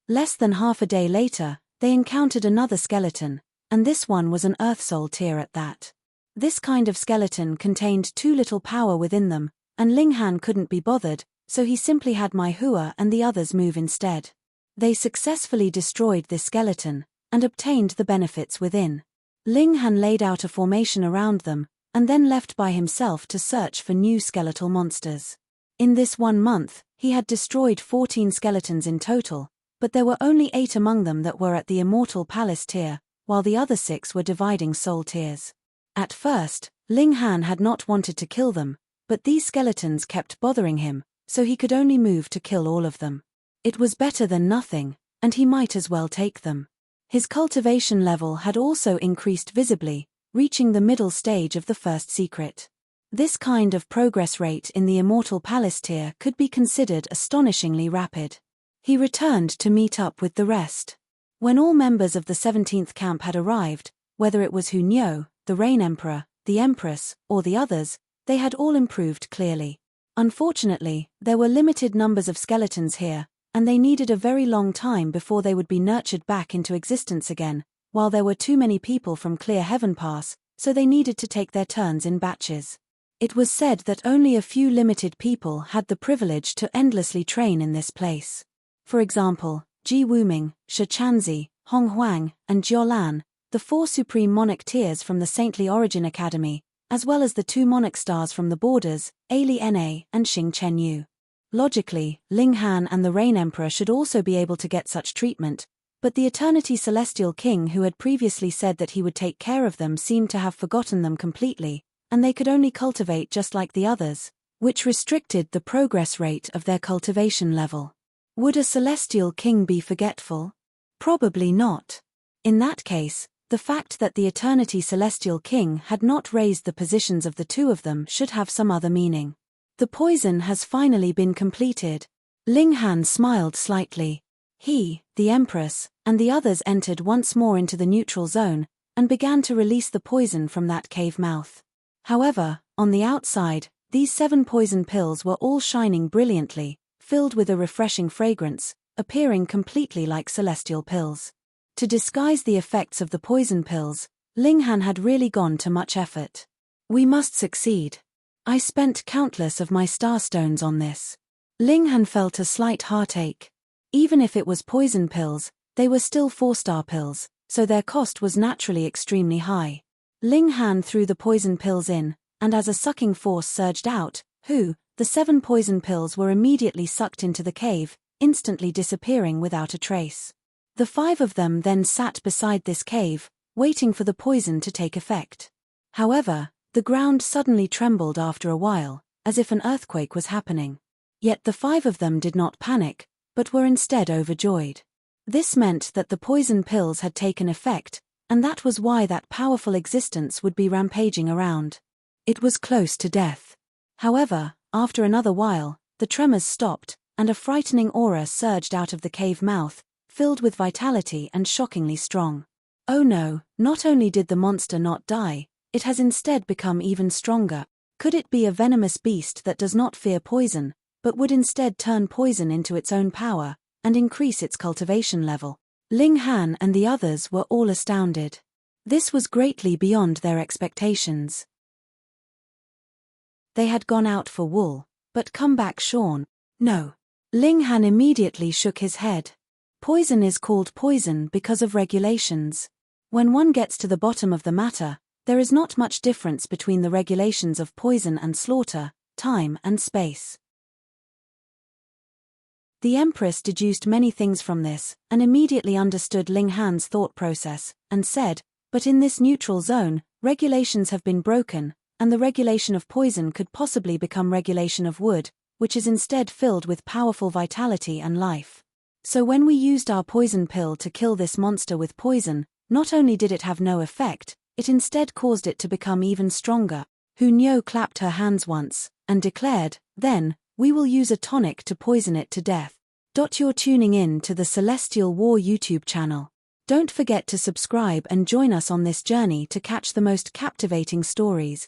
Less than half a day later, they encountered another skeleton, and this one was an Earth Soul tier at that. This kind of skeleton contained too little power within them, and Ling Han couldn't be bothered, so he simply had Mai Hua and the others move instead. They successfully destroyed this skeleton, and obtained the benefits within. Ling Han laid out a formation around them, and then left by himself to search for new skeletal monsters. In this 1 month, he had destroyed 14 skeletons in total, but there were only 8 among them that were at the Immortal Palace tier, while the other 6 were dividing soul tiers. At first, Ling Han had not wanted to kill them, but these skeletons kept bothering him, so he could only move to kill all of them. It was better than nothing, and he might as well take them. His cultivation level had also increased visibly, reaching the middle stage of the first secret. This kind of progress rate in the Immortal Palace tier could be considered astonishingly rapid. He returned to meet up with the rest. When all members of the 17th camp had arrived, whether it was Hunyo, the Rain Emperor, the Empress, or the others, they had all improved clearly. Unfortunately, there were limited numbers of skeletons here, and they needed a very long time before they would be nurtured back into existence again, while there were too many people from Clear Heaven Pass, so they needed to take their turns in batches. It was said that only a few limited people had the privilege to endlessly train in this place. For example, Ji Wuming, Shi Chanzi, Hong Huang, and Jiolan, the 4 supreme monarch tiers from the Saintly Origin Academy, as well as the 2 monarch stars from the borders, Ali Na and Xing Chenyu. Logically, Ling Han and the Rain Emperor should also be able to get such treatment, but the Eternity Celestial King who had previously said that he would take care of them seemed to have forgotten them completely, and they could only cultivate just like the others, which restricted the progress rate of their cultivation level. Would a Celestial King be forgetful? Probably not. In that case, the fact that the Eternity Celestial King had not raised the positions of the 2 of them should have some other meaning. The poison has finally been completed. Ling Han smiled slightly. He, the Empress, and the others entered once more into the neutral zone, and began to release the poison from that cave mouth. However, on the outside, these 7 poison pills were all shining brilliantly, filled with a refreshing fragrance, appearing completely like celestial pills. To disguise the effects of the poison pills, Ling Han had really gone to much effort. We must succeed. I spent countless of my star stones on this. Ling Han felt a slight heartache. Even if it was poison pills, they were still 4-star pills, so their cost was naturally extremely high. Ling Han threw the poison pills in, and as a sucking force surged out, the 7 poison pills were immediately sucked into the cave, instantly disappearing without a trace. The 5 of them then sat beside this cave, waiting for the poison to take effect. However, the ground suddenly trembled after a while, as if an earthquake was happening. Yet the 5 of them did not panic, but were instead overjoyed. This meant that the poison pills had taken effect, and that was why that powerful existence would be rampaging around. It was close to death. However, after another while, the tremors stopped, and a frightening aura surged out of the cave mouth, filled with vitality and shockingly strong. Oh no, not only did the monster not die, it has instead become even stronger. Could it be a venomous beast that does not fear poison, but would instead turn poison into its own power, and increase its cultivation level? Ling Han and the others were all astounded. This was greatly beyond their expectations. They had gone out for wool, but come back shorn. No. Ling Han immediately shook his head. Poison is called poison because of regulations. When one gets to the bottom of the matter, there is not much difference between the regulations of poison and slaughter, time and space. The Empress deduced many things from this, and immediately understood Ling Han's thought process, and said, but in this neutral zone, regulations have been broken, and the regulation of poison could possibly become regulation of wood, which is instead filled with powerful vitality and life. So when we used our poison pill to kill this monster with poison, not only did it have no effect, it instead caused it to become even stronger. Hunyo clapped her hands once, and declared, then, we will use a tonic to poison it to death. You're tuning in to the Celestial War YouTube channel. Don't forget to subscribe and join us on this journey to catch the most captivating stories.